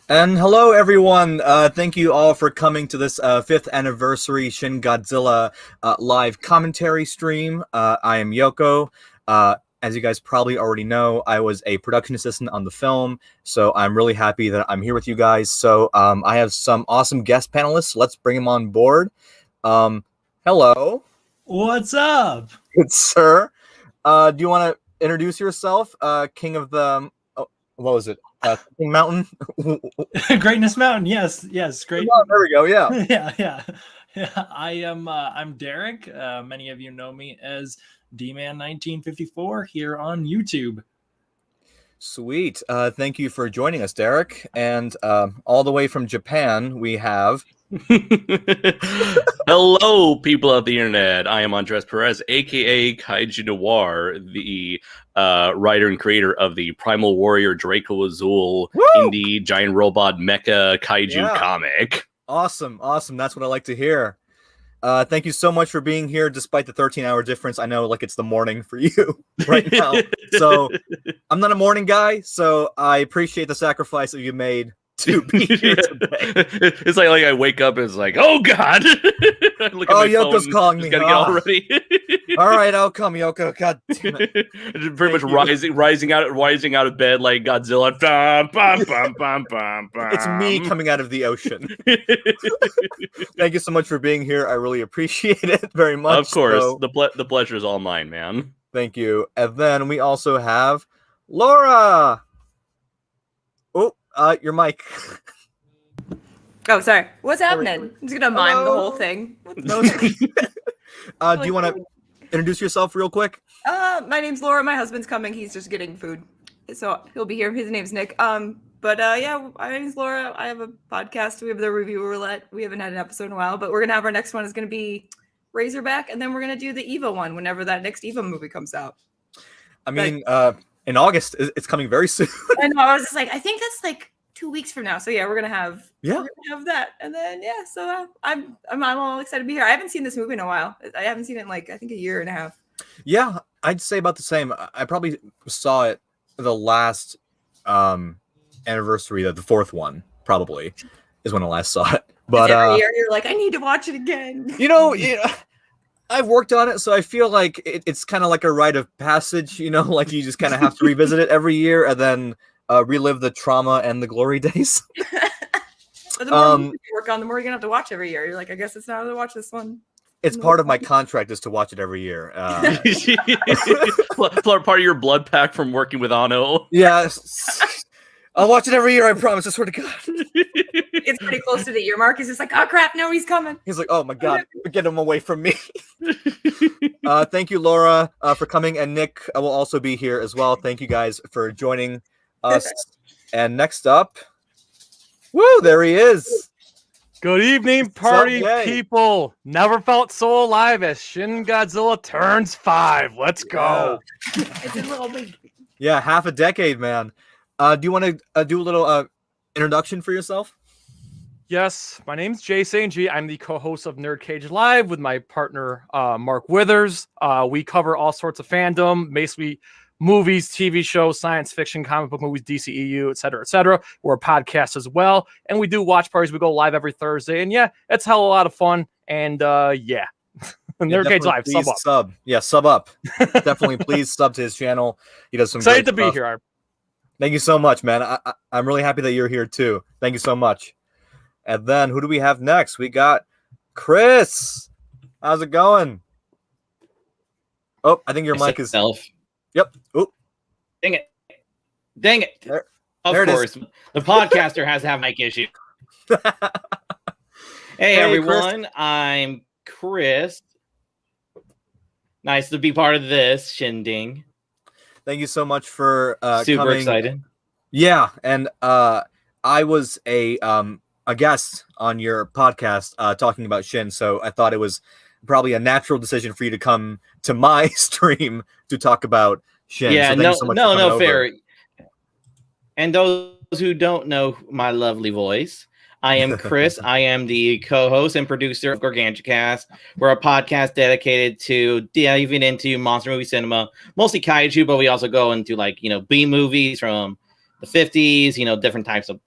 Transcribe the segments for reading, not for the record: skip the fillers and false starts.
And hello, everyone. Thank you all for coming to this 5th anniversary Shin Godzilla live commentary stream. I am Yoko. As you guys probably already know, I was a production assistant on the film, so I'm really happy that I'm here with you guys. So I have some awesome guest panelists. Let's bring them on board. Hello. What's up? Good sir. Do you want to introduce yourself? King of the... what was it? King Mountain? Greatness Mountain. Yes, great. Oh, there we go. Yeah. yeah. I'm Derek. Many of you know me as D-Man 1954 here on YouTube. Sweet. Thank you for joining us, Derek. And all the way from Japan, we have... Hello, people of the internet. I am Andres Perez, aka Kaiju Noir, the writer and creator of the Primal Warrior Draco Azul indie giant robot mecha kaiju comic. Awesome. That's what I like to hear. Thank you so much for being here, despite the 13-hour difference. I know, like, it's the morning for you right now. So I'm not a morning guy, so I appreciate the sacrifice that you made to be here today. It's like I wake up and it's like, oh god. I look at my Yoko's phone, calling me. Gotta get all ready. All right, I'll come, Yoko. God damn it. Pretty much rising out of bed like Godzilla. Bum, bum, bum, bum, bum, bum. It's me coming out of the ocean. Thank you so much for being here. I really appreciate it very much. Of course, so, the pleasure is all mine, man. Thank you. And then we also have Laura. Your mic. Oh, sorry. What's happening? I'm just gonna mime the whole thing. Do you want to introduce yourself real quick? My name's Laura. My husband's coming. He's just getting food, so he'll be here. His name's Nick. Yeah, my name's Laura. I have a podcast. We have the Review Roulette. We haven't had an episode in a while, but we're gonna have our next one is gonna be Razorback, and then we're gonna do the Eva one whenever that next Eva movie comes out. I mean, in August, it's coming very soon. I know. I was just like, I think that's like 2 weeks from now. So yeah, we're gonna have that, and then So I'm all excited to be here. I haven't seen this movie in a while. I haven't seen it in like I think a year and a half. Yeah, I'd say about the same. I probably saw it the last anniversary, the fourth one probably is when I last saw it. But every year you're like, I need to watch it again. I've worked on it, so I feel like it's kind of like a rite of passage, like you just kind of have to revisit it every year and then relive the trauma and the glory days. But the more you work on, the more you're going to have to watch every year. You're like, I guess it's now to watch this one. It's part of my contract is to watch it every year. Part of your blood pack from working with Anno. Yes. I'll watch it every year, I promise. I swear to God. It's pretty close to the year mark. He's just like, oh, crap, no, he's coming. He's like, oh, my God, get him away from me. Thank you, Laura, for coming. And Nick will also be here as well. Thank you guys for joining us. And next up, there he is. Good evening, party people. Never felt so alive as Shin Godzilla turns 5. Let's go. It's a little big. Yeah, half a decade, man. Do you want to do a little introduction for yourself? Yes, my name's Jason G. I'm the co-host of Nerd Cage Live with my partner, Mark Withers. We cover all sorts of fandom, basically movies, TV shows, science fiction, comic book movies, DCEU, etc., etc. We're a podcast as well, and we do watch parties. We go live every Thursday, and yeah, it's hell of a lot of fun. And Nerd Cage Live, sub up. Yeah, sub up. Definitely, please sub to his channel. He does some. Excited to be here. Thank you so much, man. I'm really happy that you're here too. Thank you so much. And then who do we have next? We got Chris. How's it going? Oh, I think your mic is. Yep. Oh. Dang it. Of course. The podcaster has to have mic issue. Hey, everyone. Chris. I'm Chris. Nice to be part of this shindig. Thank you so much for super coming. Excited. Yeah, and I was a guest on your podcast talking about Shin, so I thought it was probably a natural decision for you to come to my stream to talk about Shin. Yeah, so no, fair. And those who don't know my lovely voice, I am Chris. I am the co-host and producer of Gargantucast. We're a podcast dedicated to diving into monster movie cinema, mostly kaiju, but we also go into B movies from the 50s, different types of,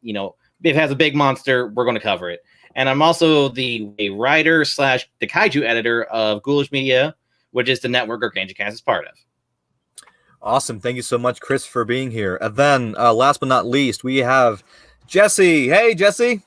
if it has a big monster, we're going to cover it. And I'm also the writer / the kaiju editor of Ghoulish Media, which is the network Gargantucast is part of. Awesome. Thank you so much, Chris, for being here. And then, last but not least, we have Jesse. Hey, Jesse.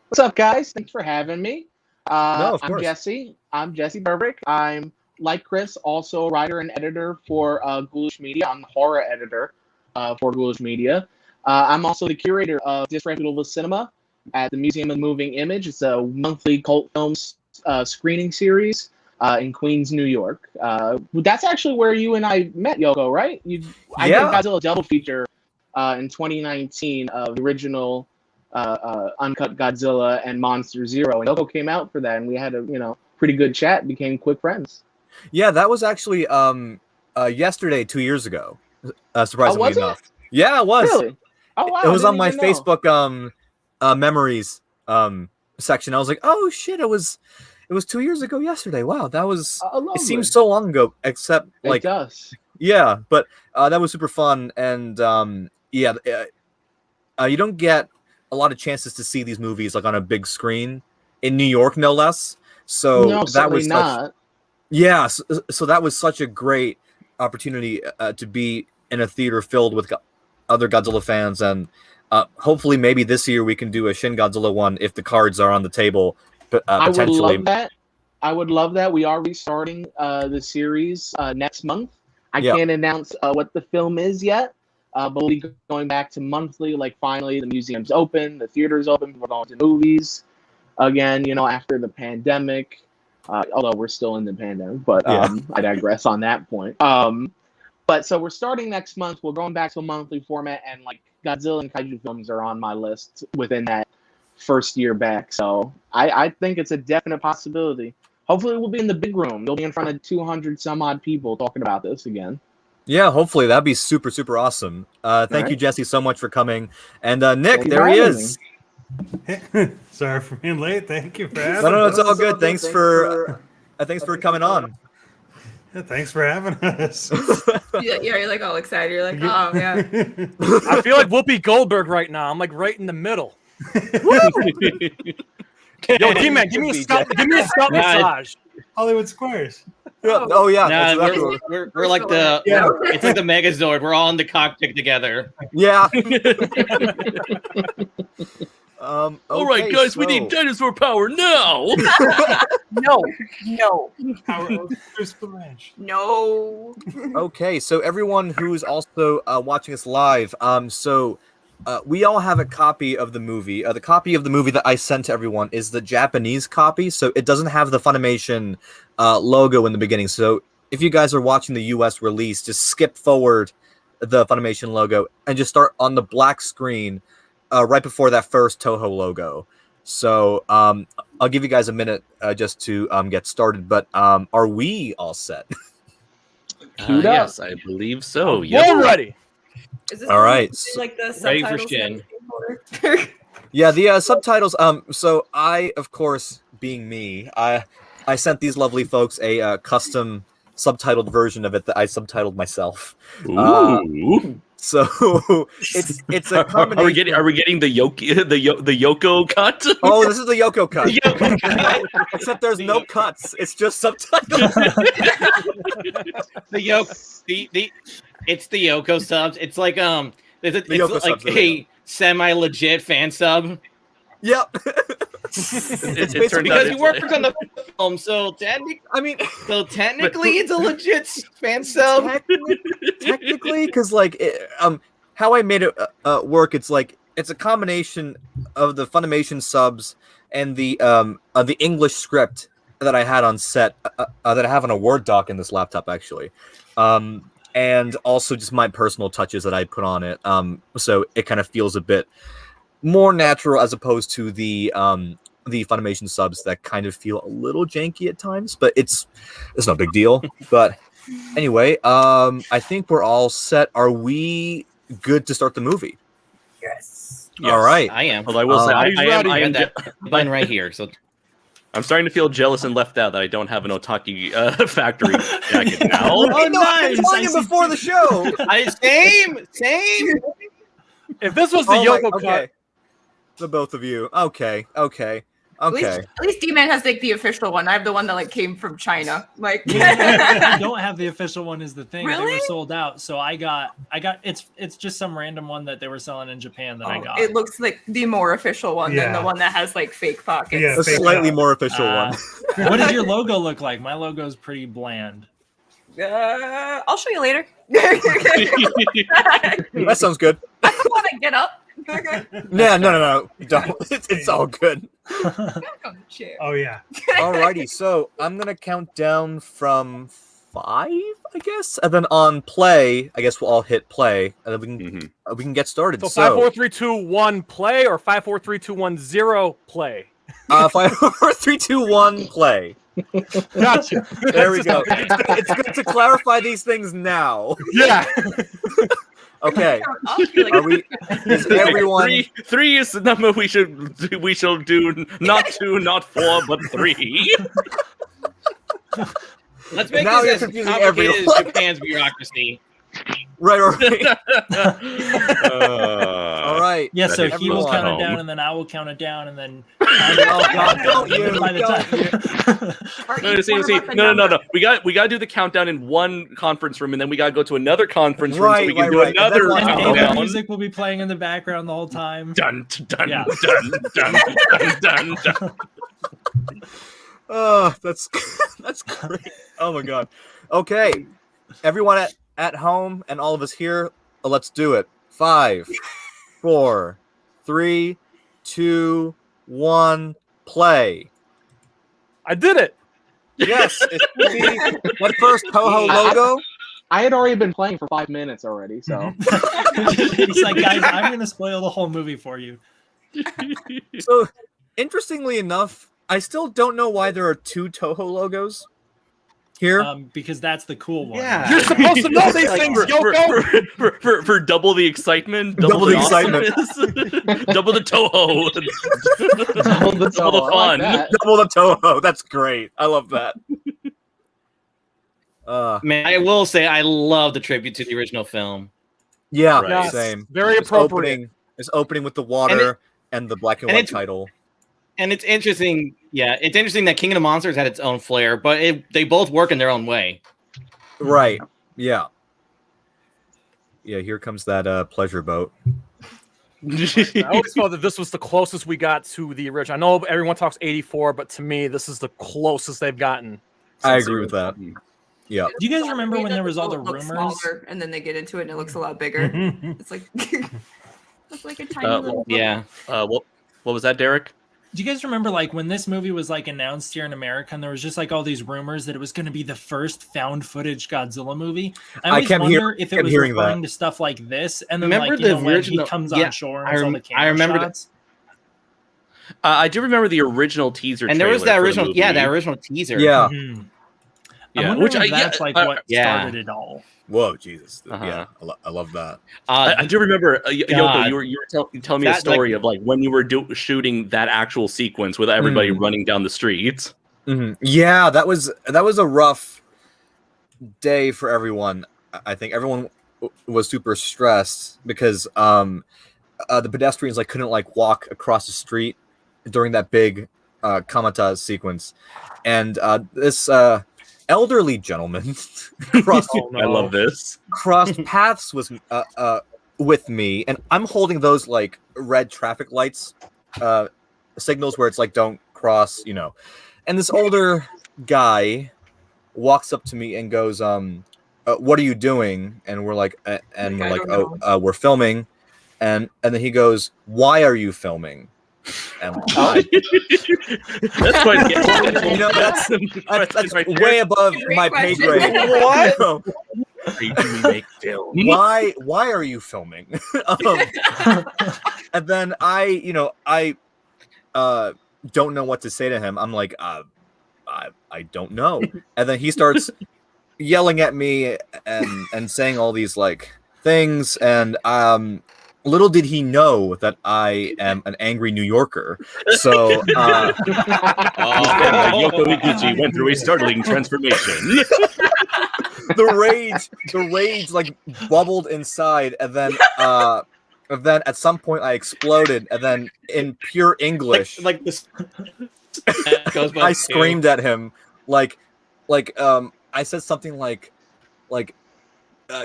What's up, guys? Thanks for having me. Of I'm course. Jesse. I'm Jesse Burbrick. I'm, like Chris, also a writer and editor for Ghoulish Media. I'm the horror editor for Ghoulish Media. I'm also the curator of Disreputable Cinema at the Museum of Moving Image. It's a monthly cult films screening series in Queens, New York. That's actually where you and I met, Yoko, right? I did Godzilla double feature in 2019 of the original Uncut Godzilla and Monster Zero, and Yoko came out for that, and we had a pretty good chat, became quick friends. Yeah, that was actually yesterday, 2 years ago. Surprisingly was it? enough. Yeah, it was. Really? Oh wow! It was on my didn't even know. Facebook memories section. I was like, oh shit! It was 2 years ago yesterday. Wow, that was. It seems so long ago. Except like, it does. yeah, but that was super fun, and you don't get a lot of chances to see these movies like on a big screen in New York, no less. So No, that was not. Yeah, so that was such a great opportunity to be in a theater filled with other Godzilla fans, and hopefully maybe this year we can do a Shin Godzilla one if the cards are on the table. I would Potentially. love that. I would love that. We are restarting the series next month. I can't announce what the film is yet, but we'll be going back to monthly. Like finally, the museum's open, the theater's open, we're going to movies again. After the pandemic. Although we're still in the pandemic, but I digress on that point. But so we're starting next month. We're going back to a monthly format, and like Godzilla and kaiju films are on my list within that first year back. So I think it's a definite possibility. Hopefully we'll be in the big room. You'll be in front of 200 some odd people talking about this again. Yeah, hopefully that'd be super, super awesome. Thank you, Jesse, so much for coming. And Nick, Thank you there for he having is. Sorry for being late. Thank you for having No, it's all good. Thanks for coming on. Yeah, thanks for having us. Yeah, you're like all excited. You're like, oh yeah. I feel like Whoopi Goldberg right now. I'm like right in the middle. Yo, D-Man, give me a scalp massage. Hollywood Squares. Yeah. Oh yeah. Nah, that's exactly we're like it's like the Megazord. We're all in the cockpit together. yeah. All right, guys, we need dinosaur power now. No. Power of Crisp Ranch. No. Okay, so everyone who's also watching us live, we all have a copy of the movie. The copy of the movie that I sent to everyone is the Japanese copy, so it doesn't have the Funimation logo in the beginning. So if you guys are watching the US release, just skip forward the Funimation logo and just start on the black screen right before that first Toho logo. So I'll give you guys a minute just to get started, but are we all set? Yes, I believe so. We're ready. Is this All right. like the Ready for subtitles? Shin. Yeah, the subtitles. So I, of course, being me, I sent these lovely folks a custom subtitled version of it that I subtitled myself. Ooh. So it's a combination. Are we getting the Yoko cut? Oh, this is the Yoko cut. The Yoko cut. Except there's no cuts. It's just subtitles. It's the Yoko subs. It's like Yoko like subs, a semi-legit fan sub. Yep. It turned Because out he works on the film, so technically it's a legit fan sub. Technically, because how I made it work, it's like it's a combination of the Funimation subs and the English script that I had on set that I have on a Word doc in this laptop actually, and also just my personal touches that I put on it. So it kind of feels a bit more natural as opposed to the Funimation subs that kind of feel a little janky at times, but it's no big deal. But anyway, I think we're all set. Are we good to start the movie? Yes. All right. I am. Well, I will say I am that button right here. So I'm starting to feel jealous and left out that I don't have an Otaki factory jacket now. Oh, no, I've been telling you before the show. Same. If this was the Yoko cut, okay. The both of you. Okay. At least D-Man has like the official one. I have the one that like came from China. Like I don't have the official one is the thing. They Really? were sold out. So I got it's just some random one that they were selling in Japan that I got. It looks like the more official one than the one that has like fake pockets. Yeah, A slightly more official one. What does your logo look like? My logo is pretty bland. I'll show you later. That sounds good. I don't want to get up. No. Don't. It's all good. Oh yeah. Alrighty, so I'm gonna count down from 5, I guess, and then on play, I guess we'll all hit play, and then we can get started. So 5, 4, 3, 2, 1, play, or 5, 4, 3, 2, 1, 0, play. 5, 4, 3, 2, 1, play. Gotcha. There we go. It's good to clarify these things now. Yeah. Okay. Are we? Is everyone? Three is the number we shall do. Not 2, not 4, but 3. Let's make Now you're this as confusing complicated everyone. as Japan's bureaucracy. Right. All right. Yeah, so he will everyone. count it down, and then I will count it down, and then. Oh God! Don't you? By the time. No. We got to do the countdown in one conference room, and then we got to go to another conference room so we can do another That's And fine. David music will be playing in the background the whole time. Dun dun Yeah. dun. Oh, that's great. Oh my God. Okay, everyone at home and all of us here, let's do it. 5, 4, 3, 2, 1, play. I did it. Yes, it's that first Toho logo. I had already been playing for 5 minutes already, so He's like, guys, I'm going to spoil the whole movie for you. So, interestingly enough, I still don't know why there are 2 Toho logos here. Because that's the cool one. Yeah. You're supposed to know these things, Yoko. For double the excitement, Double the excitement. awesomeness, double the Toho, double the double the I like fun. that. Double the Toho. That's great. I love that. Man, I will say I love the tribute to the original film. Yeah, Right. Yes, same. very It's appropriate. opening with the water and the black and and white it's- title. And it's interesting. Yeah, it's interesting that Kingdom of Monsters had its own flair, but they both work in their own way. Right. Yeah. Yeah, here comes that pleasure boat. I always felt that this was the closest we got to the original. I know everyone talks 84, but to me, this is the closest they've gotten. I agree with that. Yeah. Do you guys remember when there was all the Look rumors? smaller, and then they get into it and it looks a lot bigger. It's like it's like a tiny little Yeah. What was that, Derek? Do you guys remember like when this movie was like announced here in America and there was just like all these rumors that it was going to be the first found footage Godzilla movie? I always wonder if it was referring to stuff like this and then Remember like you know, the when original- he comes yeah, on shore and it's all the camera I remember shots. I do remember the original teaser, And there was trailer that for the original, movie. that original teaser. Yeah. Mhm. Yeah, I'm which wondering if I- that's like yeah, what yeah. started it all. Whoa, Jesus. Uh-huh. Yeah, I love that. I do remember, Yoko, God. you were telling me a That, story like- of like when you were shooting that actual sequence with everybody Mm. running down the streets. Mhm. Yeah, that was a rough day for everyone. I think everyone was super stressed because the pedestrians like couldn't like walk across the street during that big Kamata sequence, and this elderly gentleman crossed I love this. crossed paths with me, and I'm holding those like red traffic lights signals where it's like don't cross, you know. And this older guy walks up to me and goes, "What are you doing?" And we're like, we're filming." And then he goes, "Why are you filming?" And That's quite you know, that's way above Great my pay question. grade. What? we make film. Why are you filming? And then I don't know what to say to him. I'm like, I don't know. And then he starts yelling at me and saying all these like things, and little did he know that I am an angry New Yorker. So Yoko Higuchi went through a startling transformation. the rage like bubbled inside, and then And then at some point I exploded, and then in pure English, like this. I screamed at him, I said something like,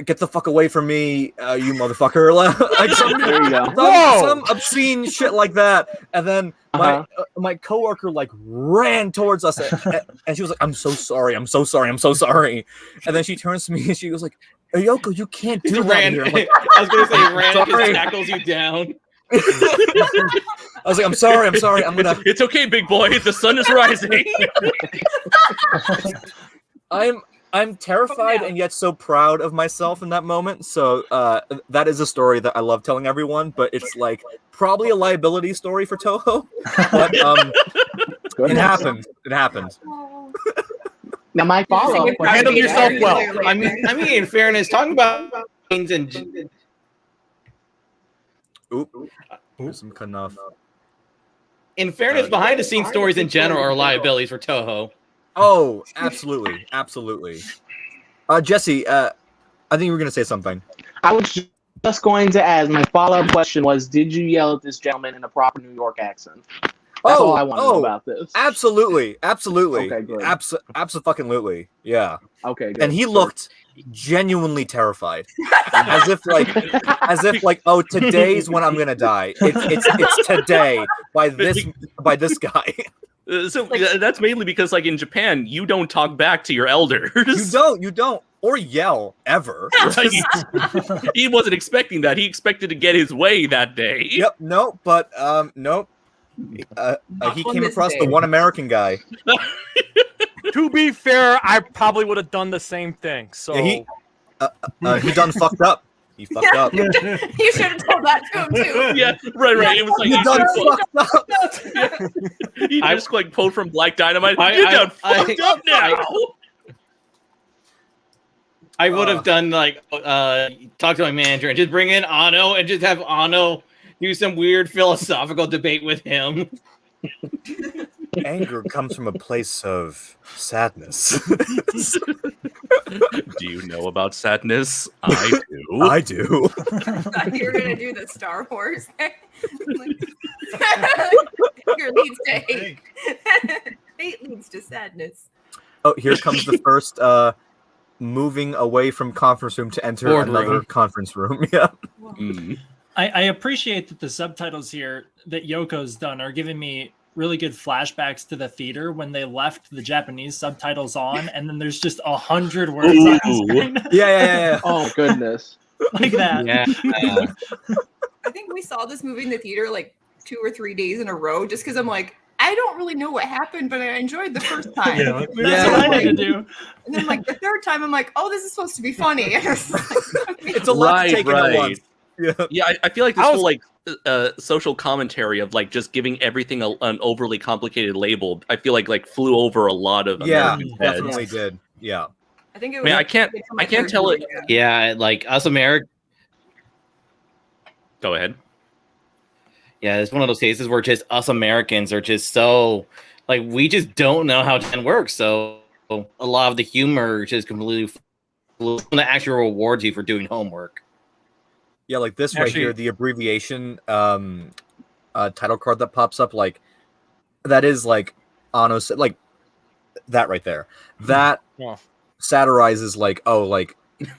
get the fuck away from me, you motherfucker! There you go. Some obscene shit like that, and then my coworker ran towards us, and she was like, "I'm so sorry, I'm so sorry, I'm so sorry," and then she turns to me and she was like, "Hey, Yoko, you can't do that here." Like, I was gonna say ran because tackles you down. I was like, I'm sorry, I'm gonna. It's okay, big boy. The sun is rising. I'm terrified and yet so proud of myself in that moment. So that is a story that I love telling everyone, but it's probably a liability story for Toho. But it happened. It happened. Now my follow-up question. Handle yourself well. I mean, in fairness, talking about things and. Oop. I'm cutting off. In fairness, behind-the-scenes stories in general are liabilities for Toho. Oh, absolutely, absolutely. Jesse, I think you were going to say something. I was just going to ask. My follow-up question was: did you yell at this gentleman in a proper New York accent? That's all I want to know about this. Absolutely. Okay, good. Absolutely. Yeah. Okay, good. And he looked genuinely terrified, as if oh, today's when I'm gonna die. It's today by this guy. So that's mainly because in Japan you don't talk back to your elders. You don't or yell ever. He wasn't expecting that. He expected to get his way that day. Yep. No, but nope. He came across the one American guy. To be fair, I probably would have done the same thing. So yeah, he done fucked up. He fucked up. You should have told that to him too. Yeah, right. It was like you done fucked up. He just pulled from Black Dynamite. You done fucked up now. I would have done talk to my manager and just bring in Anno and just have Anno do some weird philosophical debate with him. Anger comes from a place of sadness. Do you know about sadness? I do. I do. I thought you were gonna do the Star Wars thing. Anger leads to hate. Hate leads to sadness. Oh, here comes the first moving away from conference room to enter another conference room. Yeah. I appreciate that the subtitles here that Yoko's done are giving me really good flashbacks to the theater when they left the Japanese subtitles on, and then there's just 100 words on the screen. Yeah. Oh goodness. Like that. Yeah. I think we saw this movie in the theater 2 or 3 days in a row, just because I'm like, I don't really know what happened, but I enjoyed the first time. That's what I had to do. And then the third time, I'm like, oh, this is supposed to be funny. It's a lot to take in at once. Yeah, I feel like this whole social commentary of just giving everything an overly complicated label. I feel like flew over a lot of American heads. Definitely did. Yeah, I think it was. I can't tell it. Yeah, us Americans. Go ahead. Yeah, it's one of those cases where just us Americans are just so we just don't know how Japan works. So a lot of the humor just completely that actually rewards you for doing homework. Yeah, this right here, the abbreviation title card that pops up, that is Anno said, that right there. That satirizes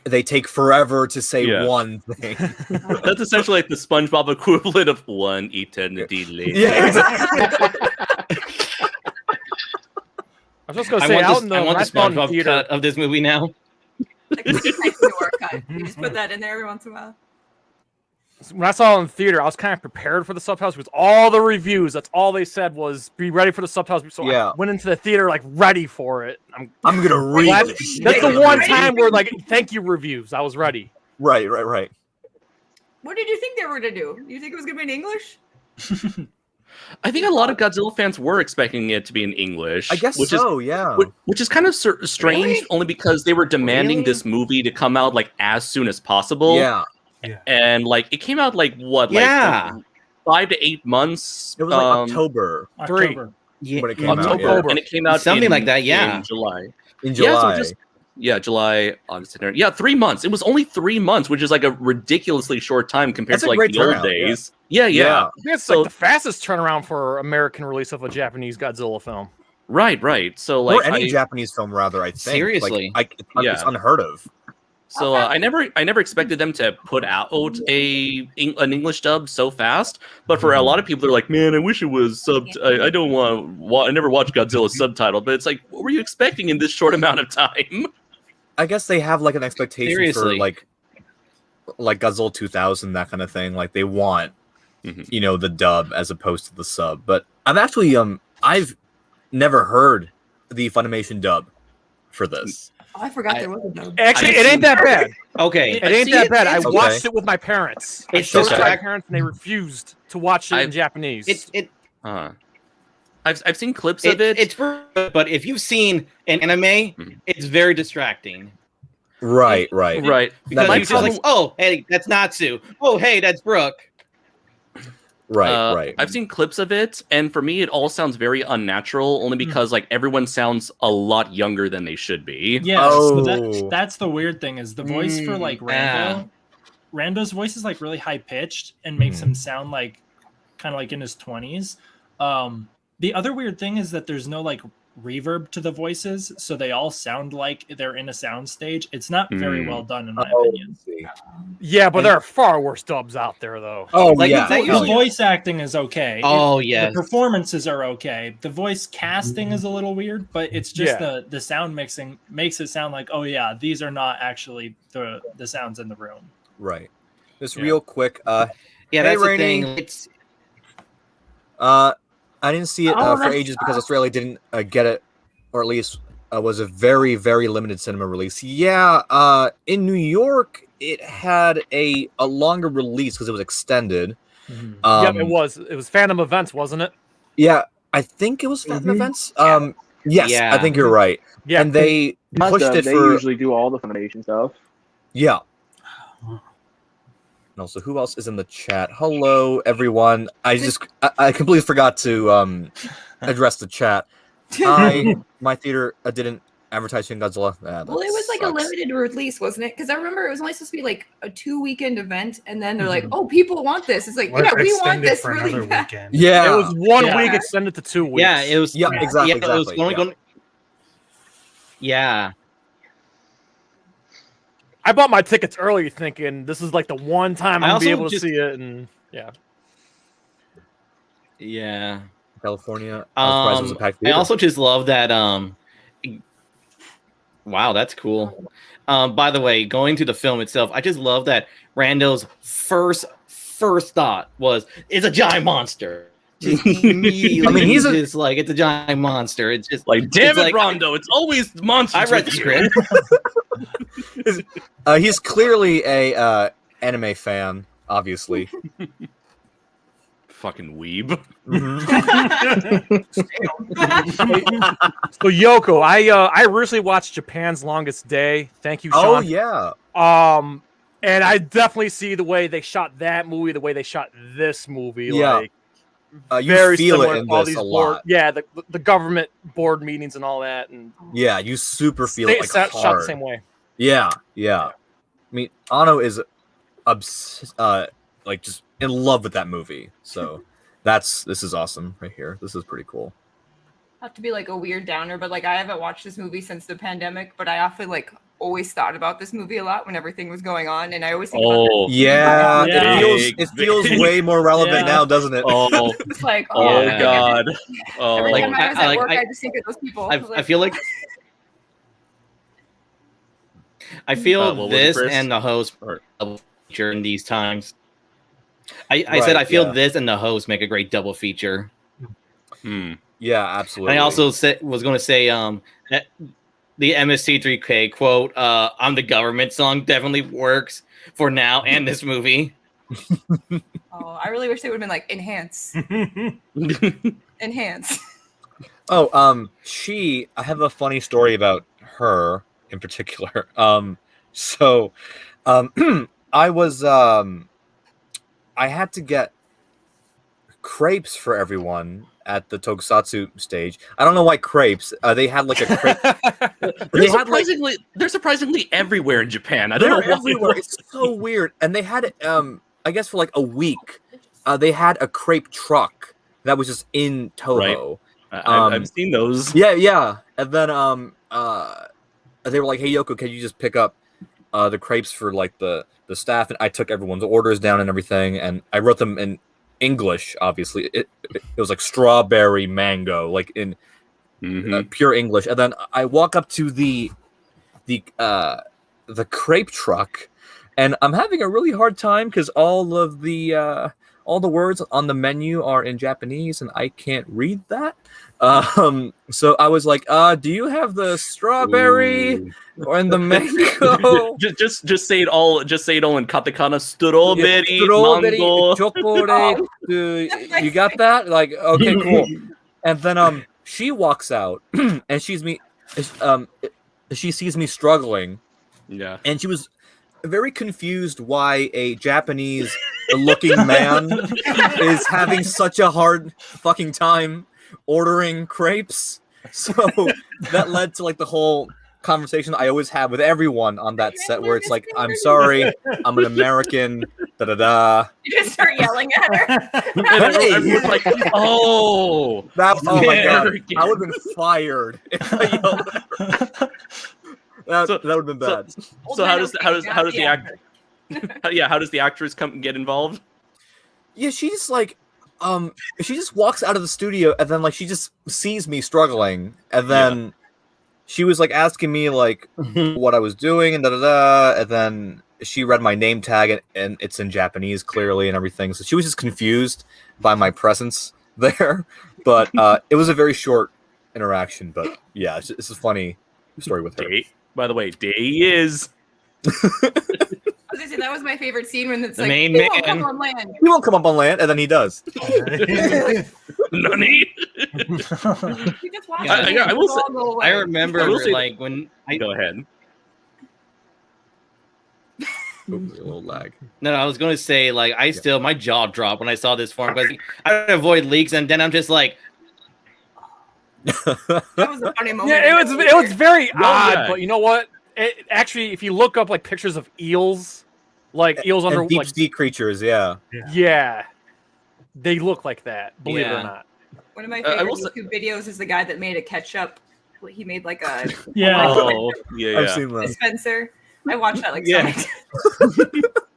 they take forever to say one thing. That's essentially the SpongeBob equivalent of one eternity later. Yeah, exactly. I was just gonna say, I want the SpongeBob cut of this movie now. You just put that in there every once in a while. When I saw it in theater, I was kind of prepared for the subtitles because all the reviews, that's all they said was be ready for the subtitles. So I went into the theater ready for it. I'm gonna read it. That's the one time where thank you reviews. I was ready. Right. What did you think they were gonna do? You think it was gonna be in English? I think a lot of Godzilla fans were expecting it to be in English. I guess yeah. Which is kind of strange, only because they were demanding this movie to come out as soon as possible. Yeah. And it came out 5 to 8 months. It was October. When it came October, out, and it came out something like that. Yeah, in July. In July. Yeah, so July, August, September. Yeah, 3 months. It was only 3 months, which is like a ridiculously short time compared That's to a like great the old turnout, yeah. days. Yeah. Yeah. I think it's So- like the fastest turnaround for American release of a Japanese Godzilla film. Right. So like or any Japanese film, rather. I think. Seriously. It's Yeah. unheard of. So I never expected them to put out an English dub so fast. But for a lot of people, they're like, "Man, I wish it was subbed. I don't want. I never watched Godzilla subtitled." But it's like, what were you expecting in this short amount of time? I guess they have like an expectation Seriously. for like Godzilla 2000, that kind of thing. Like they want, Mhm. the dub as opposed to the sub. But I've actually I've never heard the Funimation dub for this. Oh, I forgot there was a dub. Actually, it ain't that bad. Okay, It ain't that bad. I it's- watched it with my parents. I It's showed it to my distract- parents, and they refused to watch it in Japanese. I've seen clips of it. It's but if you've seen an anime, it's very distracting. Right. right. Because makes you're just like, sense. oh, hey, that's Natsu. Oh, hey, that's Brooke. Right. I've seen clips of it, and for me, it all sounds very unnatural. Only because like everyone sounds a lot younger than they should be. Yeah, so Oh. that's the weird thing is the voice for like yeah. Rando's voice is like really high pitched and makes him sound like kind of like in his 20s. The other weird thing is that there's no like reverb to the voices, so they all sound like they're in a sound stage. It's not very well done in my opinion. Yeah, but there are far worse dubs out there, though. Oh Like, yeah. that The usually- voice acting is okay. Oh, yes. The performances are okay. The voice casting is a little weird, but it's just the sound mixing makes it sound like, oh yeah, these are not actually the sounds in the room. Right. Just real quick. Yeah, Hey, that's the Rainey. thing. It's I didn't see it Oh, for that's ages because Australia didn't get it, or at least was a very, very limited cinema release. Yeah, in New York, it had a longer release because it was extended. Yep, it was. It was Phantom Events, wasn't it? Yeah, I think it was Phantom Events. Yes, Yeah. I think you're right. Yeah. And they pushed it They for usually do all the Funimation stuff. yeah. And also, who else is in the chat? Hello, everyone. I completely forgot to address the chat. My theater didn't advertise Shin Godzilla. That Well, it was like a sucks. limited release, wasn't it? Because I remember it was only supposed to be like a 2-weekend event, and then they're like, "Oh, people want this." It's like, What yeah, if we want extended this for really another bad. weekend? Yeah, It was 1 Yeah. week extended to 2 weeks. yeah, it was. Yeah, exactly. Yeah, it was exactly. only yeah. going. Yeah, I bought my tickets early, thinking this is like the one time I I'm gonna be also able to just- see it, and yeah. yeah. California. I was surprised it was a packed I theater. also just love that. Wow, that's cool. By the way, going to the film itself, I just love that Rando's first thought was, "It's a giant monster." Just immediately, I mean, he's a- just like, "It's a giant monster." It's just Like, damn It's it, like- Rondo! It's always monsters. I read the with you. script. He's clearly a anime fan, obviously. Fucking weeb. So Yoko, I recently watched Japan's Longest Day. Thank you, Sean. Oh yeah. And I definitely see the way they shot that movie, the way they shot this movie. Yeah. Like You very feel similar it in to all this these a board, lot. yeah, the government board meetings and all that, and Yeah, you super feel they it like shot hard. the same way. Yeah. I mean, Anno is like just in love with that movie. So this is awesome right here. This is pretty cool. Not to be like a weird downer, but like I haven't watched this movie since the pandemic, but I often like always thought about this movie a lot when everything was going on, and I always think about Oh, Yeah, Yeah. it feels Big. way more relevant Yeah. now, doesn't it? oh, it's like, oh Yeah. God. Oh, Every Like, time I was I- at like, work, I- I just think of those people. I feel like I feel what was it, this Chris? and the host are double feature in these times. I Right, said I feel yeah. this and the host make a great double feature. hmm. Yeah, absolutely. And I also was going to say that the MST3K quote, "I'm the government" song definitely works for now and this movie. Oh, I really wish they would have been like enhance. Oh, I have a funny story about her in particular. I had to get crepes for everyone at the Tokusatsu stage. I don't know why crepes. They had like a crepe. They're surprisingly everywhere in Japan. I don't know They're why. everywhere. It's so weird. And they had it. I guess for like a week, they had a crepe truck that was just in Toho. Right. I've seen those. Yeah. And then they were like, "Hey Yoko, can you just pick up the crepes for like the staff?" And I took everyone's orders down and everything, and I wrote them in English. Obviously, it was like strawberry mango, like in pure English. And then I walk up to the crepe truck, and I'm having a really hard time because all the words on the menu are in Japanese, and I can't read that. So I was like, "Do you have the strawberry or in the mango?" just say it all. Just say it all in katakana. Strawberry, mango. Chocolate. You got that? Like, okay, cool. And then she walks out, and she sees me struggling. Yeah. And she was very confused why a Japanese looking man is having such a hard fucking time ordering crepes. So that led to like the whole conversation I always have with everyone on that set, where it's like, "I'm sorry, I'm an American." You just start yelling at her. Everyone's like, "Oh, my god, American." I would have been fired if I yelled at her. That would have been bad. So how does the actor? How does the actress get involved? Yeah, she's like, she just walks out of the studio, and then like she just sees me struggling, and then she was like asking me like what I was doing and and then she read my name tag, and it's in Japanese clearly and everything. So she was just confused by my presence there, but it was a very short interaction. But yeah, it's a funny story with her. By the way, Day is. I was gonna say, that was my favorite scene when it's The like, main "He won't man." come on land." He won't come up on land, and then he does. Nani? He just walks Yeah, in and I will it'll all go away. I remember I will say- like when Go ahead. A little lag. No, I was going to say like my jaw dropped when I saw this form because I don't avoid leaks, and then I'm just like, That was a funny moment. Yeah, it was very odd, yeah. but you know what? It actually, if you look up like pictures of eels, like eels under And deep like sea creatures, yeah. yeah, they look like that. Believe it Yeah. or not. One of my I favorite will say- YouTube videos is the guy that made a ketchup. He made like a Yeah. Oh, yeah. I've seen that. dispenser. I watched that like so Yeah. many times.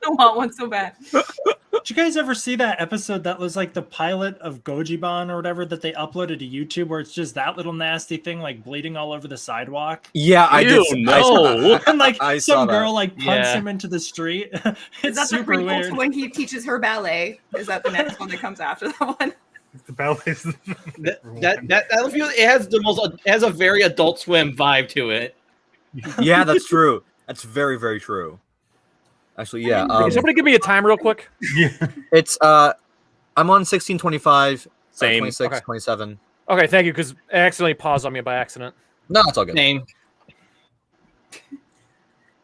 I want one so bad. Did you guys ever see that episode that was like the pilot of Gojiban or whatever that they uploaded to YouTube, where it's just that little nasty thing like bleeding all over the sidewalk? Yeah, I did. Ew, I saw no. that. And like I saw some that. girl like punts Yeah. him into the street. Is It's that the super prequel weird. to when he teaches her ballet? Is that the next one that comes after that one? The ballet's it has a very Adult Swim vibe to it. Yeah, that's true. That's very, very true. Actually, yeah. Can somebody give me a time real quick? It's I'm on 1625, Same. 26, Okay. 27. Okay, thank you, because it accidentally paused on me by accident. No, it's all good. Name.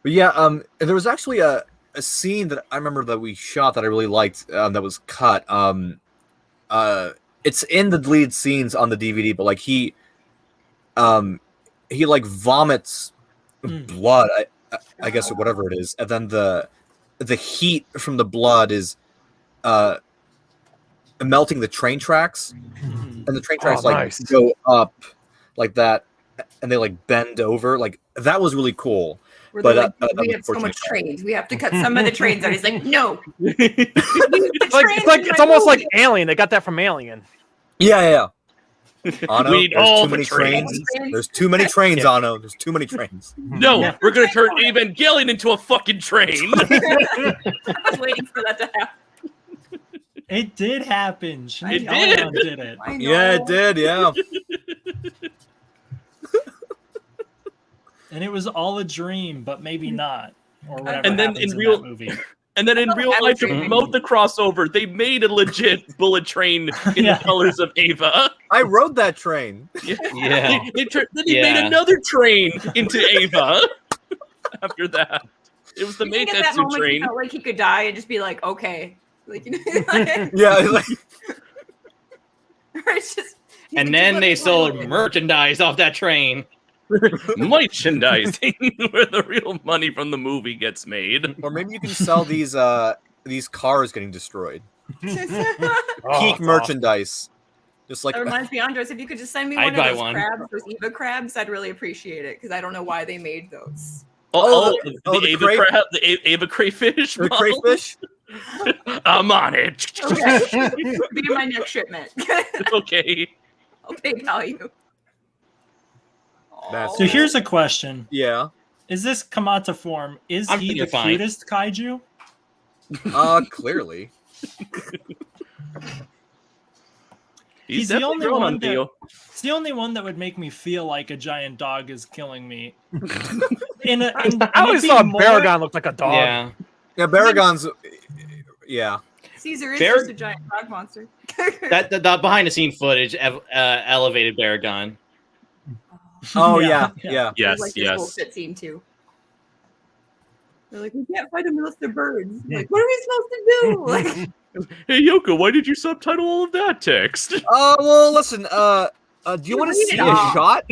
But yeah, there was actually a scene that I remember that we shot that I really liked, that was cut. It's in the deleted scenes on the DVD, but like he like vomits blood, I guess, or whatever it is, and then the heat from the blood is melting the train tracks, and the train tracks nice. go up like that, and they like bend over. Like that was really cool. Where But, they're like, that we was have so much unfortunate. trains. We have to cut some of the trains out. He's like, no. It's almost like Alien. They got that from Alien. Yeah. Anno, We need there's all too the many trains. There's too many trains, Anno. There's too many trains. No, Yeah. we're gonna turn Evangelion into a fucking train. I was waiting for that to happen. It did happen. It Shinji did it. I know. Yeah, it did. Yeah. And it was all a dream, but maybe not. Or whatever And then happens in real- that movie. And then in real life, to promote the crossover, they made a legit bullet train in Yeah. the colors of Ava. I rode that train. Yeah. Then he Yeah. made another train into Ava. After that, it was the You think at that Meitetsu moment he train. felt like he could die and just be like, okay. Like, you know, like, Yeah, like, or it's just And then they sold merchandise off that train. Merchandising, where the real money from the movie gets made. Or maybe you can sell these cars getting destroyed. Oh, Peak it's merchandise. Just like That reminds me, Andres, if you could just send me I'd one buy of those one. crabs, those Eva crabs, I'd really appreciate it because I don't know why they made those. The Ava cray- crab, the Ava crayfish. the model? crayfish. I'm on it. Okay, be in my next shipment. Okay. I'll PayPal you. That's- So here's a question: Yeah. Is this Kamata form? Is I'm he thinking the fine. cutest kaiju? Clearly. He's the definitely only grown one on that- Theo. It's the only one that would make me feel like a giant dog is killing me. I always thought Baragon looked like a dog. Yeah. Yeah, Baragon's. Yeah. Caesar is Bear- just a giant frog monster. That the behind the scene footage elevated Baragon. Oh Yeah, yeah. yeah. Yeah. Yes, like this whole yes. fit scene too. They're like, we can't fight him unless they're birds. I'm like, what are we supposed to do? Like, Hey Yoko, why did you subtitle all of that text? Well, listen. Do you want to read see it a all. shot?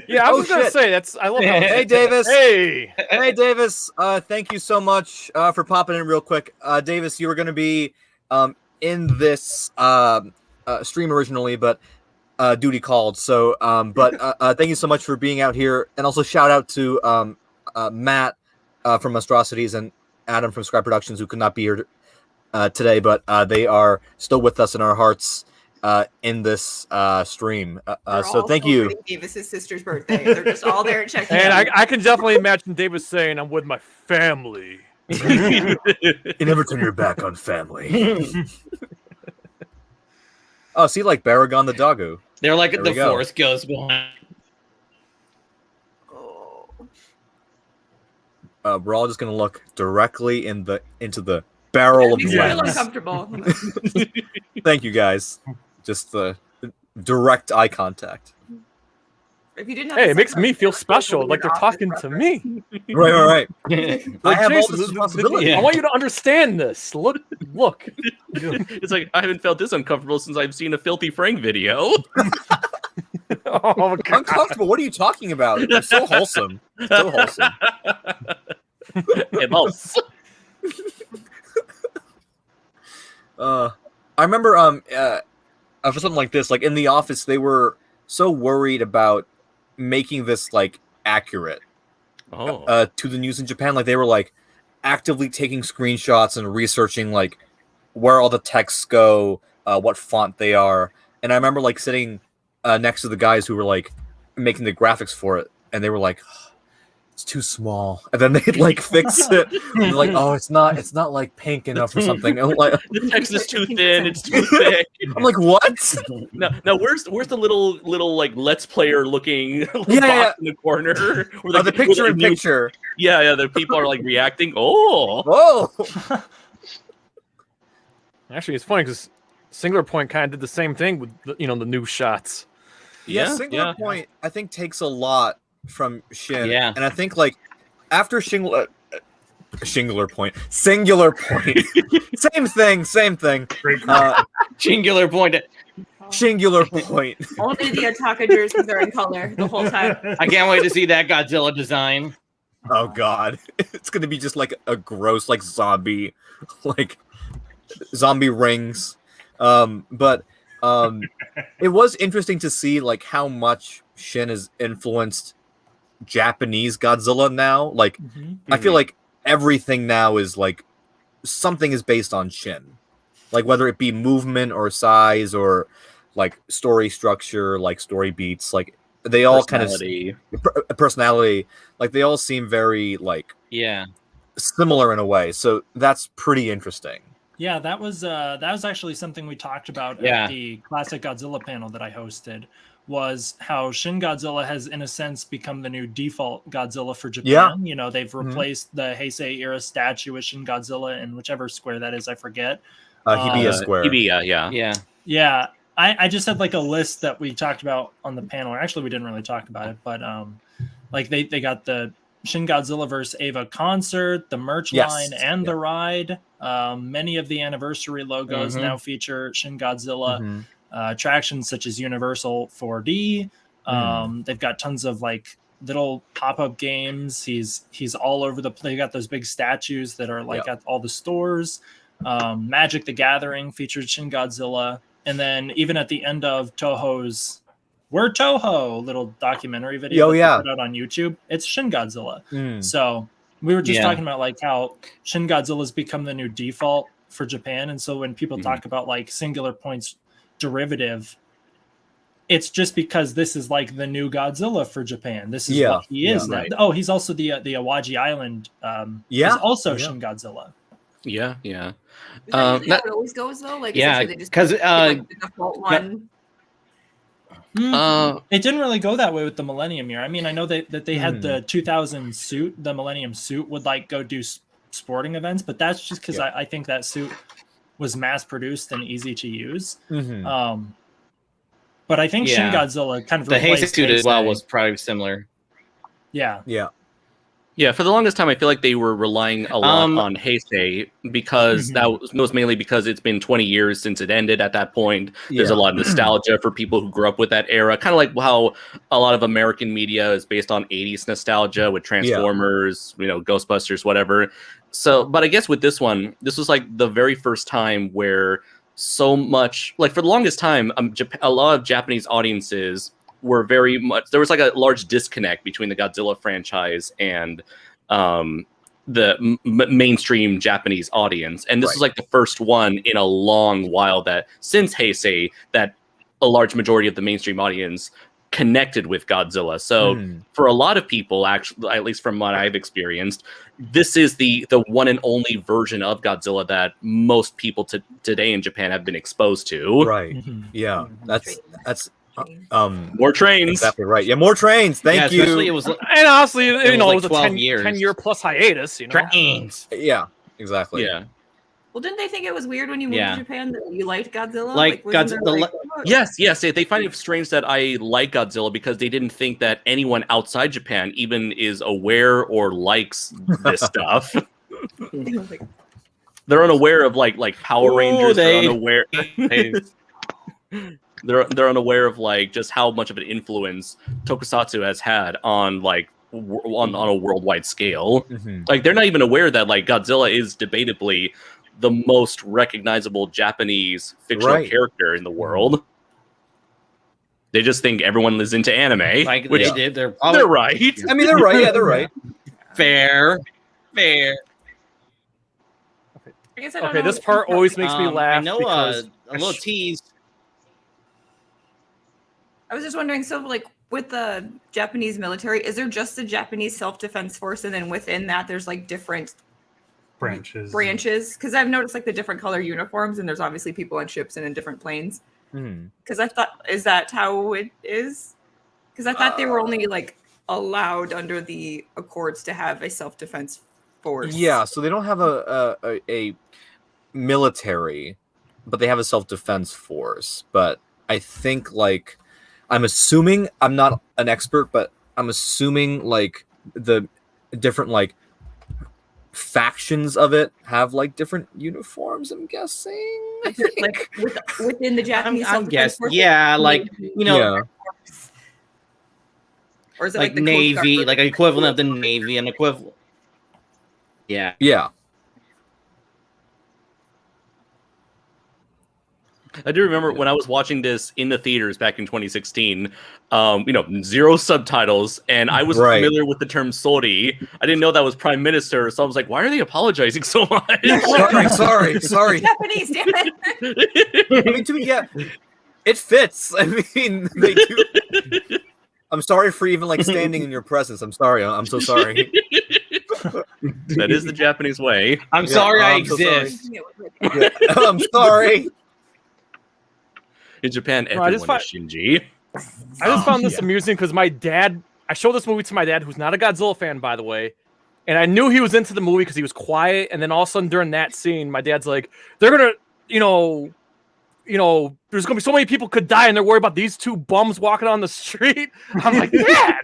Yeah, I Oh, was gonna shit. say that's. I love. How Hey, Davis. Hey. Hey, Davis. Thank you so much for popping in real quick. Davis, you were going to be in this stream originally, but duty called. So, thank you so much for being out here, and also shout out to Matt from Monstrosities and Adam from Scribe Productions, who could not be here today, but they are still with us in our hearts in this stream. they're So all thank you. celebrating Davis's sister's birthday. They're just all there checking And out. I can definitely imagine Davis saying, "I'm with my family." You never turn your back on family. Oh, see, like Baragon the doggo. They're like There the we go. force goes behind. Oh. We're all just gonna look directly into the barrel of Makes me feel lens. uncomfortable. Thank you guys. Just the direct eye contact. If you didn't have Hey, the it makes me subtitles, feel it's special, weird like they're office talking to reference. me. Right. I have all Jason, this responsibility. yeah. I want you to understand this. Look. It's like I haven't felt this uncomfortable since I've seen a Filthy Frank video. Oh God. Uncomfortable. What are you talking about? It's so wholesome. So wholesome. Hey, boss. I remember for something like this, like in the office, they were so worried about making this like accurate Oh. to the news in Japan. Like they were like actively taking screenshots and researching like where all the texts go, what font they are. And I remember like sitting next to the guys who were like making the graphics for it, and they were like, it's too small, and then they'd like fix it. They're like, oh, it's not like pink enough or something. And like, The text is too thin. It's too thick. I'm like, what? Now, where's the little like Let's Player looking box Yeah. in the corner? Where, The like, picture where in the picture. Yeah. The people are like reacting. Oh. Whoa. Actually, it's funny because Singular Point kind of did the same thing with the new shots. Yeah, Singular Point, I think, takes a lot from Shin. Yeah. And I think, like, after Singular Point. Same thing. Singular point. Singular Point. Only the Ataka jerseys are in color the whole time. I can't wait to see that Godzilla design. Oh, God. It's going to be just, like, a gross, like, zombie rings. But it was interesting to see, like, how much Shin has influenced Japanese Godzilla now. Like, I feel like everything now is like something is based on Shin, like whether it be movement or size or like story structure, like story beats, like they all kind of personality, like they all seem very like similar in a way. So that's pretty interesting. Yeah, that was actually something we talked about at the Classic Godzilla panel that I hosted. Was how Shin Godzilla has, in a sense, become the new default Godzilla for Japan. Yeah. You know, they've replaced the Heisei era statue with Shin Godzilla in whichever square that is, I forget. Hibiya Square. Hibiya, yeah. I just had like a list that we talked about on the panel. Actually, we didn't really talk about it, but like they got the Shin Godzilla vs. Ava concert, the merch line, and the ride. Many of the anniversary logos now feature Shin Godzilla. attractions such as Universal 4D. They've got tons of like little pop-up games. He's all over the place. They got those big statues that are like at all the stores. Magic the Gathering featured Shin Godzilla, and then even at the end of Toho's "We're Toho" little documentary video they put out on YouTube, it's Shin Godzilla. So we were just talking about like how Shin Godzilla's become the new default for Japan, and so when people talk about like Singular Point's derivative, it's just because this is like the new Godzilla for Japan. This is what he is now. Right. Oh, he's also the Awaji Island. He's also Shin Godzilla. Yeah. Is that how it always goes though? Like, because like the default one. It didn't really go that way with the Millennium Year. I mean, I know that they had the 2000 suit, the Millennium suit would like go do sporting events, but that's just because I think that suit was mass produced and easy to use. But I think Shin Godzilla kind of the Heisei suit as well was probably similar. Yeah. For the longest time, I feel like they were relying a lot on Heisei because that was mainly because it's been 20 years since it ended at that point. There's a lot of nostalgia for people who grew up with that era, kind of like how a lot of American media is based on 80s nostalgia with Transformers, Ghostbusters, whatever. So, but I guess with this one, this was like the very first time where so much, like for the longest time, a lot of Japanese audiences were very much, there was like a large disconnect between the Godzilla franchise and the mainstream Japanese audience. And this is like the first one in a long while that since Heisei that a large majority of the mainstream audience connected with Godzilla. So for a lot of people, actually, at least from what I've experienced, this is the one and only version of Godzilla that most people today in Japan have been exposed to. Right. Yeah. That's more trains. Exactly right. Yeah, more trains. Thank you. Especially it was, and honestly, it was a 12 years. 10-year plus hiatus. Trains. Yeah, exactly. Yeah. Well, didn't they think it was weird when you moved to Japan that you liked Godzilla? Like wasn't there, Godzilla. Yes. They find it strange that I like Godzilla because they didn't think that anyone outside Japan even is aware or likes this stuff. They're unaware of like Power Rangers. They're unaware. They're unaware of like just how much of an influence Tokusatsu has had on like on a worldwide scale. Like they're not even aware that like Godzilla is debatably the most recognizable Japanese fictional character in the world. They just think everyone is into anime, which they did. They're right. I mean, they're right. Yeah, they're right. Fair. I guess I don't know this part always makes me laugh. I know a little tease. I was just wondering, so like with the Japanese military, is there just the Japanese self-defense force, and then within that there's like different branches? Because I've noticed like the different color uniforms, and there's obviously people on ships and in different planes. Because I thought, is that how it is? Because I thought they were only like allowed under the Accords to have a self-defense force. Yeah, so they don't have a military, but they have a self-defense force. But I think like I'm assuming, I'm not an expert, but I'm assuming like the different like factions of it have like different uniforms, I'm guessing. Like within the Japanese I'm guessing. force, Yeah, like or is it like the Navy, like an equivalent of the Navy, an equivalent. Yeah. I do remember when I was watching this in the theaters back in 2016, zero subtitles, and I was familiar with the term Sori. I didn't know that was Prime Minister, so I was like, why are they apologizing so much? sorry. Japanese, damn it. I mean, it fits. I mean, they do. I'm sorry for even like standing in your presence. I'm sorry. I'm so sorry. That is the Japanese way. I'm sorry I exist. I'm sorry. In Japan, everyone is Shinji. I just found this amusing because my dad, I showed this movie to my dad, who's not a Godzilla fan, by the way. And I knew he was into the movie because he was quiet. And then all of a sudden during that scene, my dad's like, they're going to, there's going to be so many people could die and they're worried about these two bums walking on the street. I'm like, Dad,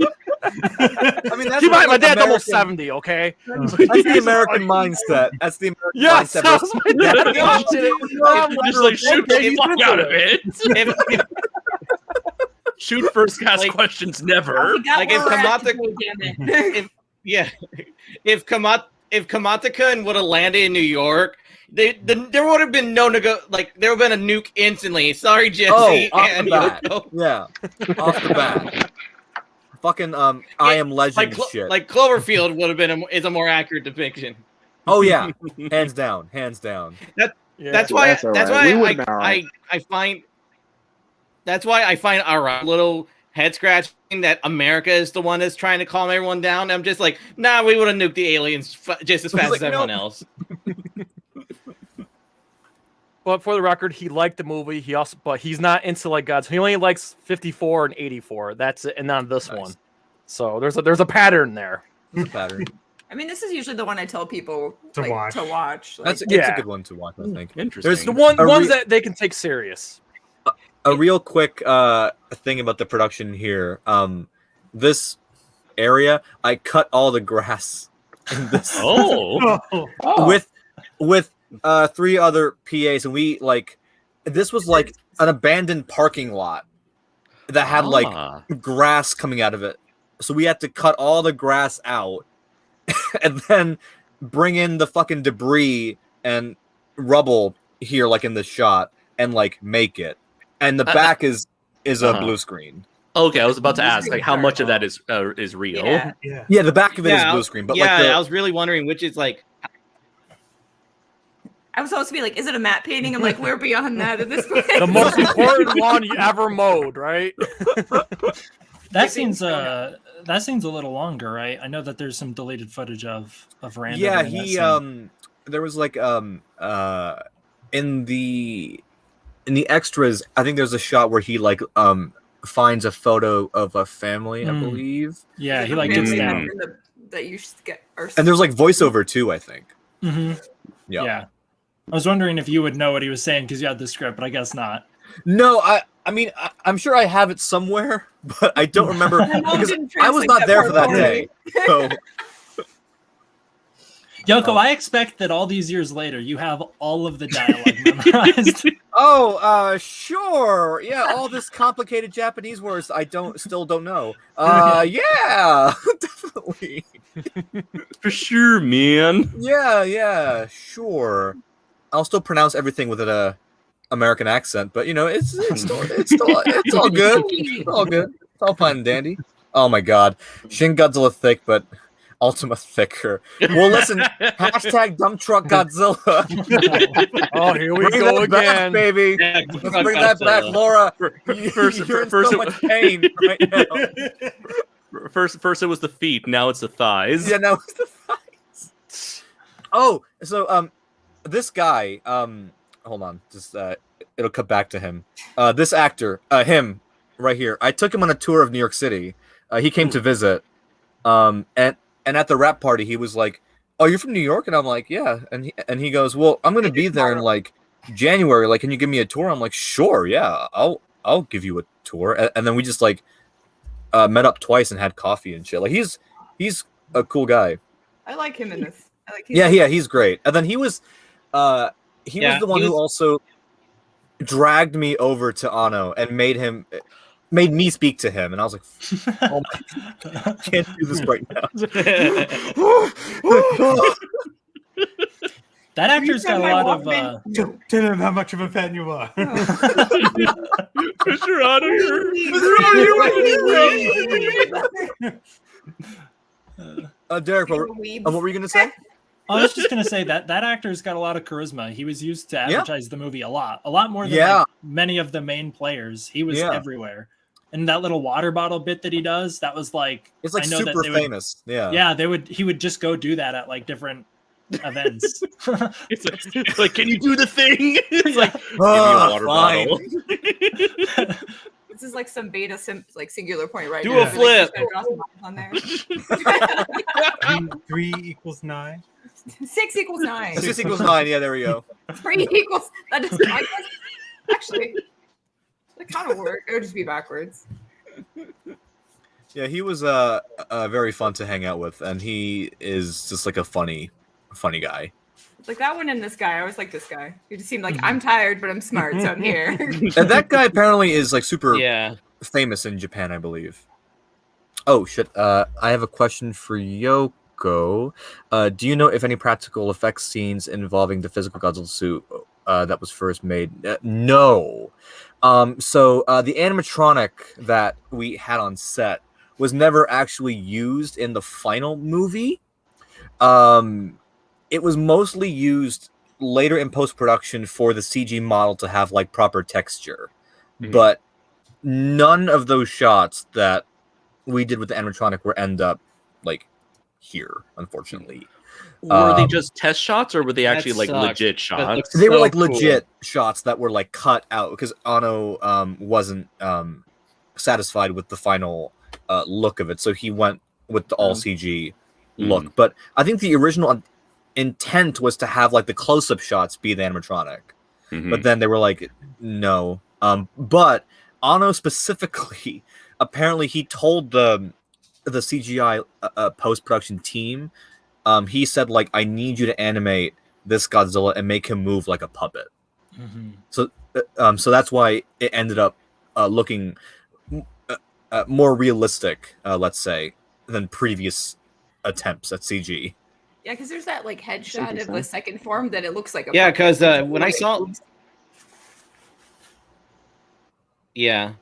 I mean, that's Keep in mind, my like dad's almost American- 70. Okay. That's the American mindset. That's the American Yes, mindset. that was my dad's mindset. Just like shoot the fuck out of it. If, Shoot first cast Like- questions never. We got Like, if where we're at Kamata- today, damn it. if Kamataka would have landed in New York, there would have been no there would have been a nuke instantly. Sorry, Jesse. Off and the bat. Yoko. Yeah, off the bat. Fucking I Am Legend shit. Like Cloverfield would have been is a more accurate depiction. Oh yeah, hands down, hands down. Yeah. That's why. That's all That's right. We why would've been all right. I find. That's why I find our little head scratching that America is the one that's trying to calm everyone down. I'm just like, nah, we would have nuked the aliens just as fast Like, as everyone no. else. But for the record, he liked the movie. But he's not into like Gods. He only likes 54 and 84. That's it, and not this Nice. one. So there's a pattern there. It's a pattern. I mean, this is usually the one I tell people To like, watch. to watch. Like, It's a Yeah. good one to watch. I think. Interesting. There's The ones re- that they can take serious. A real quick thing about the production here. This area, I cut all the grass in this Oh, Oh. with 3 other PAs, and we this was like an abandoned parking lot that had grass coming out of it. So we had to cut all the grass out and then bring in the fucking debris and rubble here, like in the shot, and like make it. And the back is a blue screen. okay. I was about to ask, like, how much of that is real? yeah. Yeah. Yeah, the back of it is Yeah, blue screen, but yeah, like I was really wondering which is like. I was supposed to be like, is it a matte painting? I'm like, we're beyond that at this point. The most important one you ever mowed, right? That seems a little longer, right? I know that there's some deleted footage of Random. yeah, in that he scene. there was like in the extras, I think there's a shot where he like finds a photo of a family, I Mm. believe. Yeah, he The like gets family down. in the- that you should get. Or And there's like voiceover too, I think. hmm Yeah. Yeah. I was wondering if you would know what he was saying because you had the script, but I guess not. No, I mean I'm sure I have it somewhere, but I don't remember My mom because didn't I was translate not that there part for that for day. me. So Yoko, I expect that all these years later, you have all of the dialogue memorized. sure. Yeah, all this complicated Japanese words I still don't know. Yeah, definitely. For sure, man. Yeah, sure. I'll still pronounce everything with an American accent, but it's all good. It's all good. It's all fine and dandy. Oh my god, Shin Godzilla thick, but Ultima thicker. Well, listen, hashtag dump truck Godzilla. Oh, here we Bring go that back, again. baby. Yeah, Let's bring that back, Laura. You're in so much pain right now. First it was the feet, now it's the thighs. Yeah, now it's the thighs. Oh, so this guy, hold on, just it'll cut back to him. This actor, him right here. I took him on a tour of New York City. He came to visit. And at the rap party, he was like, "Oh, you're from New York?" And I'm like, "Yeah." And he goes, "Well, I'm gonna be there in like January. Like, can you give me a tour?" I'm like, "Sure, yeah, I'll give you a tour." And then we just like met up twice and had coffee and shit. Like, he's a cool guy. I like him in this. I like. He's great. And then he was the one he who was- also dragged me over to Anno and made me speak to him, and I was like, "Oh my God, I can't do this right now." That actor's got a lot of. Tell him how much of a fan you are. Mr. Otter. Derek, what were you gonna say? I was just gonna say that actor's got a lot of charisma. He was used to advertise the movie a lot more than like, many of the main players. He was everywhere. And that little water bottle bit that he does, that was like It's like I know super that they famous. he would just go do that at like different events. It's like, can you do the thing? It's like, give me a water fine. bottle. This is like some beta like singular point right Do now. a flip. Like, draw some lines on there. 3 equals 9. 6 equals 9. 6 equals 9. Yeah, there we go. 3 equals. That doesn't. I guess, actually, that kind of work. It would just be backwards. Yeah, he was very fun to hang out with, and he is just like a funny guy. It's like that one and this guy. I always like this guy. He just seemed like I'm tired, but I'm smart, so I'm here. And that guy apparently is like super Yeah. famous in Japan, I believe. Oh shit! I have a question for Yoko. Do you know if any practical effects scenes involving the physical Godzilla suit that was first made? No. So the animatronic that we had on set was never actually used in the final movie. It was mostly used later in post-production for the CG model to have like proper texture, but none of those shots that we did with the animatronic were end up like here, unfortunately. Were they just test shots, or were they actually like sucks. legit shots? They were so like cool. legit shots that were like cut out because Anno wasn't satisfied with the final look of it, so he went with the all CG look. But I think the original intent was to have like the close-up shots be the animatronic, but then they were like, no. But Anno specifically, apparently, he told the CGI post-production team, he said like, I need you to animate this Godzilla and make him move like a puppet. So that's why it ended up looking more realistic, let's say, than previous attempts at CG. Yeah, because there's that like headshot of the second form that it looks like a Yeah, puppet. because when I saw, yeah,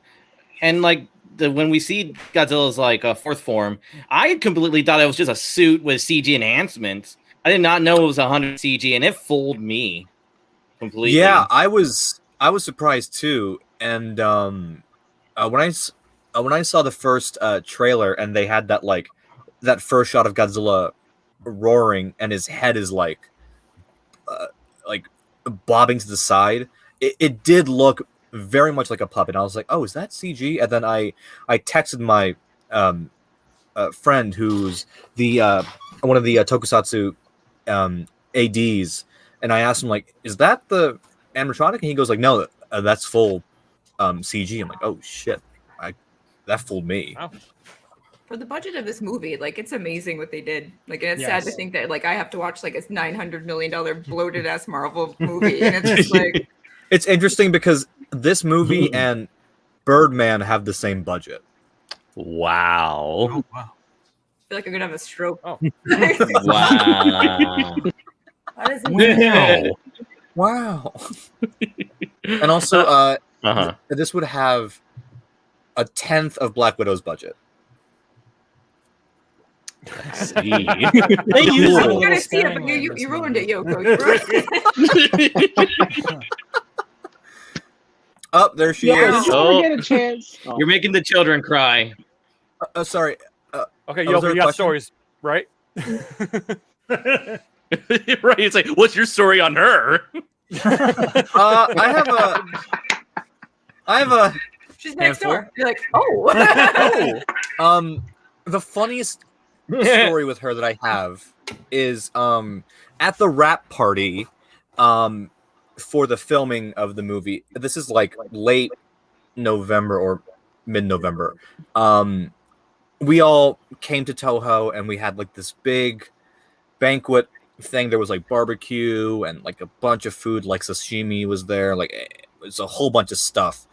and like when we see Godzilla's like fourth form, I completely thought it was just a suit with CG enhancements. I did not know it was 100 CG, and it fooled me completely. Yeah, I was surprised too. And when I saw the first trailer and they had that first shot of Godzilla roaring and his head is like bobbing to the side, it did look very much like a puppet. I was like, oh, is that CG? And then I texted my friend who's the one of the tokusatsu ads, and I asked him like, is that the animatronic? And he goes like, no, that's full CG. I'm like, oh shit, that fooled me. Wow. For the budget of this movie, like it's amazing what they did. Like, and it's sad to think that like I have to watch like a $900 million bloated ass Marvel movie, and it's just like it's interesting because this movie and Birdman have the same budget. Wow. Oh, wow. I feel like I'm gonna have a stroke. Oh. Wow. How does it Wow. And also, Uh-huh. this would have a 10th of Black Widow's budget. I see. They use I it a was little gonna see it, but sparingly in you this ruined movie. it, Yoko. You ruined it. Oh, there she Yeah, is. did you Oh. ever get a chance? Oh. You're making the children cry. Sorry. Okay, was there Yoko, a you got question? stories, right? Right. It's like, what's your story on her? I have a She's next Handful. door. You're like, oh. the funniest story with her that I have is at the wrap party for the filming of the movie. This is like late November or mid-November. We all came to Toho and we had like this big banquet thing. There was like barbecue and like a bunch of food, like sashimi was there, like it was a whole bunch of stuff.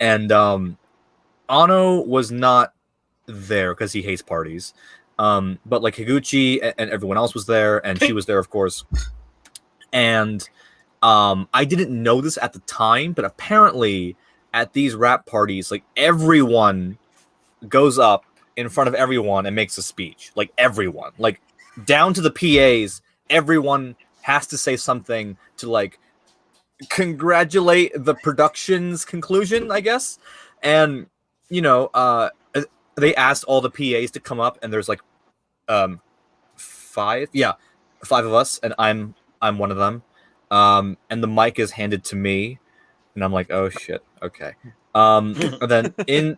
And Anno was not there because he hates parties. But like Higuchi and everyone else was there, and she was there, of course. And I didn't know this at the time, but apparently at these rap parties, like everyone goes up in front of everyone and makes a speech. Like everyone, like down to the PAs, everyone has to say something to like congratulate the production's conclusion, I guess. And you know, they asked all the PAs to come up, and there's like five of us, and I'm one of them. And the mic is handed to me, and I'm like, oh shit, okay. And then in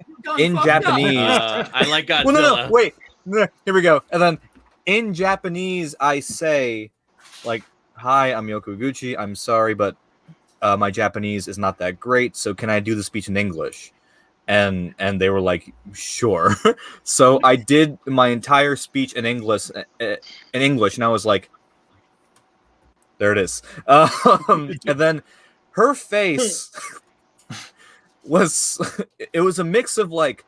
Japanese, I like Godzilla. well, no, wait, here we go. And then in Japanese, I say, like, hi, I'm Yoko Higuchi. I'm sorry, but my Japanese is not that great, so can I do the speech in English? and they were like, sure. So I did my entire speech in English, and I was like, there it is. And then her face was a mix of like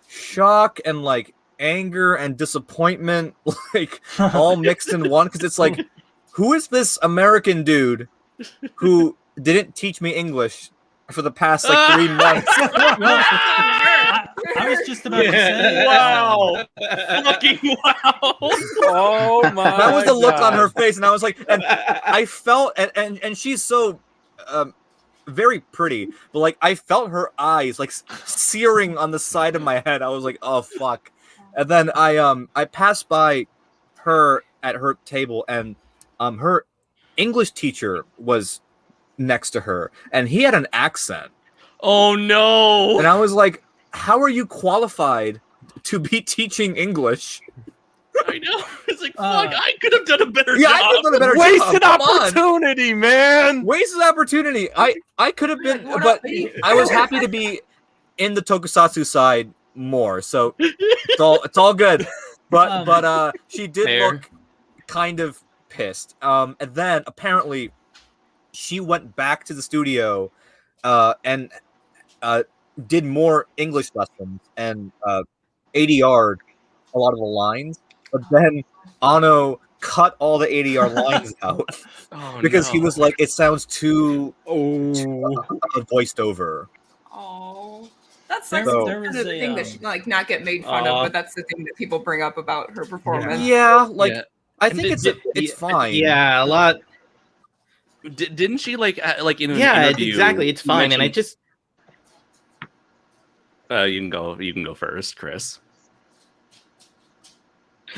shock and like anger and disappointment, like all mixed in one, because it's like, who is this American dude who didn't teach me English for the past like 3 months? I was just about to say, wow, fucking wow. Oh my! That was the look on God. her face, and I was like, and I felt, and she's so very pretty, but like I felt her eyes like searing on the side of my head. I was like, oh fuck. And then I passed by her at her table, and her English teacher was next to her, and he had an accent. Oh no! And I was like, how are you qualified to be teaching English? I know. It's like, fuck, I could have done a better Yeah, job. I could have done a better Wasted job. Come on. opportunity, man. Wasted opportunity. I could have been, but I was happy to be in the tokusatsu side more. So it's all good. But she did Fair. look kind of pissed. And then apparently she went back to the studio and did more English lessons and ADR'd a lot of the lines. But then Anno cut all the ADR lines out because he was like, it sounds too voiced over. Oh, that's There- like there was the a, thing that should like not get made fun of, but that's the thing that people bring up about her performance. Yeah, like Yeah. I think it's fine. Yeah, a lot. Didn't she like in an Yeah, interview? exactly. It's fine, and I mention- just you can go first, Chris.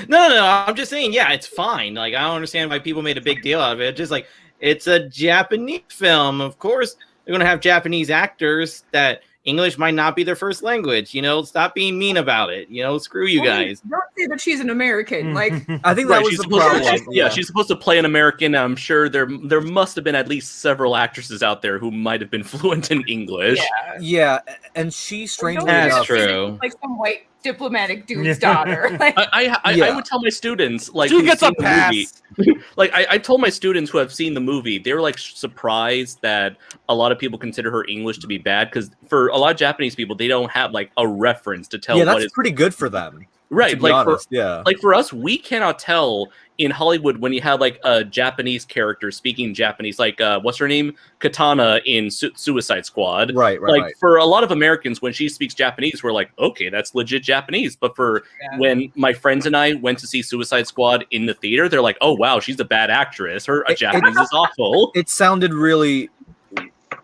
no. I'm just saying, yeah, it's fine. Like, I don't understand why people made a big deal out of it. Just like, it's a Japanese film. Of course, they're gonna have Japanese actors that English might not be their first language. You know, stop being mean about it. You know, screw you guys. Don't say that she's an American. Like, I think that was she's the supposed problem. to, she's supposed to play an American. I'm sure there must have been at least several actresses out there who might have been fluent in English. Yeah, and she strangely That's enough, true. like some white diplomatic dude's daughter. Like, I would tell my students like Who who've gets seen a the pass? movie- like I told my students who have seen the movie, they were like surprised that a lot of people consider her English to be bad because for a lot of Japanese people, they don't have like a reference to tell yeah, what that's is pretty good for them. right. To be Like honest, yeah. like for us, we cannot tell in Hollywood when you have like a Japanese character speaking Japanese, like what's her name, Katana in Suicide Squad. Right. Like for a lot of Americans, when she speaks Japanese, we're like, okay, that's legit Japanese. But for when my friends and I went to see Suicide Squad in the theater, they're like, oh wow, she's a bad actress. Her Japanese is awful. It sounded really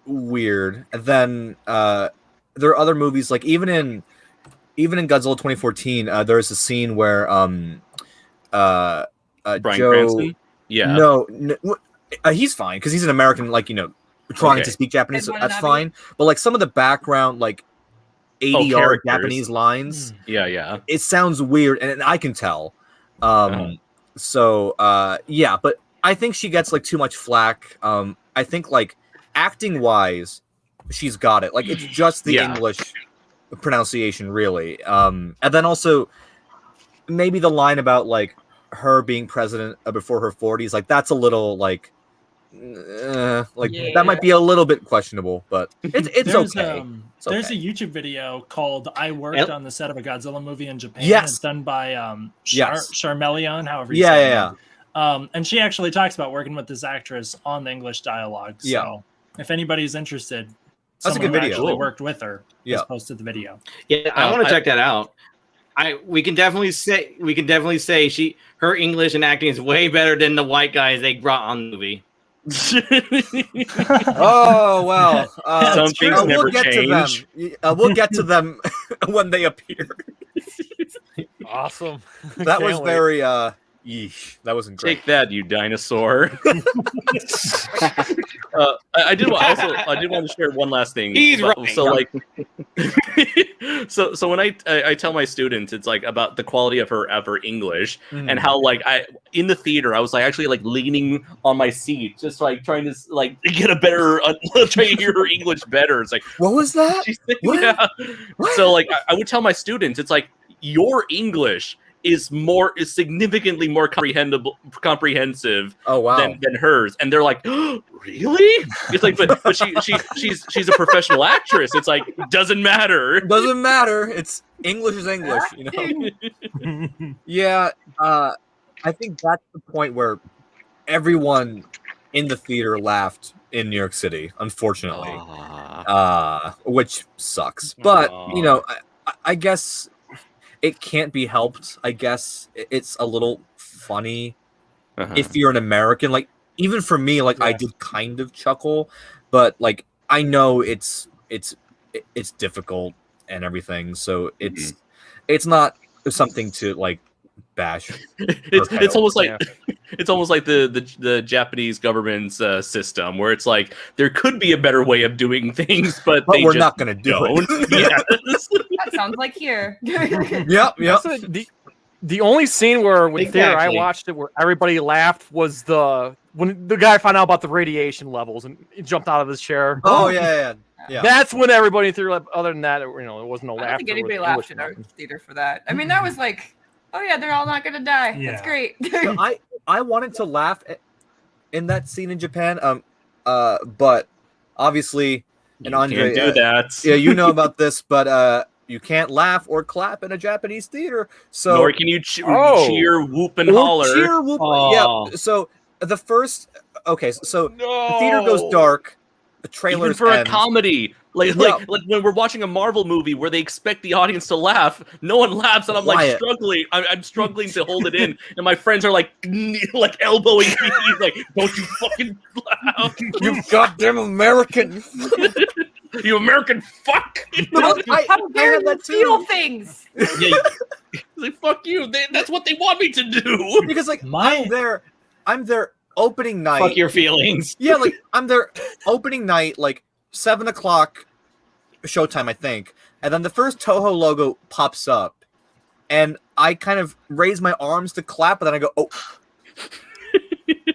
weird. And then there are other movies like even in Godzilla 2014, there's a scene where Bryan Joe, Cranston. Yeah. no, he's fine because he's an American, like trying Okay. to speak Japanese. So And that's Watanabe. fine. But like some of the background, like ADR characters. Japanese lines, Yeah. it sounds weird, and I can tell. So yeah, but I think she gets like too much flack. I think like acting wise, she's got it. Like it's just the Yeah. English pronunciation, really. And then also maybe the line about like her being president before her 40s, like that's a little like that might be a little bit questionable, but it's there's, okay. It's there's okay. a YouTube video called "I Worked on the Set of a Godzilla Movie in Japan." Yes. It's done by Yes. Charmeleon, however you Yeah, say yeah, it. And she actually talks about working with this actress on the English dialogue. So Yeah. if anybody's interested, That's a someone good who video. actually Cool. worked with her Yeah. has posted the video. Yeah, I want to check that out. We can definitely say her English and acting is way better than the white guys they brought on the movie. Oh well, Some things we'll never get change. to them. We'll get to them when they appear. Awesome. That was Can't wait. very Yeesh, that wasn't great. Take that, you dinosaur. I did want to share one last thing. He's right. So like, so when I tell my students, it's like about the quality of her English and how like in the theater I was like actually like leaning on my seat, just like trying to like get a better trying to hear her English better. It's like, what was that? What? Yeah. What? So like I would tell my students, it's like your English is significantly more comprehensive than hers, and they're like, oh, really? It's like, but she's a professional actress. It's like doesn't matter. Doesn't matter. It's English is English, you know. Yeah, I think that's the point where everyone in the theater laughed in New York City, unfortunately, which sucks. But you know, I guess. It can't be helped. I guess it's a little funny if you're an American. Like, even for me, like I did kind of chuckle, but like I know it's difficult and everything, so it's not something to like bash. It's almost like it's almost like the Japanese government's system, where it's like there could be a better way of doing things, but they we're just not going to do it. Yes. That sounds like here. Yep. The only scene where with theater I watched it where everybody laughed was when the guy found out about the radiation levels and he jumped out of his chair. Oh yeah. That's when everybody in theater laughed. Other than that, you know, there wasn't no laughter. I don't think anybody laughed in our theater for that. I mean, that was like, oh yeah, they're all not gonna die. Yeah. That's great. So I wanted to laugh in that scene in Japan, but obviously, and Andre, can't do that. Yeah, you know about this, but you can't laugh or clap in a Japanese theater. So nor can you cheer, whoop, and holler. Cheer, whoop, yeah. So the first, so the theater goes dark. The trailer even for a comedy. Like when we're watching a Marvel movie where they expect the audience to laugh, no one laughs, and I'm like struggling. I'm struggling to hold it in, and my friends are like elbowing me, like, "Don't you fucking laugh, you goddamn American, you American fuck!" How dare you feel things? Yeah, like fuck you. That's what they want me to do. Because like I'm there opening night. Fuck your feelings. Yeah, like I'm there opening night, like 7:00 showtime, I think, and then the first Toho logo pops up, and I kind of raise my arms to clap, but then I go, "Oh,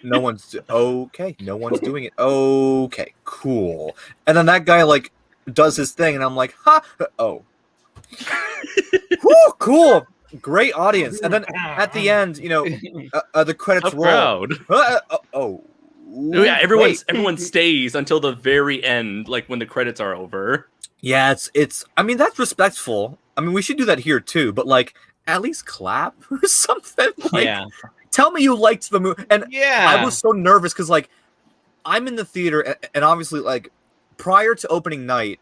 no one's doing it. Okay, cool." And then that guy like does his thing, and I'm like, "Ha! Oh, whew, cool, great audience." And then at the end, you know, the credits roll. Yeah, everyone stays until the very end, like when the credits are over. Yeah, it's. I mean, that's respectful. I mean, we should do that here too. But like, at least clap or something. Like, tell me you liked the movie. And I was so nervous because like, I'm in the theater, and obviously, like, prior to opening night,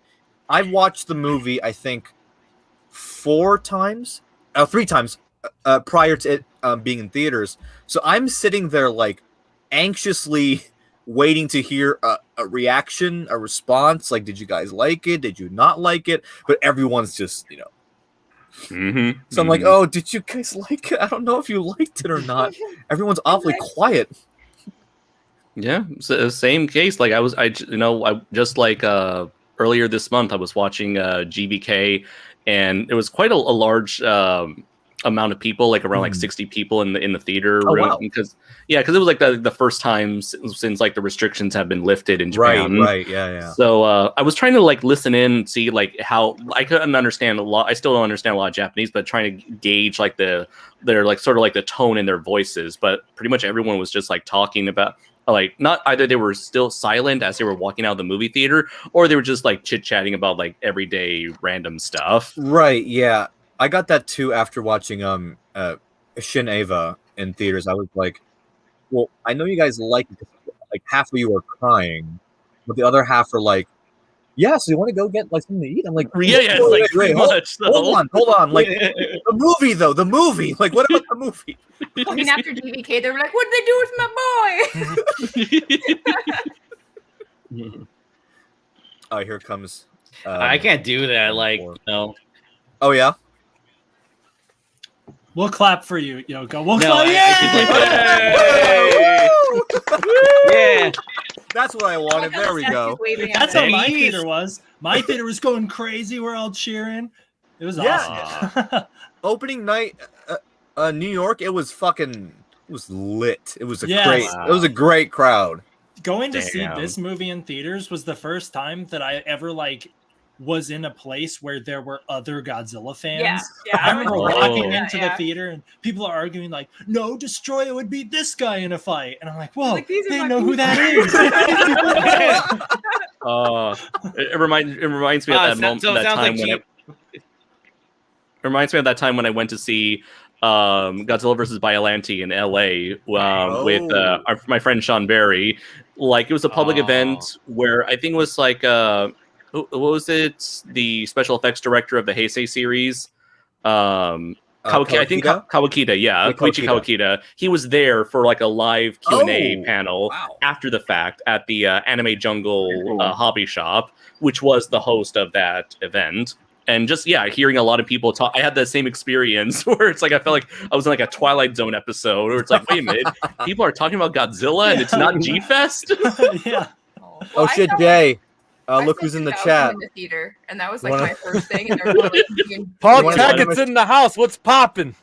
I've watched the movie. I think 3 times prior to it being in theaters. So I'm sitting there like anxiously waiting to hear a reaction, a response. Like, did you guys like it? Did you not like it? But everyone's just, you know. So I'm like, oh, did you guys like it? I don't know if you liked it or not. Everyone's awfully quiet. Yeah, same case. Like I just like earlier this month, I was watching GBK, and it was quite a large amount of people, like around like 60 people in the theater room, because it was like the first time since like the restrictions have been lifted in Japan. Right, yeah. So I was trying to like listen in, see like how I couldn't understand a lot. I still don't understand a lot of Japanese, but trying to gauge like their like sort of like the tone in their voices. But pretty much everyone was just like talking about like not either they were still silent as they were walking out of the movie theater, or they were just like chit chatting about like everyday random stuff. Right, yeah. I got that too after watching Shin Eva in theaters. I was like, well, I know you guys like it, like half of you are crying, but the other half are like, yeah, so you want to go get like something to eat? I'm like, yeah, wait, hold on. Like the movie. Like, what about the movie? I mean, after GVK, they were like, what did they do with my boy? Oh, here comes. I can't do that. Like, no. Oh yeah. We'll clap for you, Yoko. We'll No, clap. Yeah. That's what I wanted. There we go. That's how my Nice. theater was. My theater was going crazy. We're all cheering. It was awesome. Opening night, New York. It was lit. It was a Yes. It was a great crowd. Going to see Damn. this movie in theaters was the first time that I ever was in a place where there were other Godzilla fans. Yeah. I remember walking Yeah, into yeah. the theater and people are arguing like, "No, Destroyer would beat this guy in a fight," and I'm like, "Whoa, Like, these are they my know who that is." It reminds me of that moment. That time when it reminds me of that time when I went to see Godzilla vs. Biollante in LA with my friend Sean Barry. Like, it was a public event where I think it was like what was it? The special effects director of the Heisei series, I think Kawakita, yeah, Koichi Kawakita. He was there for like a live Q&A panel after the fact at the Anime Jungle hobby shop, which was the host of that event. And just, hearing a lot of people talk, I had that same experience where it's like I felt like I was in like a Twilight Zone episode, where it's like, wait a minute, people are talking about Godzilla and it's not G-Fest? Yeah. Oh shit, Jay. Look who's in the chat. In the theater, and that was like my first thing. And Paul Tackett's in the house. What's popping?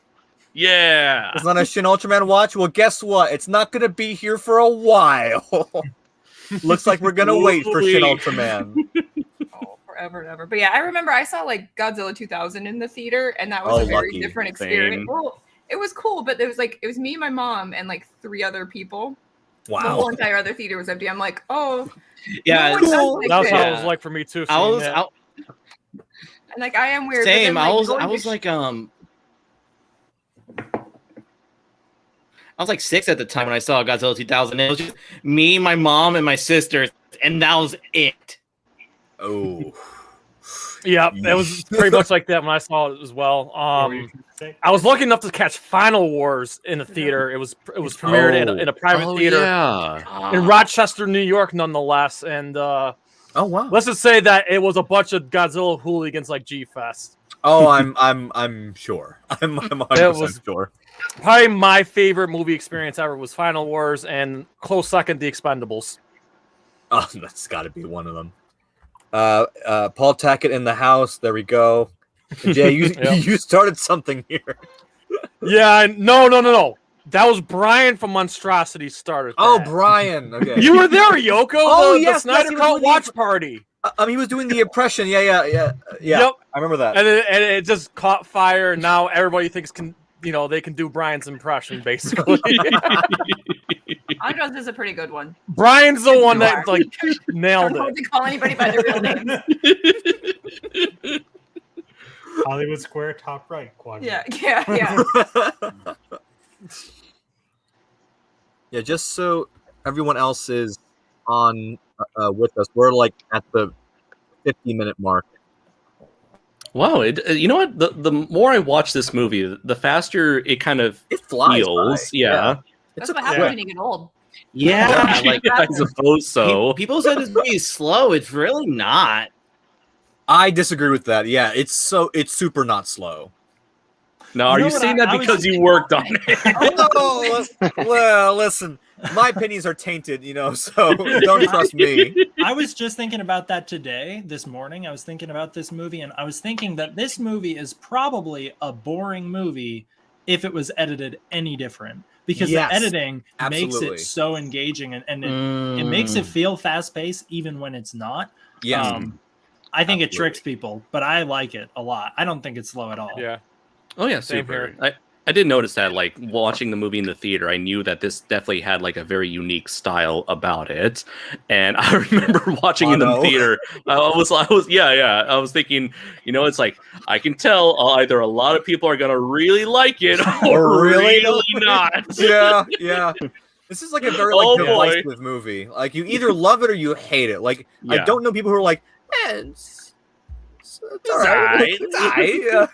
Yeah. It's not a Shin Ultraman watch. Well, guess what? It's not going to be here for a while. Looks like we're going to wait for Shin Ultraman. Forever and ever. But yeah, I remember I saw like Godzilla 2000 in the theater, and that was a very different experience. Same. Well, it was cool, but it was me, my mom, and like 3 other people. Wow. The whole entire other theater was empty. I'm like, oh, yeah, cool. That's how it was like for me too. And like I am weird. Same. But then, I was like 6 at the time when I saw Godzilla 2000. It was just me, my mom, and my sisters, and that was it. Oh. Yeah, it was pretty much like that when I saw it as well. I was lucky enough to catch Final Wars in the theater. It was premiered in a private theater in Rochester, New York, nonetheless. And oh wow, let's just say that it was a bunch of Godzilla hooligans like G-Fest. Oh, I'm sure. I'm 100% sure. Probably my favorite movie experience ever was Final Wars, and close second, The Expendables. Oh, that's got to be one of them. Paul Tackett in the house. There we go. Jay, you started something here. Yeah, no. That was Brian from Monstrosity started. Oh, Brian. Okay. You were there, Yoko. Oh, the Snyder Cut watch party. He was doing the impression. Yeah. Yep. I remember that. And it just caught fire. And now everybody thinks they can do Brian's impression basically. Andres is a pretty good one. Brian's the one that nailed Don't it. call anybody by their real names. Hollywood Square, top right quadrant. Yeah. Yeah, just so everyone else is on with us, we're like at the 50-minute mark. Wow, you know what? The more I watch this movie, the faster it kind of flies feels. by. Yeah. That's what happens when you get old. Yeah, I suppose so. People said this movie is slow. It's really not. I disagree with that. Yeah, it's super not slow. Now, are you saying that because you worked on it? Oh, well, listen, my opinions are tainted, so don't trust me. I was just thinking about that this morning. I was thinking about this movie, and I was thinking that this movie is probably a boring movie if it was edited any different. Because the editing makes it so engaging, and it makes it feel fast-paced even when it's not. Yeah. I think it tricks people, but I like it a lot. I don't think it's slow at all. Yeah. Oh yeah, Same super. here. I did notice that, like, watching the movie in the theater, I knew that this definitely had like a very unique style about it. And I remember watching in the theater, I was thinking, it's like I can tell either a lot of people are gonna really like it or really not. Yeah. This is like a very divisive movie. Like, you either love it or you hate it. Like, I don't know people who are like, it's all right. It's all right. Yeah.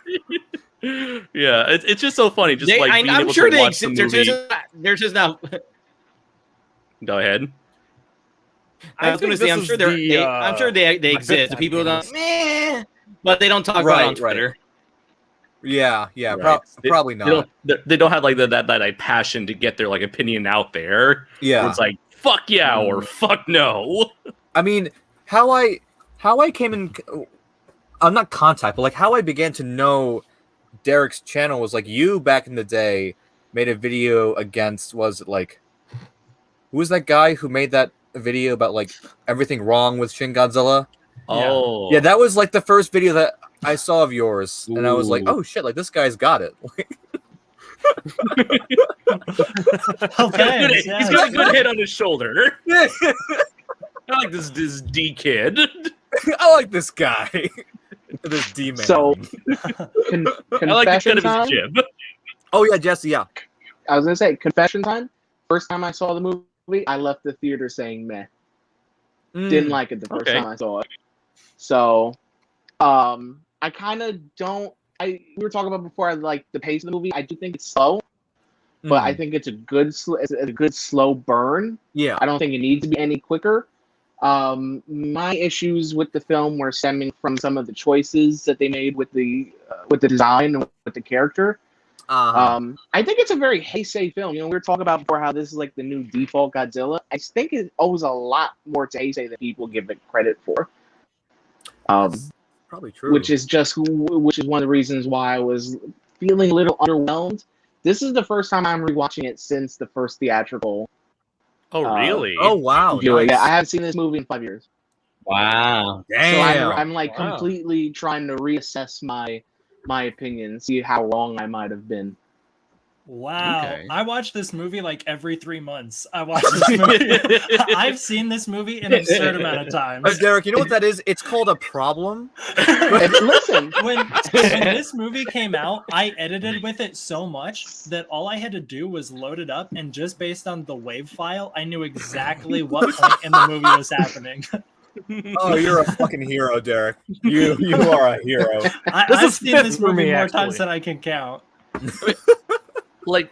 Yeah, it's just so funny. Just like being I'm able sure to they watch the exist. movie. They're just not. Go ahead. I was going to say, I'm sure they exist. People don't, but they don't talk about it on Twitter. Yeah, Right. probably not. They don't have like that like passion to get their like opinion out there. Yeah, Where it's like fuck yeah or fuck no. I mean, how I came in, I'm not contact, but like how I began to know Derek's channel was like you back in the day made a video against, was it like, who was that guy who made that video about like everything wrong with Shin Godzilla? Oh Yeah, that was like the first video that I saw of yours, and I was like, Ooh. oh shit, like this guy's got it. Okay, He's got a good hit on his shoulder. I like this D kid. I like this guy. This D man. So, I like the cut confession of his time. jib. Oh yeah, Jesse, yeah. I was gonna say confession time. First time I saw the movie, I left the theater saying meh. Didn't like it the first time I saw it. So, I kind of don't. We were talking about before. I like the pace of the movie. I do think it's slow, but I think it's a good slow burn. Yeah. I don't think it needs to be any quicker. My issues with the film were stemming from some of the choices that they made with the design and with the character. I think it's a very Heisei film. You know, we were talking about before how this is like the new default Godzilla. I think it owes a lot more to Heisei than people give it credit for. Probably true. Which is one of the reasons why I was feeling a little underwhelmed. This is the first time I'm rewatching it since the first theatrical. Oh really? Oh wow. Viewing. Nice. Yeah, I haven't seen this movie in 5 years. Wow. Damn. So I'm like completely trying to reassess my opinion, see how wrong I might have been. Wow. Okay. I watch this movie like every 3 months. I watch this movie. I've seen this movie an absurd amount of times. Derek, you know what that is? It's called a problem. And listen, When this movie came out, I edited with it so much that all I had to do was load it up, and just based on the WAV file, I knew exactly what point in the movie was happening. Oh, you're a fucking hero, Derek. You are a hero. I've seen fifth this for movie me, more actually. times than I can count. Like,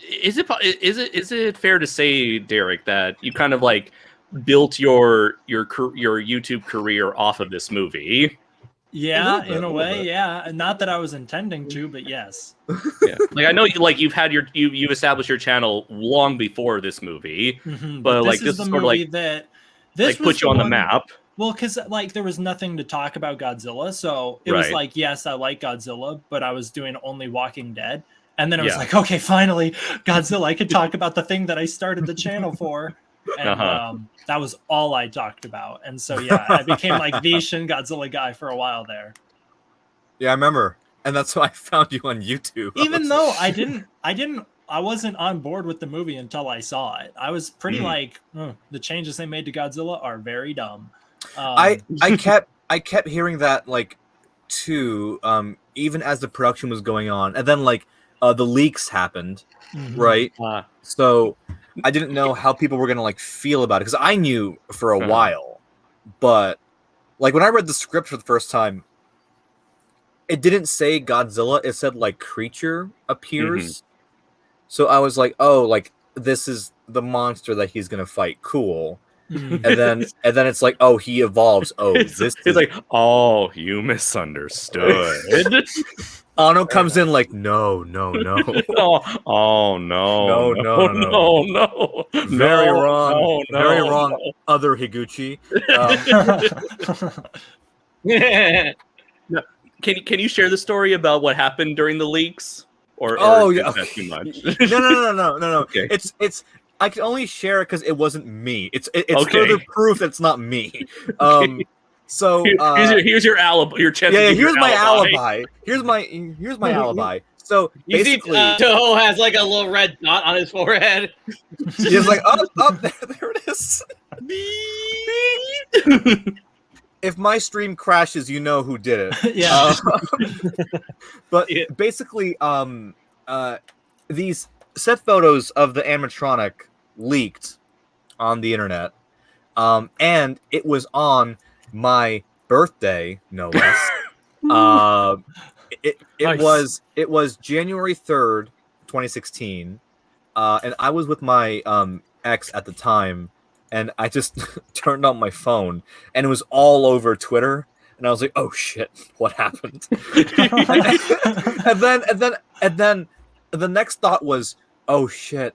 is it fair to say, Derek, that you kind of like built your YouTube career off of this movie? Yeah, in a little way, bit. yeah. Not that I was intending to, but yes. Yeah. Like I know you've had you've established your channel long before this movie, Mhm, but like this this is the is sort of movie like that this like was put you on the one- map. Well, because like there was nothing to talk about Godzilla, so it was Right. like, yes, I like Godzilla, but I was doing only Walking Dead, and then it was Yeah. like, okay, finally, Godzilla, I could talk about the thing that I started the channel for, and that was all I talked about, and so yeah, I became like the Shin Godzilla guy for a while there. Yeah, I remember, and that's why I found you on YouTube. Even though I wasn't on board with the movie until I saw it. I was pretty like, the changes they made to Godzilla are very dumb. I kept hearing that like too, even as the production was going on, and then like the leaks happened, Mhm. right? So I didn't know how people were gonna like feel about it, because I knew for a while, but like when I read the script for the first time, it didn't say Godzilla, it said like creature appears. So I was like, oh, like this is the monster that he's gonna fight. Cool. Mhm. And then it's like, oh, he evolves. Oh, It's like, oh, you misunderstood. Anno comes in like, no. oh no, no. Very No, wrong. no, Very no. wrong. Other Higuchi. Can you share the story about what happened during the leaks? Or Oh, is yeah. that too much? No. Okay. It's I can only share it because it wasn't me. It's Okay. further proof that it's not me. So here's your alibi. Your chance. yeah, to give here's your my alibi. alibi. Here's my alibi. So You see, basically, Toho has like a little red dot on his forehead. he's like, up, there it is. If my stream crashes, you know who did it. Yeah. But basically, these set photos of the animatronic leaked on the internet, and it was on my birthday, no less. It Nice. was January 3rd, 2016, and I was with my ex at the time, and I just turned on my phone, and it was all over Twitter. and I was like, oh shit, what happened? and then the next thought was, oh shit,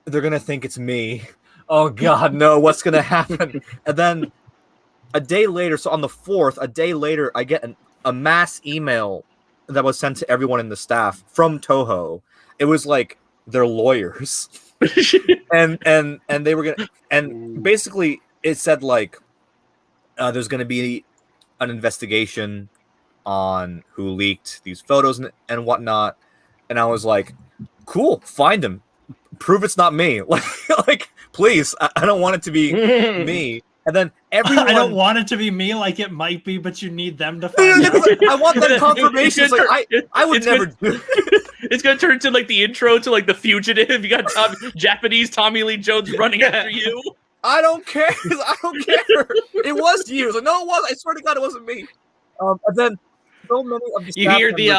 they're gonna think it's me. Oh god, no, what's gonna happen? And then a day later, so on the 4th, a day later, I get a mass email that was sent to everyone in the staff from Toho. It was like their lawyers. and they were gonna, and basically it said like there's gonna be an investigation on who leaked these photos and whatnot. And I was like, cool, find him, prove it's not me. like please, I don't want it to be me. And then everyone, I don't want it to be me, like it might be, but you need them to find out. I want that confirmation. Like I would never do. It's gonna turn into like the intro to like The Fugitive. You got Japanese Tommy Lee Jones running after you. I don't care. I don't care. It was you. Like, no, it was. I swear to God, it wasn't me. And then so many of the You hear the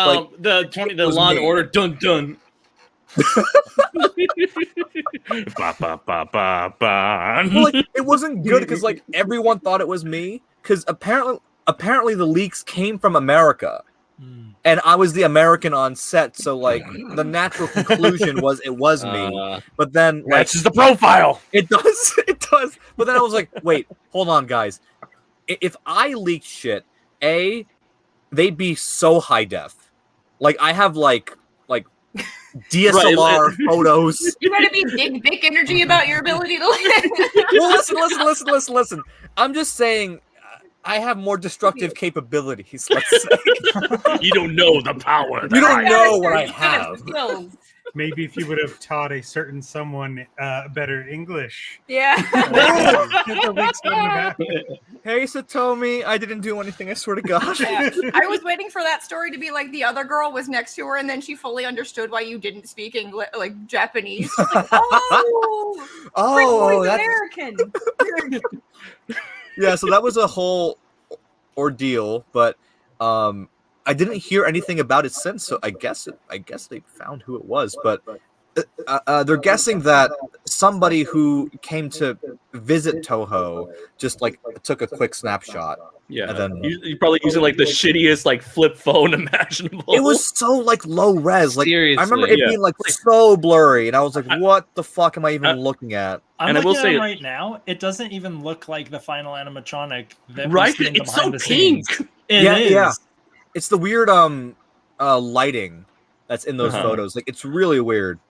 members, the Law and Order dun dun. Ba, ba, ba, ba, ba. Well, like, it wasn't good because like everyone thought it was me because apparently the leaks came from America, and I was the American on set. So like the natural conclusion was it was me. But then like, Matches the profile. it does. But then I was like, wait, hold on, guys. If I leaked shit, they'd be so high def. Like I have like DSLR photos. You better be big Vic energy about your ability to Well, listen. I'm just saying I have more destructive capabilities, let's say. You don't know the power. You don't know what I have. Maybe if you would have taught a certain someone better English. Yeah. The leaks wouldn't have happened. Hey, Satomi, I didn't do anything, I swear to God. Yeah. I was waiting for that story to be like the other girl was next to her, and then she fully understood why you didn't speak English, like Japanese. Like, oh, that's... American. Yeah, so that was a whole ordeal, but I didn't hear anything about it since, so I guess they found who it was, but they're guessing that somebody who came to visit Toho just like took a quick snapshot. Yeah, and then you're probably using like the shittiest like flip phone imaginable. It was so like low res. Like Seriously, I remember it being like so blurry, and I was like, "What the fuck am I even looking at?" I'm looking at it right now. It doesn't even look like the final animatronic. That Right? was It's so pink. It is. Yeah. It's the weird lighting that's in those photos. Like it's really weird.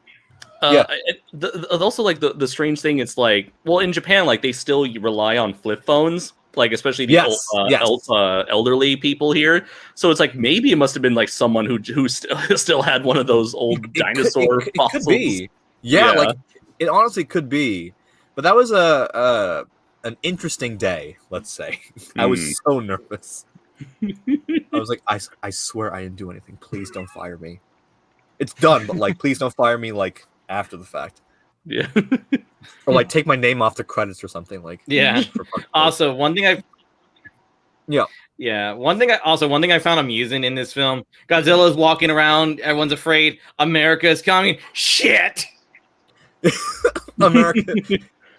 Also like the strange thing, it's like, well, in Japan, like they still rely on flip phones, like especially the elderly people here. So it's like maybe it must have been like someone who still had one of those old dinosaur fossils. It could be. Yeah, like it honestly could be. But that was an interesting day, let's say. I was so nervous. I was like, I swear I didn't do anything. Please don't fire me. It's done, but like, please don't fire me like after the fact. Yeah. Or like take my name off the credits or something. Like Also, one thing I one thing I found amusing in this film, Godzilla's walking around, everyone's afraid, America is coming. Shit. America.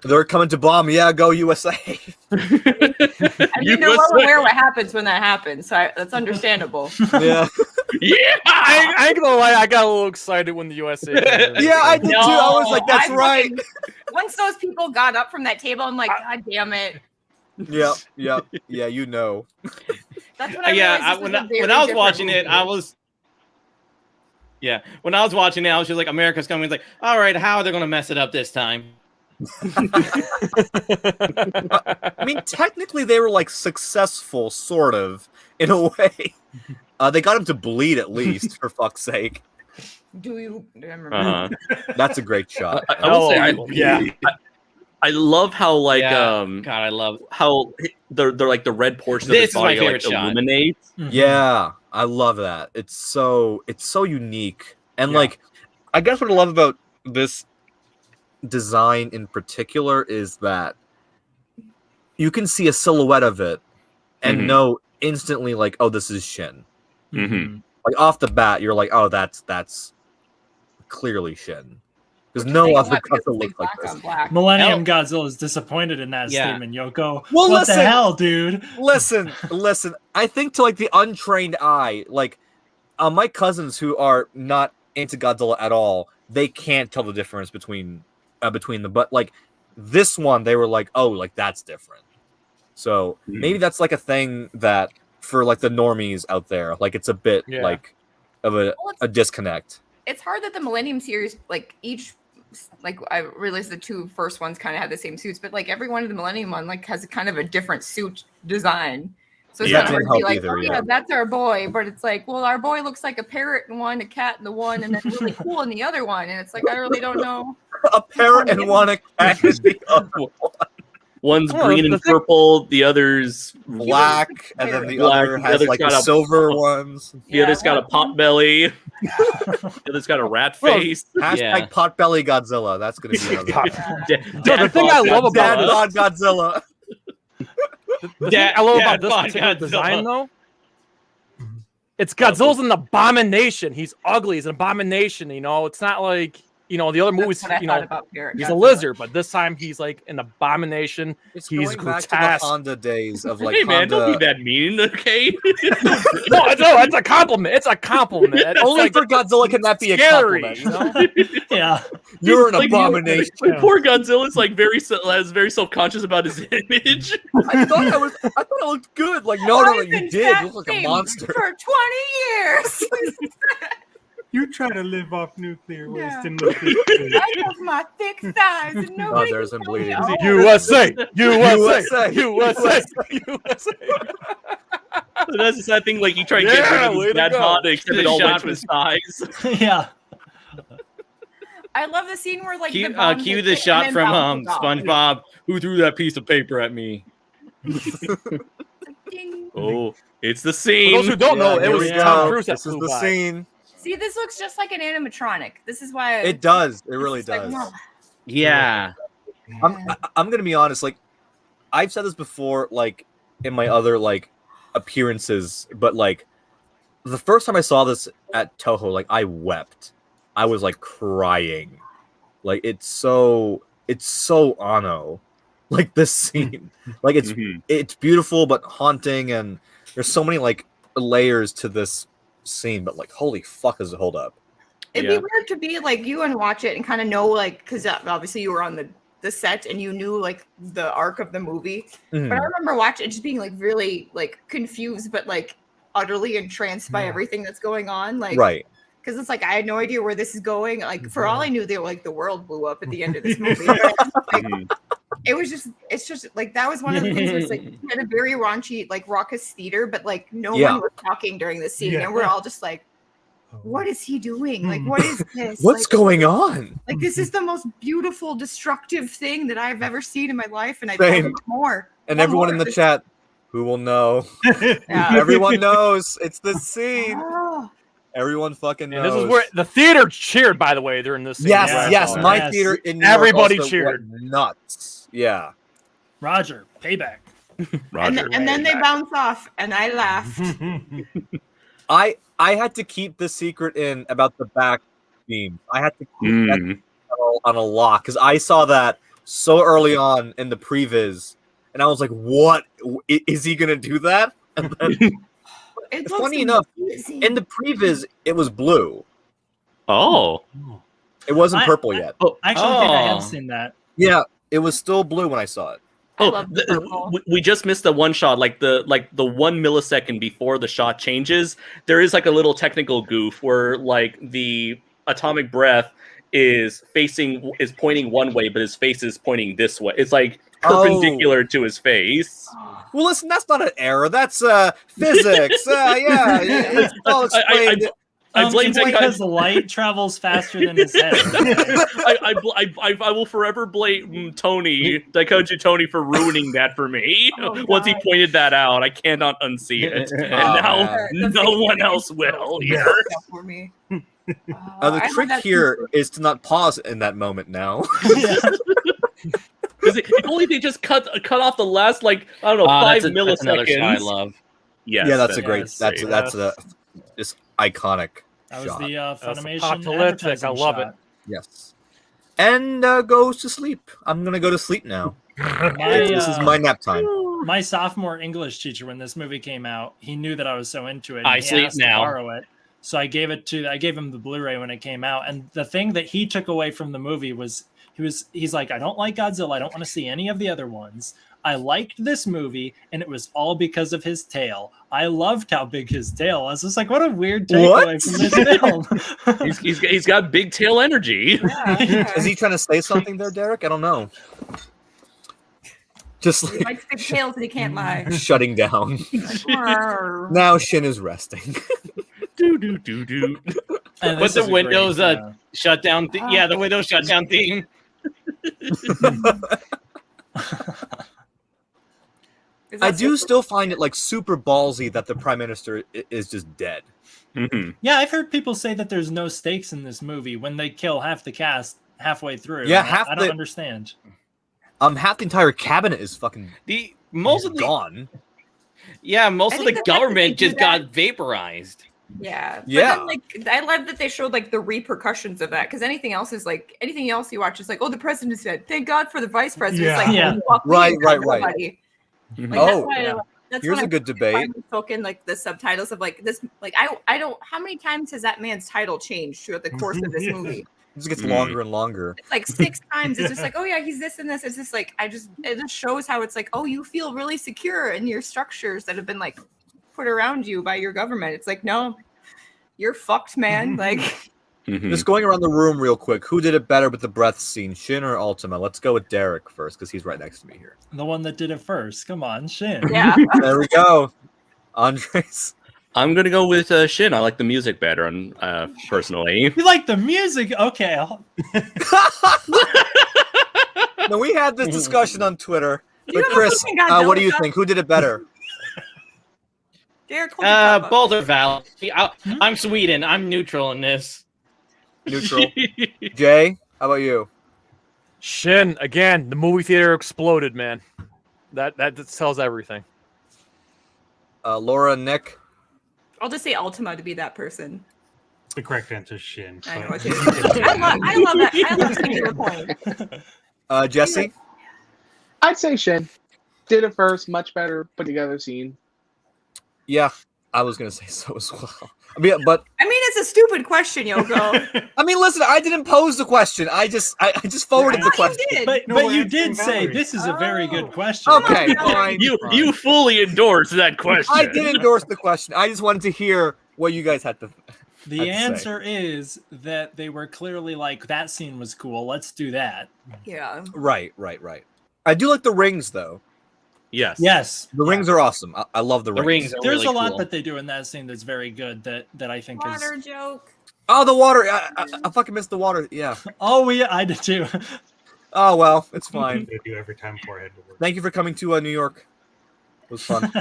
They're coming to bomb. Yeah, go USA. I mean, they're well aware what happens when that happens, so that's understandable. Yeah. I ain't gonna lie, I got a little excited when the USA. Yeah, I did too. I was like, that's right. Once those people got up from that table, I'm like, God damn it. Yeah, you know. That's when I realized when I was watching it, I was when I was watching it, I was just like, America's coming. It's like, all right, how are they gonna mess it up this time? I mean, technically, they were like successful, sort of, in a way. They got him to bleed at least, for fuck's sake. Do you remember? That's a great shot. I love how like God, I love how they're like the red portion This of his body is my favorite like shot. illuminates. Yeah, I love that. It's so unique, and like, I guess what I love about this design in particular is that you can see a silhouette of it and know instantly like, oh, this is Shin. Like off the bat, you're like, oh, that's clearly Shin, because no Saying other what? Because Godzilla it's looks like black this. on black. Millennium Godzilla is disappointed in that Yeah. statement, Yoko. Well, what listen. the hell, dude? Listen. I think to like the untrained eye, like my cousins who are not into Godzilla at all, they can't tell the difference between them. But like this one, they were like, oh, like that's different. So maybe that's like a thing that for like the normies out there, like it's a bit like of a disconnect. It's hard that the Millennium series, like each, like I realized the two first ones kind of had the same suits, but like every one of the Millennium one like has kind of a different suit design. So it's kind of hard to be like, that's our boy, but it's like, well, our boy looks like a parrot in one, a cat in the one, and then really cool in the other one, and it's like I really don't know. A parrot and one, a cat in the other one. One's green and purple, the other's black, and then the black, other has like the silver ones. The other's got a pot belly. The other's got a rat face. Hashtag Potbelly Godzilla. That's gonna be another. The thing I love about Godzilla. The thing I love about this particular design, though, it's Godzilla's an abomination. He's ugly. He's an abomination. You know, it's not like the other movies. He's a lizard, but this time he's like an abomination. He's going back grotesque. to the Honda days of like. Hey man, don't be that mean, okay? No, it's a compliment. It's a compliment. It's Only like, for Godzilla can that be a scary, compliment. You know? Yeah, you're an Like, abomination. Poor Godzilla's like very self-conscious about his image. I thought I looked good. Like no, you did. You look like a monster. For 20 years. You try to live off nuclear waste Yeah. and look good. I have my thick thighs and nobody there's can some tell me bleeding. all. USA. That's the sad thing. Like you try to get rid of his bad thought, except it all went to his thighs. yeah. I love the scene where like Cue the the shot from SpongeBob. Who threw that piece of paper at me? Oh, it's the For scene. those who don't know, it was Tom Cruise that This is flew the by. scene. See, this looks just like an animatronic. This is why It does. It really it's like, does. wow. Yeah. I'm gonna be honest. Like, I've said this before, like in my other like appearances, but like the first time I saw this at Toho, like I wept. I was like crying. Like it's so Anno. Like this scene, like it's beautiful but haunting, and there's so many like layers to this scene. But like, holy fuck, does it hold up? It'd be weird to be like you and watch it and kind of know like because obviously you were on the set and you knew like the arc of the movie. But I remember watching it just being like really like confused, but like utterly entranced by everything that's going on. Like Right. Because it's like I had no idea where this is going. Like for all I knew, they were like the world blew up at the end of this movie. Like, it's just like that was one of the things where it's like you had a very raunchy, like raucous theater, but like no one was talking during the scene, and we're all just like, what is he doing? Like, what is this? What's like, going on? Like, this is the most beautiful, destructive thing that I've ever seen in my life, and I Same. want more. And everyone in the chat, who will know? Everyone knows it's the scene. Oh. Everyone fucking knows. And this is where the theater cheered, by the way, during this scene. Yes. My theater in New York everybody also cheered. went nuts. Yeah. Roger, payback. And then they bounce off, and I laughed. I had to keep the secret in about the back theme. I had to keep that on a lock because I saw that so early on in the previs, and I was like, "What is he gonna do that?" And then, funny enough, in the previs, it was blue. Oh, it wasn't purple yet. I actually think I have seen that. Yeah, it was still blue when I saw it. We just missed the one shot, like the 1 millisecond before the shot changes. There is like a little technical goof where like the atomic breath is pointing one way, but his face is pointing this way. It's like perpendicular to his face. Well, listen, that's not an error. That's physics. It's all explained. I blame it's because light travels faster than his head. I will forever blame Tony, Daikoju Tony, for ruining that for me. Once he pointed that out, I cannot unsee it, and now no one else will here. For me. The trick here is to not pause in that moment now. If only they just cut off the last 5 milliseconds. That's another shot I love. Yes, yeah, that's a great. That's iconic. That was shot. the Funimation apocalyptic. I love shot. it. Yes. and goes to sleep. I'm gonna go to sleep now. This is my nap time. My sophomore English teacher, when this movie came out, he knew that I was so into it. I he sleep asked now. to borrow it, so I gave him the Blu-ray when it came out. And the thing that he took away from the movie was he's like, I don't like Godzilla. I don't want to see any of the other ones. I liked this movie, and it was all because of his tail. I loved how big his tail was. It's like, what a weird takeaway from this film. he's got big tail energy. Yeah. Is he trying to say something there, Derek? I don't know. Just He like likes big tails and he can't lie. shutting down. Like, Now Shin is resting. do do do do. And But this the is a Windows great, shutdown. Yeah, the Windows shutdown theme. is I that do so- still find it like super ballsy that the prime minister is just dead. Mhm. Yeah, I've heard people say that there's no stakes in this movie when they kill half the cast halfway through. Yeah, And I don't the- understand. Half the entire cabinet is fucking Most of the gone. most I of think the the fact that they government do just that- got vaporized. Yeah. Yeah. But then, like, I love that they showed like the repercussions of that because anything else you watch is like, oh, the president's dead. Thank God for the vice president. Yeah. It's like, Yeah. fuck me, Right, it's right, not right. nobody. Mhm. Like, Oh, that's why yeah. that's Here's when a good debate. finally took in like the subtitles of like this. Like, I don't. How many times has that man's title changed throughout the course of this Yeah. movie? It just gets Mm. longer and longer. It's like 6 times. It's just Yeah. like, oh yeah, he's this and this. It's just like it just shows how it's like, oh, you feel really secure in your structures that have been like put around you by your government. It's like, no, you're fucked, man. Like, Mhm. Just going around the room real quick. Who did it better with the breath scene, Shin or Ultima? Let's go with Derek first because he's right next to me here. The one that did it first. Come on, Shin. yeah. There we go. Andres. I'm gonna go with Shin. I like the music better, personally. You like the music? Okay. Now we had this discussion on Twitter. You But have a Chris, fucking Godzilla what do you stuff? think? Who did it better? Derek, hold your cup up. Both are valid. I'm Sweden. I'm neutral in this. Neutral. Jay, how about you? Shin again. The movie theater exploded, man. That tells everything. Laura, Nick. I'll just say Ultima to be that person. The correct answer is Shin. I know but- it's I love that. I love singular point. Jesse. I'd say Shin did it first, much better put together scene. Yeah, I was gonna say so as well. I mean, but I mean, it's a stupid question, Yoko. I mean, listen, I didn't pose the question. I just forwarded the I thought question. you did. But No, but we're you answering did say Valerie. this is a very good Oh. question. Okay, No, fine. You fine. you fully endorse that question. I did endorse the question. I just wanted to hear what you guys had to. The I'd say. answer is that they were clearly like, that scene was cool. Let's do that. Yeah. Right. I do like the rings though. Yes. Yes. The rings are awesome. I love the The rings. rings are There's really a lot cool. that they do in that scene that's very good that I think Water is. joke. Oh, the water. I fucking missed the water. Yeah. Oh, yeah, I did too. Oh well, it's fine. They do every time before I head to work. Thank you for coming to New York. It was fun.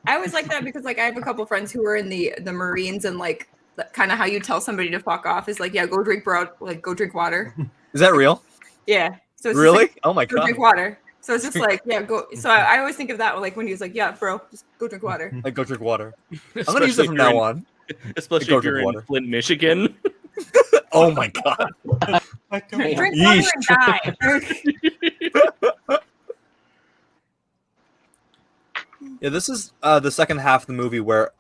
I always like that because like I have a couple friends who are in the Marines and like kind of how you tell somebody to fuck off is like, yeah, go drink go drink water. Is that real? Yeah. So it's just Really? like, Oh my go god. drink water. So it's just like, yeah, go. So I always think of that like when he was like, yeah, bro, just go drink water. Like go drink water. I'm gonna use it from now on. Especially Go if you're drink in water. Flint, Michigan. Oh my god. I don't Drink know. water Yeesh. and die. Yeah, this is the second half of the movie where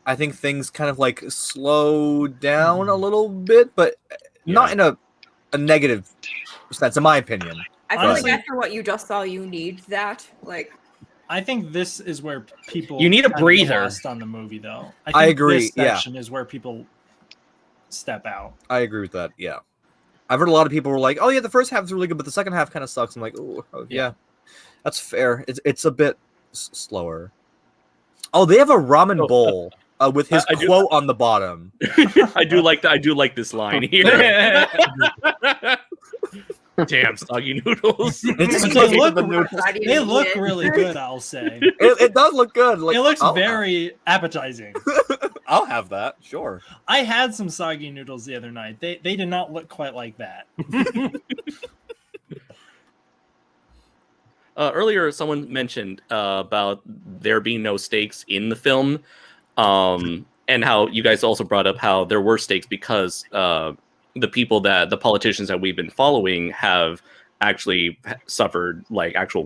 I think things kind of like slow down a little bit, but not in a negative sense, in my opinion. I feel Honestly- like after what you just saw, you need that. Like, I think this is where people You need a kind of get breather. lost on the movie, though. I think agree, This yeah. section is where people step out. I agree with that. Yeah, I've heard a lot of people were like, "Oh yeah, the first half is really good, but the second half kind of sucks." I'm like, "Oh yeah, that's fair. It's a bit slower." Oh, they have a ramen bowl with his I do- quote on the bottom. I do like that. I do like this line here. Damn soggy noodles. It's just They because of look- the noodles. why do you They eat look it? really good, I'll say. It does look good. Like, It looks I'll- very appetizing. I'll have that. Sure. I had some soggy noodles the other night. They did not look quite like that. Earlier, someone mentioned about there being no stakes in the film, and how you guys also brought up how there were stakes because the politicians that we've been following have actually suffered like actual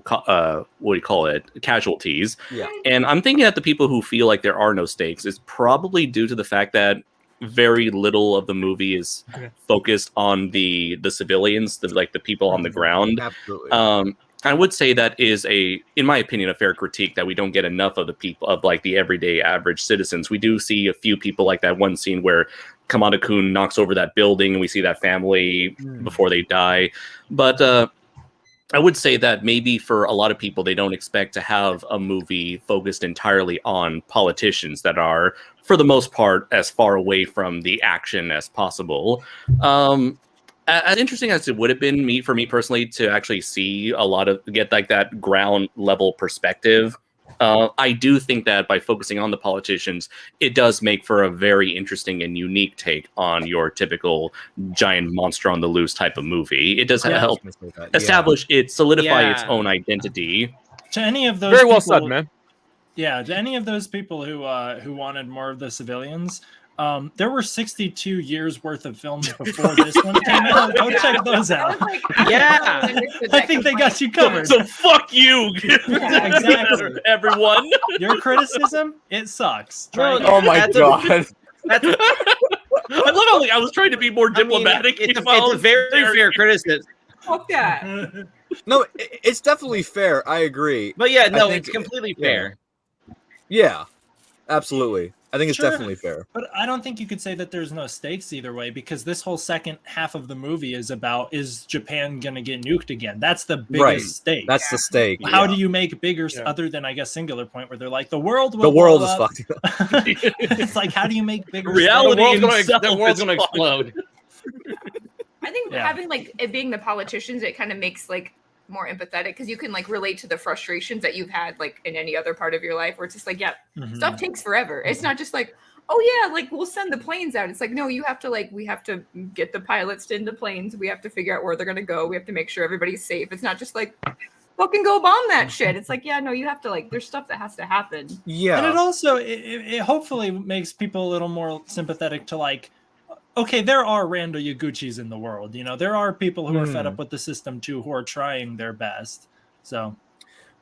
casualties. Yeah. And I'm thinking that the people who feel like there are no stakes is probably due to the fact that very little of the movie is focused on the civilians, the people on the ground. Absolutely. I would say that is in my opinion, a fair critique that we don't get enough of the people of like the everyday average citizens. We do see a few people like that one scene where Kamada-kun knocks over that building and we see that family before they die. But I would say that maybe for a lot of people, they don't expect to have a movie focused entirely on politicians that are, for the most part, as far away from the action as possible. As interesting as it would have been for me personally to actually see get like that ground level perspective, I do think that by focusing on the politicians, it does make for a very interesting and unique take on your typical giant monster on the loose type of movie. It does help establish solidify its own identity. To any of those very well said, man. Yeah, to any of those people who wanted more of the civilians, there were 62 years worth of films before this one came out. Go check those out. Yeah, I think they got you covered. So fuck you, exactly. Everyone. Your criticism, it sucks. Oh my god. That's I love how I was trying to be more diplomatic. It's a very fair criticism. Fuck that. No, it's definitely fair. I agree. But yeah, no, think it's completely fair. Yeah, absolutely. I think it's Sure. definitely fair. But I don't think you could say that there's no stakes either way, because this whole second half of the movie is about, is Japan going to get nuked again? That's the biggest stake. That's the stake. How do you make bigger, other than, I guess, Singular Point, where they're like, the world will The world blow is up. fucked. It's like, how do you make bigger Reality The world's going to explode. I think having like it being the politicians, it kind of makes like more empathetic, because you can like relate to the frustrations that you've had like in any other part of your life, where it's just like, stuff takes forever. It's not just like, oh yeah, like we'll send the planes out. It's like, no, you have to we have to get the pilots into planes. We have to figure out where they're gonna go. We have to make sure everybody's safe. It's not just like fucking go bomb that shit. It's like, yeah, no, you have to like, there's stuff that has to happen. Yeah. And it also, it hopefully makes people a little more sympathetic to like, okay, there are rando Higuchis in the world. You know, there are people who are fed up with the system too, who are trying their best. So,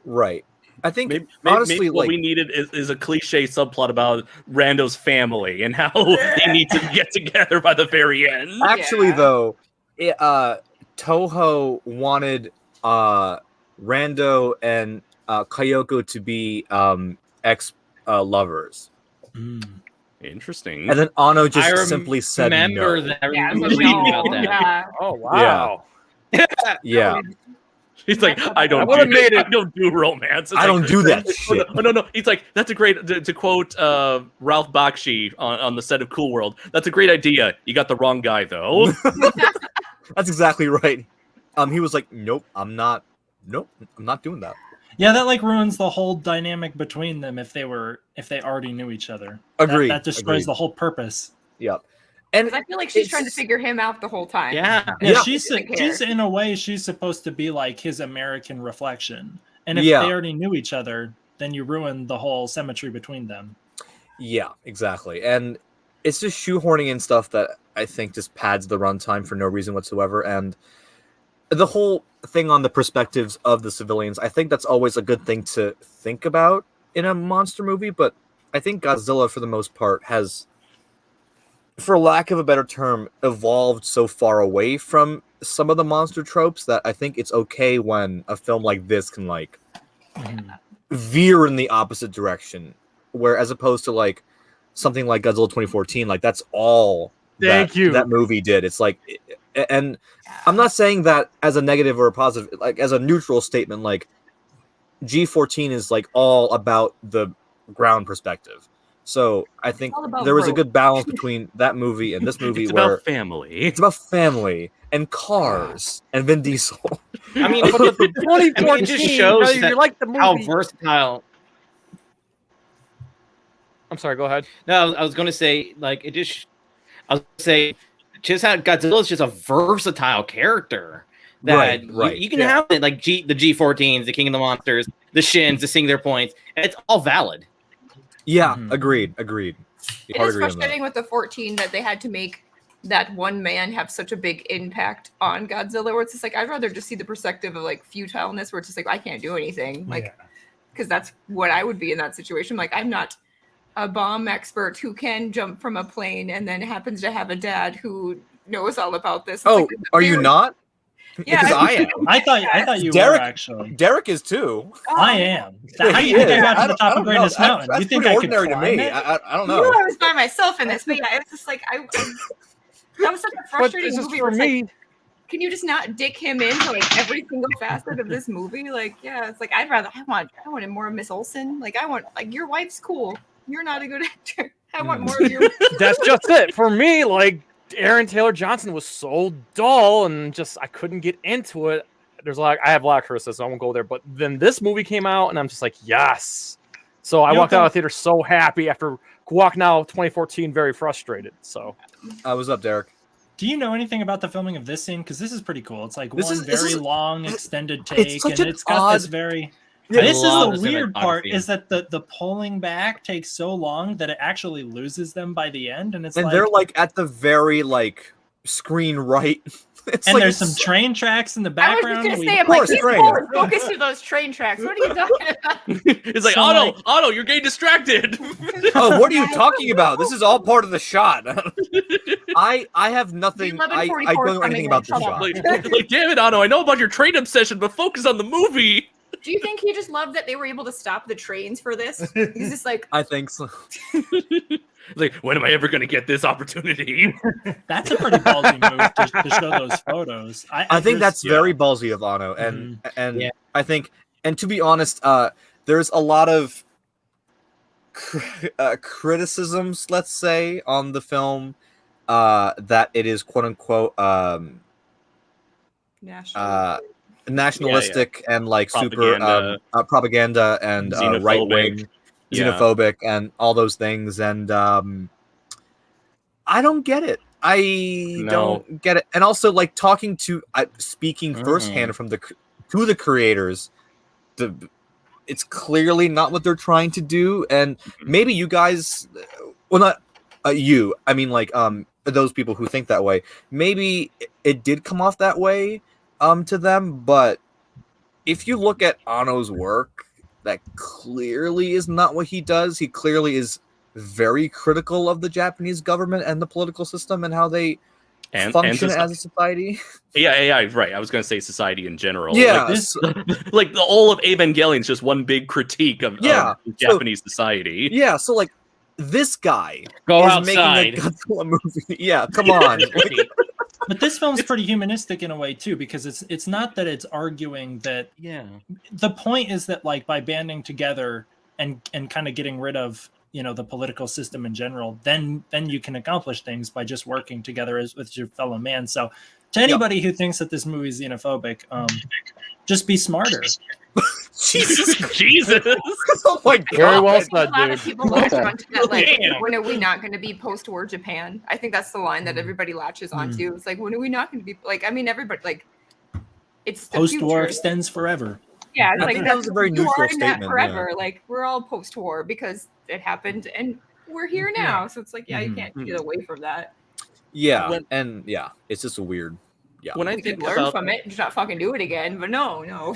right. I think honestly, maybe what we needed is a cliche subplot about Rando's family and how they need to get together by the very end. Actually, though, Toho wanted Rando and Kayoko to be ex lovers. Interesting. And then Anno just simply said no. That. I remember reading about that. Yeah. Oh wow. Yeah. He's like, I don't do romance. It's I don't do that shit. No. He's like, that's a great, to quote Ralph Bakshi on the set of Cool World, that's a great idea. You got the wrong guy, though. That's exactly right. He was like, nope, I'm not doing that. yeah, that like ruins the whole dynamic between them if they already knew each other. Agreed. That destroys the whole purpose. Yep. And I feel like she's trying to figure him out the whole time. Yeah. She's in a way, she's supposed to be like his American reflection. And if they already knew each other, then you ruin the whole symmetry between them. Yeah, exactly. And it's just shoehorning in stuff that I think just pads the runtime for no reason whatsoever. And the whole thing on the perspectives of the civilians, I think that's always a good thing to think about in a monster movie. But I think Godzilla, for the most part, has, for lack of a better term, evolved so far away from some of the monster tropes that I think it's okay when a film like this can like veer in the opposite direction, where as opposed to like something like Godzilla 2014, like that's all that movie did. It's like, and I'm not saying that as a negative or a positive, like as a neutral statement, like G14 is like all about the ground perspective. So I think there was a good balance between that movie and this movie. It's where about family. It's about family and cars and Vin Diesel. I mean, but the 2014 just shows that like the movie. How versatile. I'm sorry. Go ahead. No, I was going to say, like, it just. I was going to say, just how Godzilla is just a versatile character. That you can have it like the G14s, the King of the Monsters, the Shins to sing their points, and it's all valid. Yeah, agreed. It is frustrating with the 14 that they had to make that one man have such a big impact on Godzilla, where it's just like, I'd rather just see the perspective of like futileness, where it's just like, I can't do anything. Like, because that's what I would be in that situation. Like, I'm not a bomb expert who can jump from a plane and then happens to have a dad who knows all about this. It's like, are you not? Yeah, Because I am. I thought you Derek, were actually. Derek is too. I am. Yeah, How do he you think I is. got to the top I of don't know. Greatest Mountain? That's You think pretty I could ordinary to climb me. it? I don't I know. knew I was by myself in this, but yeah, it was just like that was such a But frustrating this is movie. for Where it's like, me. can you just not dick him into like every single facet of this movie? Like, yeah, it's like I wanted more of Miss Olsen. Like, I want like your wife's cool. You're not a good actor. I want more of your. That's just it for me. Like Aaron Taylor Johnson was so dull, and just I couldn't get into it. There's I have a lot of criticism. I won't go there. But then this movie came out, and I'm just like, yes. So I walked out of the theater so happy after walking out 2014, very frustrated. So, what's up, Derek? Do you know anything about the filming of this scene? Because this is pretty cool. It's like This one is- very long extended take, such and an it's got this odd- very. Yeah, This is a lot the of weird part: cinematography. is that the pulling back takes so long that it actually loses them by the end, and it's And like, they're like at the very like screen right. It's and like there's some train tracks in the I was background. just gonna We- say, I'm Of like, course, he's train. forward focus to those train tracks. What are you talking about? It's like So, Otto, you're getting distracted. Oh, what are you talking about? This is all part of the shot. I have nothing. I 1144 don't know anything about the coming in. shot. like, damn it, Otto, I know about your train obsession, but focus on the movie. Do you think he just loved that they were able to stop the trains for this? He's just like, I think so. Like, when am I ever going to get this opportunity? That's a pretty ballsy move to show those photos. I think that's yeah. very ballsy of Anno, and Yeah. I think, and to be honest, there's a lot of criticisms, let's say, on the film that it is quote unquote nationalistic and like Propaganda. super propaganda and Xenophobic. right wing, Yeah. xenophobic, and all those things, and I don't get it. I don't get it. And also, like, talking to speaking firsthand from the creators, it's clearly not what they're trying to do. And maybe you guys, well, not you, I mean, like those people who think that way, maybe it did come off that way to them. But if you look at Anno's work, that clearly is not what he does. He clearly is very critical of the Japanese government and the political system and how they function as a society. Yeah, right. I was going to say society in general. Yeah, Like, this, like the all of Evangelion is just one big critique of Japanese society. Yeah, so like this guy Go is outside. making a Godzilla movie. Yeah, come on. But this film's pretty humanistic in a way too, because it's not that it's arguing that. Yeah. The point is that, like, by banding together and kind of getting rid of, you know, the political system in general, then you can accomplish things by just working together as with your fellow man. So to anybody who thinks that this movie is xenophobic, just be smarter. Jesus. Oh my god. Very well I think said, a lot dude. of people latch onto that, like, Damn. when are we not going to be post-war Japan? I think that's the line that everybody latches onto. It's like, when are we not going to be, like, I mean, everybody, like, it's the Post-war future. extends forever. Yeah, it's I like, think that was a very you are neutral in that statement, forever. Like, we're all post-war because it happened and we're here now. So it's like, yeah, you can't get away from that. Yeah, and yeah, it's just a weird. Yeah. When I You think could learn about from it and just not fucking do it again. But no.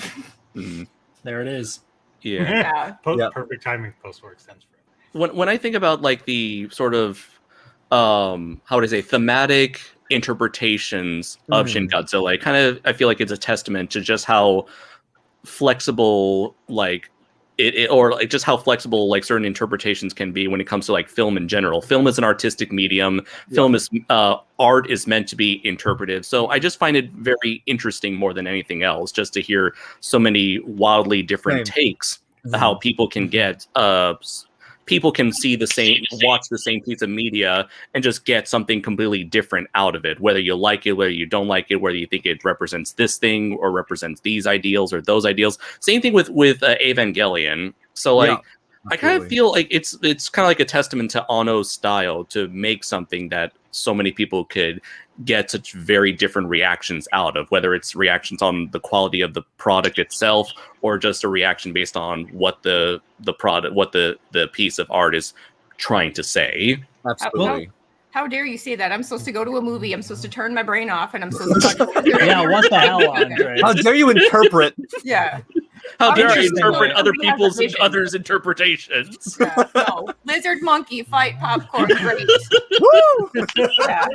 There it is. yeah. Yeah. Perfect timing. Post-war extends forever. When I think about like the sort of how would I say thematic interpretations of Shin Godzilla, I feel like it's a testament to just how flexible like it or like just how flexible like certain interpretations can be when it comes to like film in general. Film is an artistic medium. Film is art is meant to be interpretive. So I just find it very interesting more than anything else, just to hear so many wildly different takes, how people can get people can see watch the same piece of media and just get something completely different out of it, whether you like it, whether you don't like it, whether you think it represents this thing or represents these ideals or those ideals. Same thing with Evangelion. So like, I kind of feel like it's kind of like a testament to Anno's style to make something that so many people could get such very different reactions out of, whether it's reactions on the quality of the product itself or just a reaction based on what the product, what the piece of art is trying to say. Absolutely. How dare you say that? I'm supposed to go to a movie. I'm supposed to turn my brain off, and I'm supposed to. Yeah, what the hell, Andre? How dare you interpret? Yeah. How dare I Interesting. interpret other Somebody has a people's and vision. others' interpretations? Yeah, no, lizard monkey fight popcorn grapes. Yeah.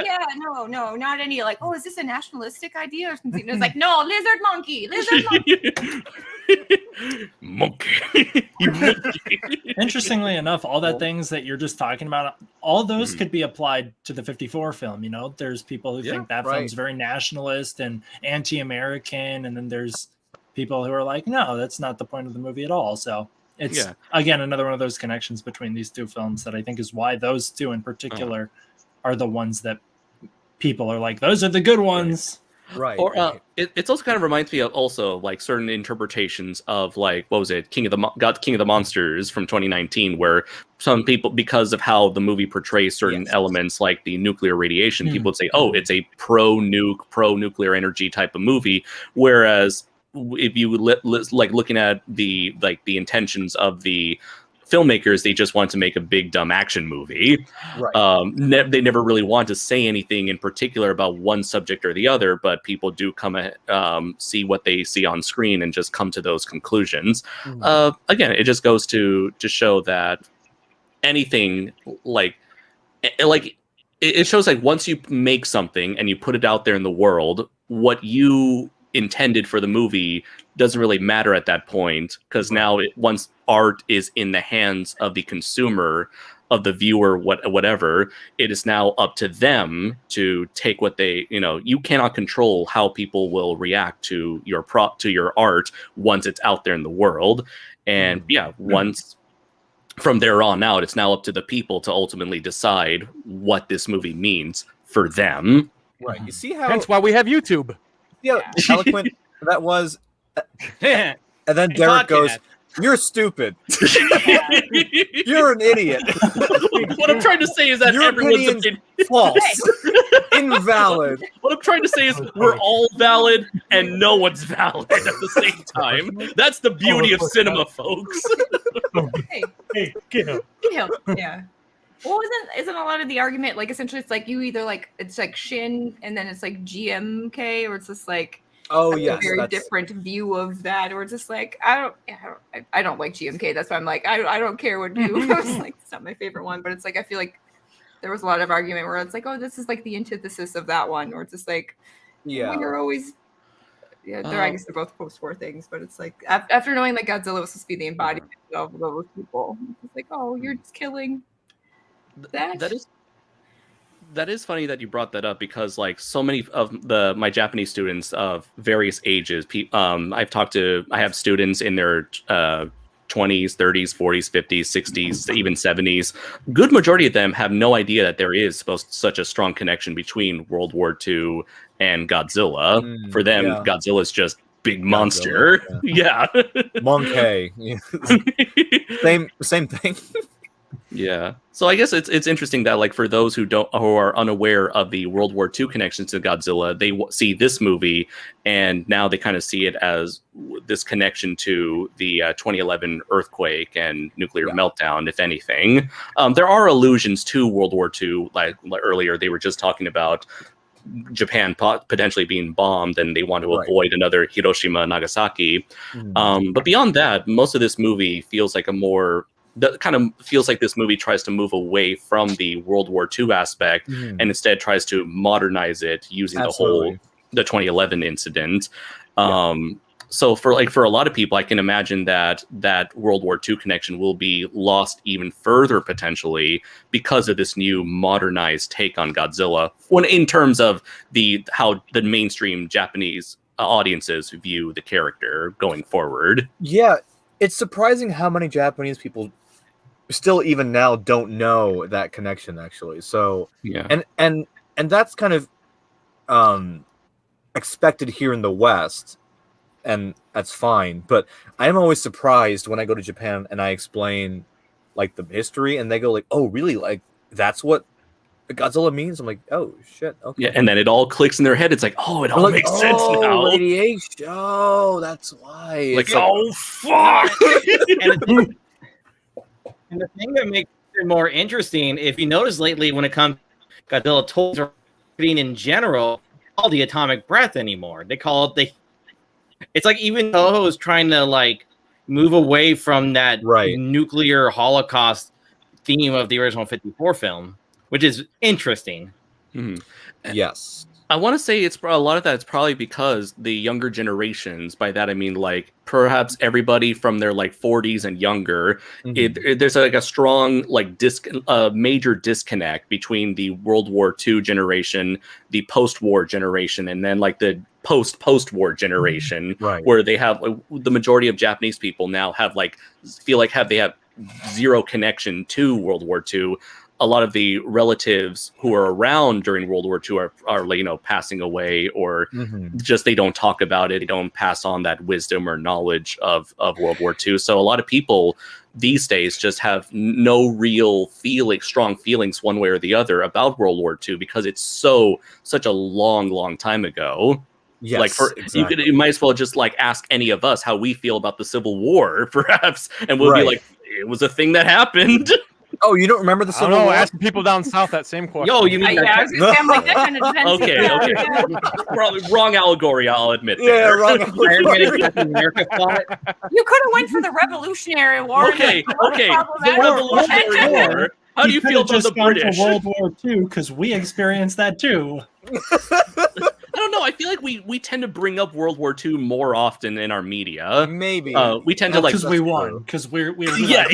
Yeah, no, not any like, oh, is this a nationalistic idea or something? It's like, no, lizard monkey. Monkey. You monkey. Interestingly enough, all the things that you're just talking about, all those could be applied to the 54 film. You know, there's people who think that film's very nationalist and anti-American, and then there's people who are like, no, that's not the point of the movie at all. So it's again another one of those connections between these two films that I think is why those two in particular are the ones that people are like, those are the good ones. Right. Or it also kind of reminds me of also like certain interpretations of like, what was it, King of the Monsters from 2019, where some people, because of how the movie portrays certain elements like the nuclear radiation, people would say, oh, it's a pro-nuclear energy type of movie, whereas if you like looking at the intentions of the filmmakers, they just want to make a big dumb action movie. Right. They never really want to say anything in particular about one subject or the other, but people do see what they see on screen and just come to those conclusions. Again, it just goes to show that anything it shows like once you make something and you put it out there in the world, what you intended for the movie doesn't really matter at that point, because now once art is in the hands of the consumer, of the viewer, whatever, it is now up to them to take what they, you cannot control how people will react to your art once it's out there in the world. And once from there on out, it's now up to the people to ultimately decide what this movie means for them. Right. You see how that's why we have YouTube. Yeah, eloquent that was. And then Derek goes, "You're stupid. You're an idiot." What I'm trying to say is that your everyone's opinion false, invalid. What I'm trying to say is we're all valid and no one's valid at the same time. That's the beauty of cinema, folks. Hey, get up. Yeah. Well, isn't a lot of the argument like essentially it's like you either like it's like Shin and then it's like GMK, or it's just like a very different view of that, or it's just like I don't like GMK. That's why I'm like I don't care what you. It's like it's not my favorite one, but it's like I feel like there was a lot of argument where it's like, oh, this is like the antithesis of that one, or it's just like you're always I guess they're both post-war things, but it's like after knowing that Godzilla was supposed to be the embodiment of those people, it's like, oh, you're just killing. That is funny that you brought that up, because like so many of my Japanese students of various ages, I have students in their 20s, 30s, 40s, 50s, 60s, even 70s. Good majority of them have no idea that there is such a strong connection between World War II and Godzilla. For them, Godzilla is just big monster. Monkey. Same thing. Yeah. So I guess it's interesting that like for those who are unaware of the World War II connections to Godzilla, they see this movie and now they kind of see it as this connection to the 2011 earthquake and nuclear meltdown, if anything. There are allusions to World War II, like earlier they were just talking about Japan potentially being bombed and they want to avoid another Hiroshima, Nagasaki. But beyond that, most of this movie feels like this movie tries to move away from the World War II aspect and instead tries to modernize it using the 2011 incident. So for a lot of people, I can imagine that World War II connection will be lost even further potentially because of this new modernized take on Godzilla, when in terms of how the mainstream Japanese audiences view the character going forward. Yeah, it's surprising how many Japanese people still even now don't know that connection, actually. So and that's kind of expected here in the West, and that's fine. But I'm always surprised when I go to Japan and I explain like the history, and they go like, "Oh, really? Like that's what Godzilla means?" I'm like, "Oh shit, okay." Yeah, and then it all clicks in their head. It's like, "Oh, it all makes sense now." Radiation. Oh, that's why. Like, oh fuck. And the thing that makes it more interesting. If you notice lately, when it comes to Godzilla toys or marketing in general, all the atomic breath anymore. They call it the. It's like even Toho is trying to like move away from that nuclear holocaust theme of the original 54 film, which is interesting. Yes. I want to say it's a lot of that. It's probably because the younger generations. By that I mean like perhaps everybody from their like 40s and younger. There's like a strong like major disconnect between the World War II generation, the post-war generation, and then like the post-war generation, where they have the majority of Japanese people now have like feel like they have zero connection to World War II. A lot of the relatives who are around during World War II are passing away, or just they don't talk about it. They don't pass on that wisdom or knowledge of World War II. So a lot of people these days just have no real strong feelings one way or the other about World War II because it's such a long time ago. Yes, like you might as well just like ask any of us how we feel about the Civil War, perhaps, and we'll be like, it was a thing that happened. Oh, you don't remember the Civil War? Asking people down south that same question. Yo, you mean I was gonna say, I'm like, that kind of depends. Okay. Probably wrong allegory, I'll admit. Yeah, there. wrong America fought. You could have went for the Revolutionary War. Okay. The Revolutionary War. How do you feel about the British? World War II, because we experienced that too. I don't know. I feel like we tend to bring up World War II more often in our media. Maybe we tend to like because we won. Because we're we did.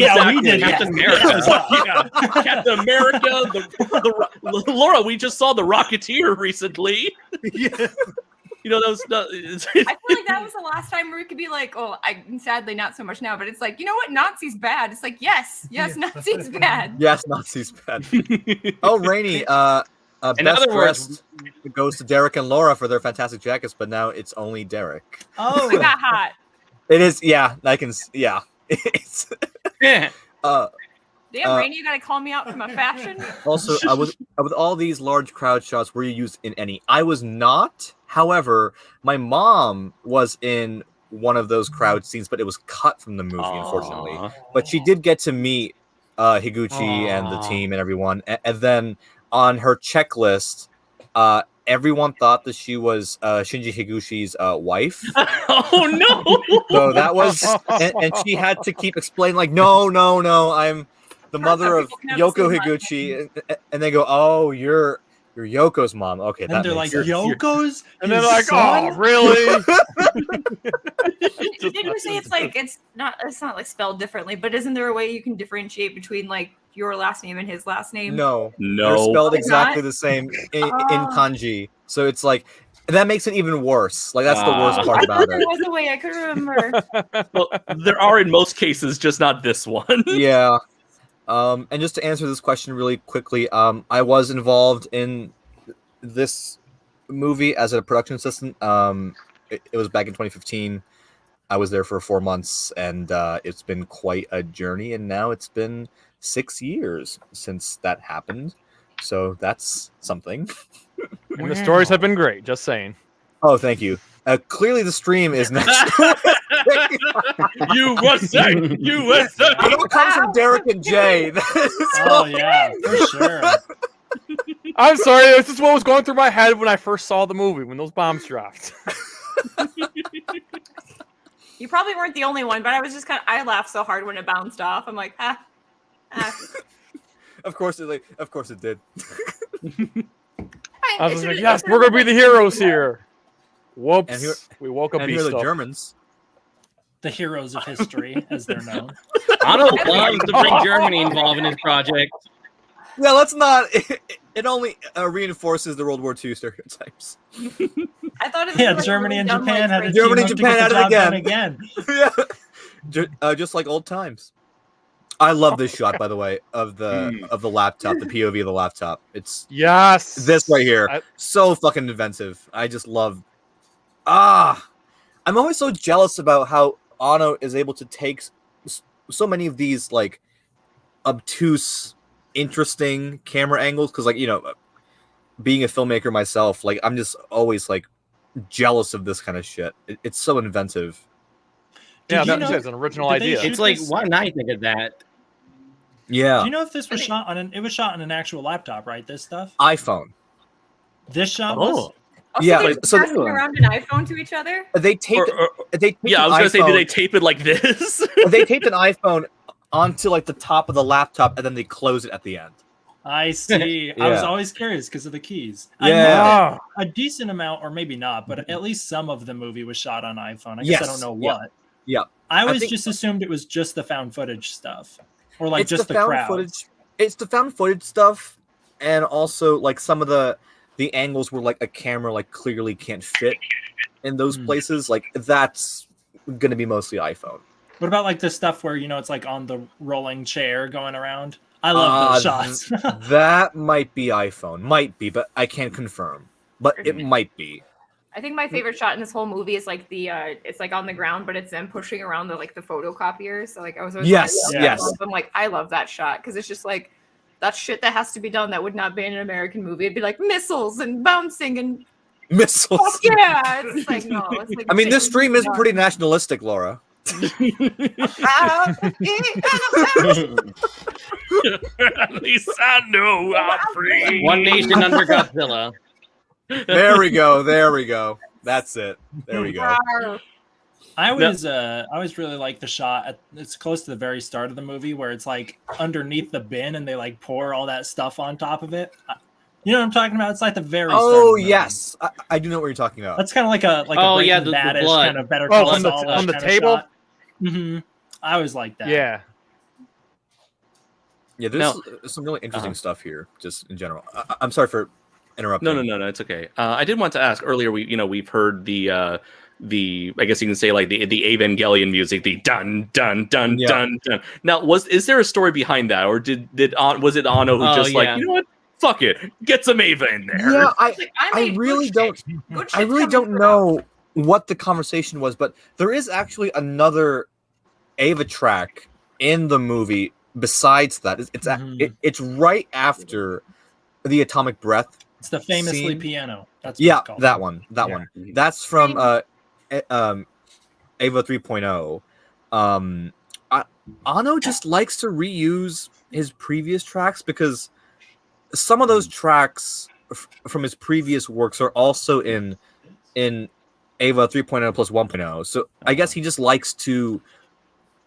Captain America. Captain America. Laura, we just saw the Rocketeer recently. Yeah. You know those. I feel like that was the last time where we could be like, oh, sadly not so much now, but it's like, you know what, Nazis bad. It's like, yes, Nazis bad. Yes, Nazis bad. Oh, Rainy. Best dressed goes to Derek and Laura for their fantastic jackets, but now it's only Derek. Oh, I got hot. It is, yeah. I can, yeah. It's, Damn, Rainy, you gotta call me out for my fashion. Also, with all these large crowd shots, were you used in any? I was not. However, my mom was in one of those crowd scenes, but it was cut from the movie, unfortunately. But she did get to meet Higuchi and the team and everyone. And then on her checklist, everyone thought that she was Shinji Higuchi's wife. Oh no! So that was, and she had to keep explaining, like, no, I'm the mother of Yoko Higuchi, and they go, "Oh, you're Yoko's mom." Okay, and they're like, "Yoko's," and they're like, "Oh, really?" Did you say it's not like spelled differently? But isn't there a way you can differentiate between like your last name and his last name? No, they're spelled exactly the same in kanji. So it's like that makes it even worse. Like that's the worst part about it. There was a way I could remember. Well, there are in most cases, just not this one. Yeah. And just to answer this question really quickly, I was involved in this movie as a production assistant. It was back in 2015. I was there for 4 months, and it's been quite a journey. And now it's been 6 years since that happened. So that's something. And the stories have been great, just saying. Oh, thank you. Clearly the stream is next. USA! I know it comes from Derek and Jay. Oh, yeah, for sure. I'm sorry, this is what was going through my head when I first saw the movie, when those bombs dropped. You probably weren't the only one, but I was just I laughed so hard when it bounced off. I'm like, Of course it did. I was like, yes, we're gonna be the heroes here. Whoops. And here, we woke up. And here are the Germans. The heroes of history, as they're known. Anno loves to bring Germany involved in his project. Yeah, let's not. It only reinforces the World War II stereotypes. I thought it was Germany and Japan had Germany and Japan had it again. Yeah. Just like old times. I love this shot, by the way, of the laptop, the POV of the laptop. It's this right here. So fucking inventive. I just love. I'm always so jealous about how Anno is able to take so many of these like obtuse, interesting camera angles. Because like being a filmmaker myself, like I'm just always like jealous of this kind of shit. It's so inventive. Yeah, that's an original idea. It's like, why didn't I think of that? Yeah. Do you know if this was shot on it was shot on an actual laptop, right? This stuff? iPhone. This shot was? Also, Yeah, they're so- passing around an iPhone to each other. They taped. They taped Yeah, I an was gonna say, iPhone- did they tape it like this? They taped an iPhone onto like the top of the laptop, and then they close it at the end. I see. I was Yeah. always curious because of the keys. Yeah. I know that Oh, a decent amount, or maybe not, but at least some of the movie was shot on iPhone. I guess Yes. I don't know Yeah. what. Yeah. I always think- just assumed it was just the found footage stuff, or like It's just the found crowd. footage. It's the found footage stuff, and also like some of the angles where like a camera like clearly can't fit in those places. Like that's gonna be mostly iPhone. What about like the stuff where it's like on the rolling chair going around? I love those shots. That might be iPhone, might be, but I can't confirm. But it might be. I think my favorite shot in this whole movie is like the it's like on the ground, but it's them pushing around the photocopier. So like I was always Yes, like, yes. I'm like, I love that shot because it's just like that shit that has to be done that would not be in an American movie. It'd be like missiles and bouncing and Missiles. fuck yeah. It's like no, it's like I mean, this shit stream is done. pretty nationalistic, Laura. At least I know I'm free. One nation under Godzilla. There we go. There we go. That's it. There we go. I always really like the shot. It's close to the very start of the movie where it's like underneath the bin and they like pour all that stuff on top of it. You know what I'm talking about? It's like the very start of the movie. Yes, I do know what you're talking about. That's kind of like a Oh, Breaking yeah, the Bad-ish blood. kind of Better Oh, Call on the- Saul-ish on the kind of table? shot. Mhm. I always like that. yeah. Yeah, there's some really interesting stuff here, just in general. I'm sorry for interrupting. No, it's okay. I did want to ask earlier. We've heard the I guess you can say like the Evangelion music, the dun dun dun Yeah. dun dun. Now, is there a story behind that, or was it Anno who just yeah. like, you know what, fuck it, get some Ava in there? Yeah, Like, I made really good don't. shit. Good I shit's really coming don't from know what the conversation was, but there is actually another Ava track in the movie. Besides that, it's right after the Atomic Breath. It's the famously Scene. piano. That's what Yeah, it's called. that one. That's from Ava 3.0. Anno just likes to reuse his previous tracks because some of those tracks from his previous works are also in Ava 3.0 plus 1.0. So I guess he just likes to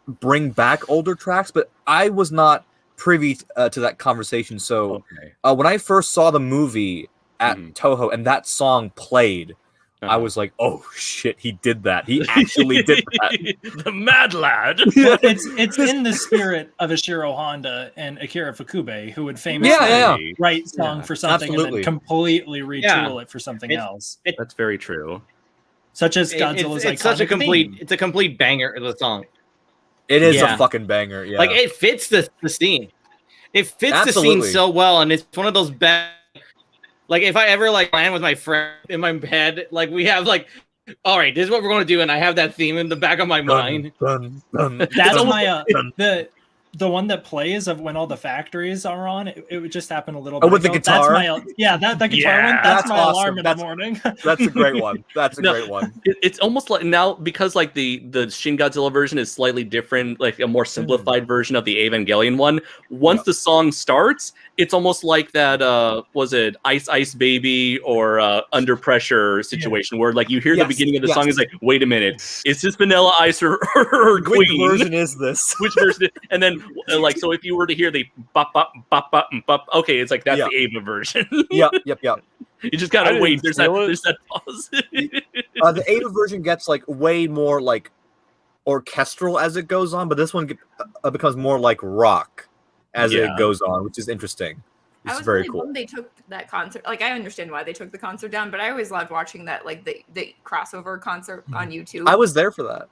bring back older tracks, but I was not privy to that conversation. So when I first saw the movie at Toho and that song played, I was like, "Oh shit, he did that! He actually did that!" The mad lad. Well, it's in the spirit of Ishiro Honda and Akira Fukube, who would famously write song for something and Absolutely. then completely retool it for something else, That's very true. such as Godzilla's It's such a iconic complete. theme. It's a complete banger of the song. It is Yeah. a fucking banger. Yeah, Like it fits the scene. It fits the Absolutely. scene so well, and it's one of those bad. Like if I ever like plan with my friend in my head, like we have like, all right, this is what we're going to do, and I have that theme in the back of my mind. Dun, dun, That's dun, my dun. the one that plays of when all the factories are on. It would just happen a little Oh, bit with the ago. guitar? That's my that guitar Yeah, one. That's that's my awesome. alarm in That's- the morning. That's a great one. That's a No. great one. It's almost like now because like the Shin Godzilla version is slightly different, like a more simplified version of the Evangelion one. Once the song starts, it's almost like that was it Ice Baby or Under Pressure situation where like you hear the Yes, beginning of the yes. song is like, wait a minute, is this Vanilla Ice or Which Queen? version is this? Which version? And then like so if you were to hear the bop bop bop bop bop, okay, it's like that's Yeah. the Ava version. Yep. You just I gotta didn't wait. There's feel it. that pause. The Ava version gets like way more like orchestral as it goes on, but this one becomes more like rock as Yeah. it goes on, which is interesting. I It's was very really cool. bummed they took that concert. Like, I understand why they took the concert down, but I always loved watching that, like the crossover concert on YouTube. I was there for that.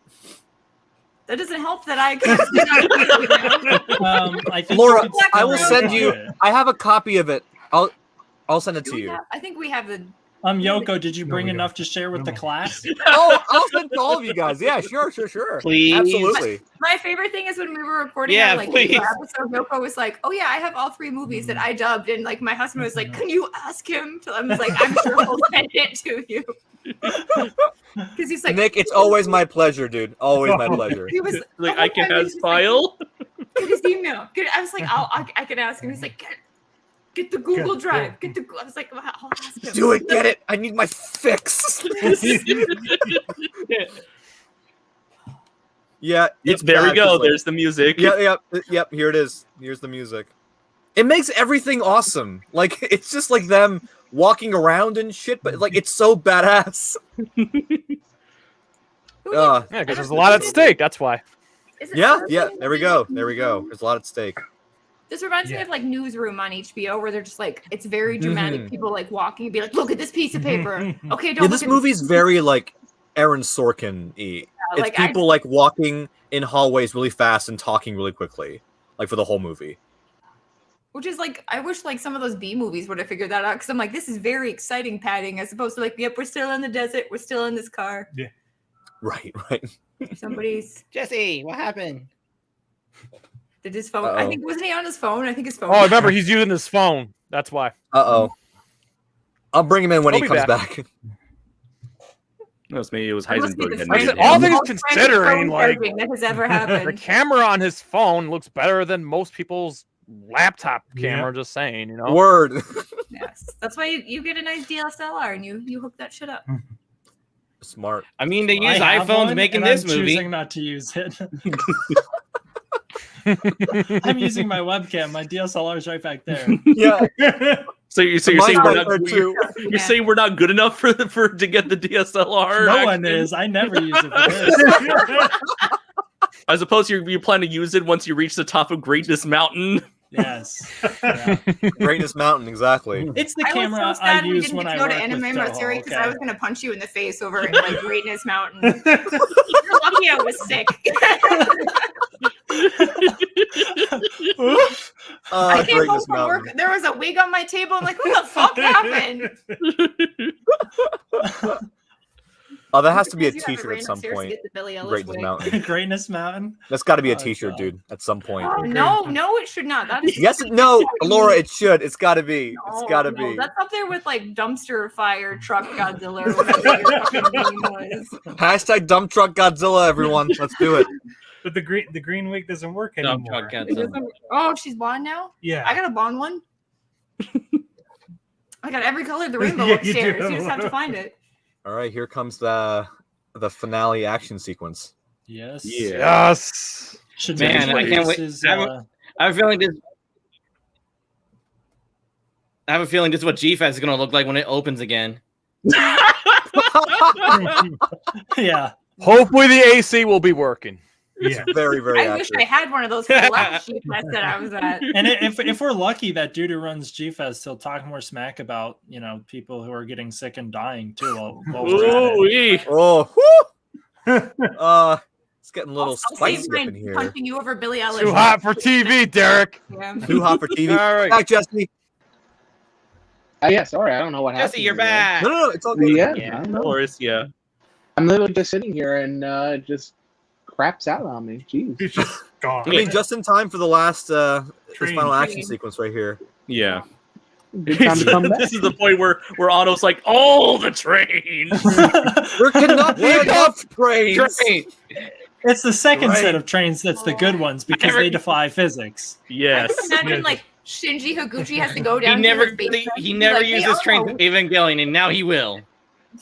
That doesn't help that I can't see that. I think Laura, you could I will still send watch you. it. I have a copy of it. I'll send it Do to we you. have- I think we have the. Yoko, did you No, bring we enough don't. to share with the No. class? Oh, I'll send to all of you guys. Yeah, sure. Please. Absolutely. My favorite thing is when we were recording Yeah, our like please. episode, Yoko was like, "Oh yeah, I have all 3 movies that I dubbed," and like my husband was like, "Can you ask him?" I was like, "I'm sure he'll send it to you," because he's like, Nick, it's always my pleasure, dude. Always my pleasure. He was Like the I whole can time he have was just like- file. Get his email. I was like, I can ask him. He's like, get the Google Drive. Get the. I was like, I'll ask him. Do it. Get it. I need my fix. Yeah, it's there we bad go. 'cause, like- There's the music. Yep. Here it is. Here's the music. It makes everything awesome. Like it's just like them walking around and shit, but like it's so badass. Yeah, because there's a lot at stake. That's why. Yeah. There we go. There's a lot at stake. This reminds me of like Newsroom on HBO, where they're just like, it's very dramatic. People like walking and be like, look at this piece of paper. Okay, don't. Yeah, this movie's very like Aaron Sorkin-y. It's like, people like walking in hallways really fast and talking really quickly, like for the whole movie. Which is like, I wish like some of those B movies would have figured that out, because I'm like, this is very exciting padding, as opposed to like, yep, we're still in the desert, we're still in this car. Yeah. Right. Somebody's Jesse, what happened? did his phone. I think wasn't he on his phone? I think his phone. Oh, remember he's using his phone. That's why. I'll bring him in when He'll he be comes back. back. No, it's me. It was It must be Heisenberg. the that frantic- made it. all things most frantic considering, phone like, surfing that has ever The happened. camera on his phone looks better than most people's laptop Yeah. camera. Just saying, you know. Word. Yes, that's why you get a nice DSLR and you hook that shit up. Smart. I mean, they use I have iPhones one, making and this I'm movie. choosing not to use it. I'm using my webcam. My DSLR is right back there. Yeah. So you're saying Mine's we're right there, not too. you're saying we're not good enough for to get the DSLR? No one action? is. I never use it for this. I suppose you plan to use it once you reach the top of Greatness Mountain. Yes. Yeah. Greatness Mountain, exactly. It's the I camera was so I sad we use didn't when get I to go to work with Anime Toho, Matsuri, because okay? I was gonna punch you in the face over in like Greatness Mountain. You're lucky I was sick. I came home Greatness from Mountain. work. There was a wig on my table. I'm like, what the fuck happened? Oh, that has to be a Because you have T-shirt ran at some upstairs to point. get the Billie Eilish Greatness wig. Mountain. Greatness Mountain. That's got to be a Oh, T-shirt, God. dude. At some point. Oh, no, it should not. That is Yes, no, Laura, it should. It's got to be. It's got to no, be. that's up there with like dumpster fire truck Godzilla or whatever your fucking name was. Hashtag dump truck Godzilla, everyone. Let's do it. But the green wig doesn't work Dump anymore. truck It Godzilla. doesn't- Oh, she's blonde now? Yeah. I got a blonde one. I got every color of the rainbow Yeah, you do upstairs. have You just have to one. find it. All right, here comes the finale action sequence. Yes. Yeah. Yes. Should Man, I can't wait. Is, I have a feeling this is what GFest is going to look like when it opens again. yeah. Hopefully the AC will be working. Yeah. Very, very I wish I accurate. had one of those for the last sheet fest that I was at. And if we're lucky, that dude who runs G-Fest, he'll talk more smack about, people who are getting sick and dying too. While we're at it. Ooh-wee. Oh, whoo! It's getting a little I'll save spicy up mine in here. punching you over Billie Eilish. Too hot for TV, Derek. Yeah. Too hot for TV. All right. Back, Jesse. Yeah, sorry, I don't know what happened. Jesse, you're here. back. No, it's all good. Yeah, Yeah, I don't Of know. course, yeah. I'm literally just sitting here and it just craps out on me. Jeez. It's just gone. I mean, just in time for the last this Train. final action sequence right here. Yeah. Good time to come back. This is the point where Otto's like, oh, the trains. There cannot be Wake enough trains. Train. It's the second Right. set of trains that's the good ones because they defy physics. Yes. I can imagine like Shinji Higuchi has to go He down. never, to his basement he and be never like, used "Hey, his train Otto." to Evangelion, and now he will.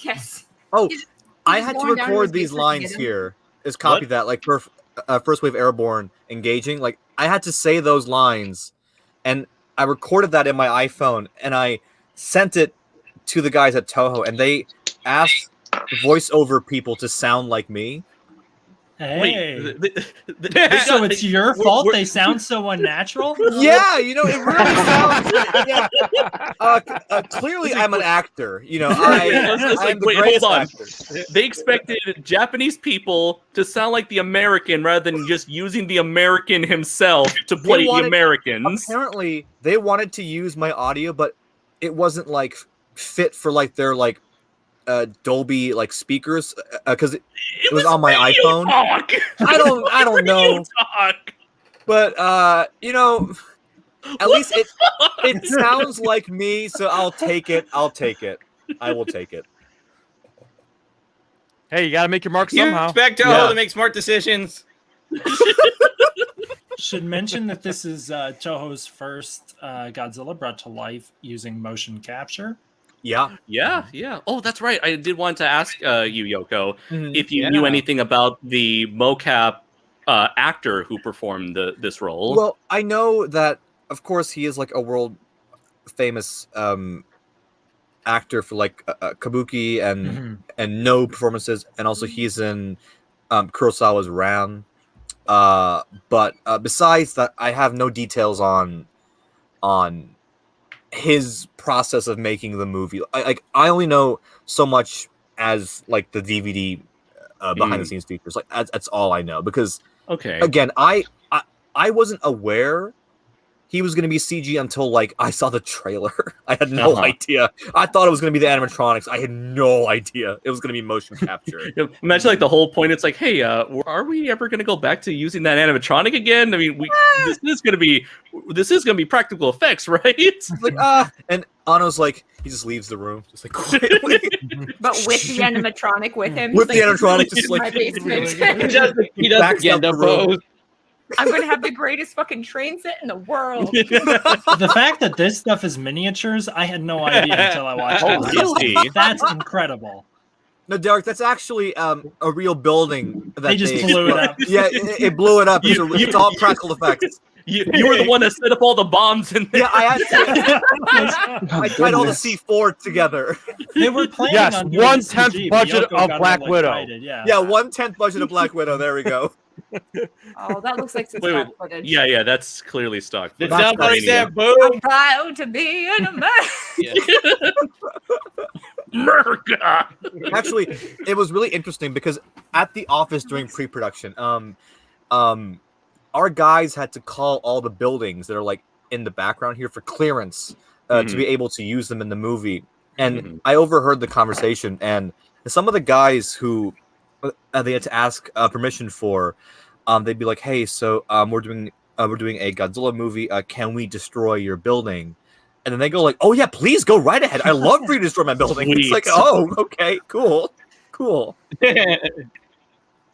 Yes. Oh, He's- I he's had to going down to his record these basement to lines get him. here. Is copy that like first wave airborne engaging. Like I had to say those lines, and I recorded that in my iPhone, and I sent it to the guys at Toho, and they asked voiceover people to sound like me. Hey. Wait, So it's your we're- fault we're- they sound so unnatural? Yeah, it really sounds. Yeah. Clearly, I'm an actor. I am the Wait, greatest hold on. actor. They expected Japanese people to sound like the American rather than just using the American himself to play the wanted- Americans. Apparently, they wanted to use my audio, but it wasn't like fit for like their like Dolby like speakers because it was on my radio iPhone. Talk. I don't Radio know, talk. but at least it sounds like me, so I'll take it. I will take it. Hey, you got to make your mark You somehow. expect Toho Yeah. to make smart decisions. Should mention that this is Toho's first Godzilla brought to life using motion capture. Yeah. Yeah. Oh, that's right. I did want to ask you, Yoko, Mhm. if you knew anything about the mocap actor who performed this role. Well, I know that, of course, he is like a world famous actor for like kabuki and no performances, and also he's in Kurosawa's Ran. But besides that, I have no details on his process of making the movie. I only know so much as like the DVD behind the scenes features. Like that's all I know, because again, I wasn't aware he was going to be CG until like I saw the trailer. I had no idea. I thought it was going to be the animatronics. I had no idea it was going to be motion capture. Imagine like the whole point. It's like, hey, are we ever going to go back to using that animatronic again? I mean, this is going to be practical effects, right? It's like and Anno's like, he just leaves the room, just like but with the animatronic with him. With the like, animatronic, just my like basement. he does the Gendo pose. I'm gonna have the greatest fucking train set in the world. The fact that this stuff is miniatures, I had no idea until I watched it. really? That's incredible. No, Derek, that's actually a real building that They just blew it up. Yeah, it blew it up. It's all practical effects. You were the one that set up all the bombs in there. Yeah, I tied all the C4 together. They were planning on doing 1/10 CG, but budget Yoko of got Black all Widow. excited, Yeah, 1/10 budget of Black Widow. There we go. Oh, that looks like some Wait. stock footage. Yeah, that's clearly stock. It footage. sounds like that. I'm Boom. proud to be an American. America. Actually, it was really interesting because at the office during pre-production, our guys had to call all the buildings that are like in the background here for clearance to be able to use them in the movie. And I overheard the conversation, and some of the guys who they had to ask permission for, they'd be like, "Hey, so we're doing a Godzilla movie. Can we destroy your building?" And then they go like, "Oh yeah, please go right ahead. I love for you to destroy my building." It's like, "Oh, okay, cool."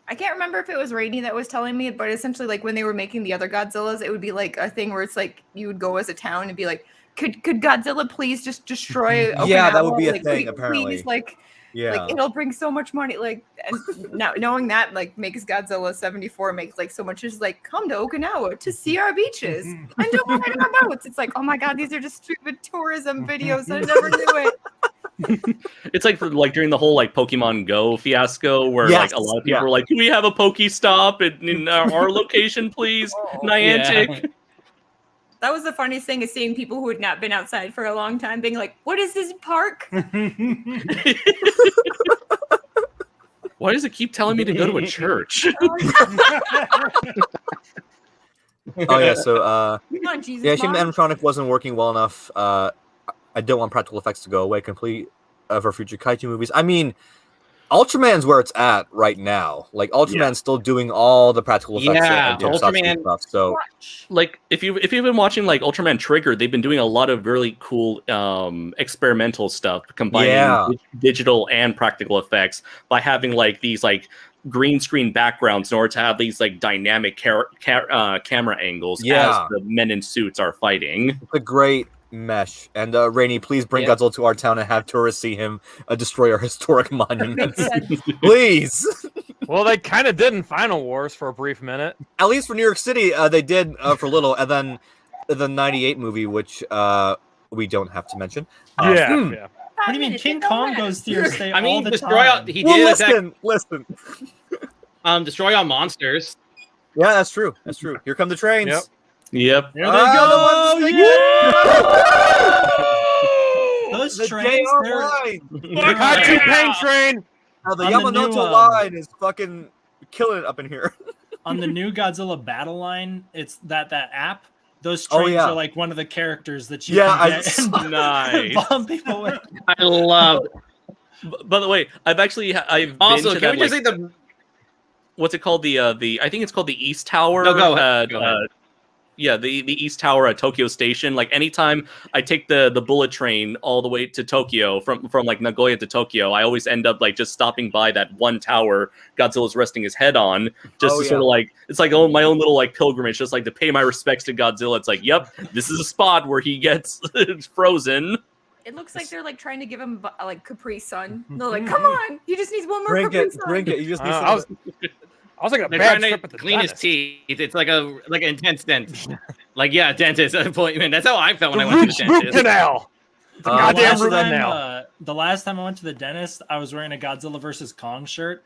I can't remember if it was Rainy that was telling me, but essentially, like when they were making the other Godzillas, it would be like a thing where it's like you would go as a town and be like, "Could Godzilla please just destroy Okinawa?" Yeah, that would be a like, thing. Apparently, please, like yeah, it'll bring so much money. Like, and now knowing that like makes Godzilla 74 makes like so much. Is like, come to Okinawa to see our beaches and don't ride our boats. It's like, oh my god, these are just stupid tourism videos. I never knew it. It's like during the whole like Pokemon Go fiasco, where Yes, like a lot of people were like, "Can we have a Pokestop in our location, please?" Niantic. Yeah. That was the funniest thing, is seeing people who had not been outside for a long time being like, "What is this park?" Why does it keep telling me to go to a church? Oh yeah, so Come on, Jesus, yeah, I think the Mom. animatronic wasn't working well enough. I don't want practical effects to go away complete for future kaiju movies. I mean, Ultraman's where it's at right now. Like Ultraman's still doing all the practical effects Yeah, and Tokusatsu Ultraman- stuff. So Like if you've been watching like Ultraman Trigger, they've been doing a lot of really cool experimental stuff, combining digital and practical effects by having like these like green screen backgrounds in order to have these like dynamic camera angles as the men in suits are fighting. it's a great mesh. And Rainy, please bring Godzilla to our town and have tourists see him destroy our historic monuments. Please. Well, they kind of did in Final Wars for a brief minute. At least for New York City, they did for little. And then the 98 movie, which we don't have to mention. Yeah. What do you mean? King Kong goes through your state I mean, all the destroy all, time. he Well, did attack, listen. destroy all monsters. Yeah, that's true. That's true. Here come the trains. Yep. Yep. Here they go. Those The trains, JR they're line. The Kaiju Pain Train. The On the Yamanote new, line is fucking killing it up in here. on the new Godzilla battle line. It's that app. Those trains are like one of the characters that you can get and Nice. bomb people with. I love. By the way, I've Also, been to can we that, just like, say the? what's it called? The I think it's called the East Tower. No, go ahead. the East Tower at Tokyo Station. Like anytime I take the bullet train all the way to Tokyo from like Nagoya to Tokyo, I always end up like just stopping by that one tower Godzilla's resting his head on, just to sort of like, it's like my own little like pilgrimage, just like to pay my respects to Godzilla. It's like, yep, this is a spot where he gets frozen. It looks like they're like trying to give him like Capri Sun. They're like, come on, he just needs one more Capri Sun. Drink it. You just need I was like a They're bad trying trip to at the clean dentist. his teeth. It's like an intense dentist. Like, yeah, dentist appointment. That's how I felt when I went to the Root dentist. canal. Goddamn root canal. The last time I went to the dentist, I was wearing a Godzilla vs. Kong shirt,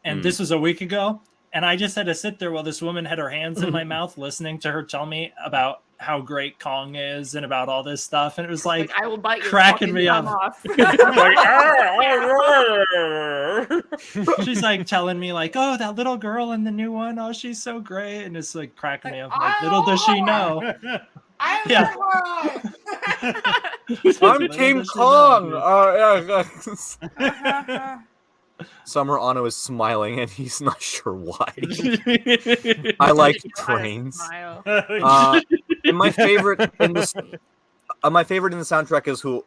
and this was a week ago. And I just had to sit there while this woman had her hands in my mouth, listening to her tell me about how great Kong is and about all this stuff. And it was like I will bite your cracking fucking me thumb up. off. She's like telling me like, oh, that little girl in the new one, oh, she's so great, and it's like cracking me up. Like, little does she know. Yeah. I'm King Kong. Summer Anno is smiling and he's not sure why. I like trains. And my favorite in this, my favorite in the soundtrack is Who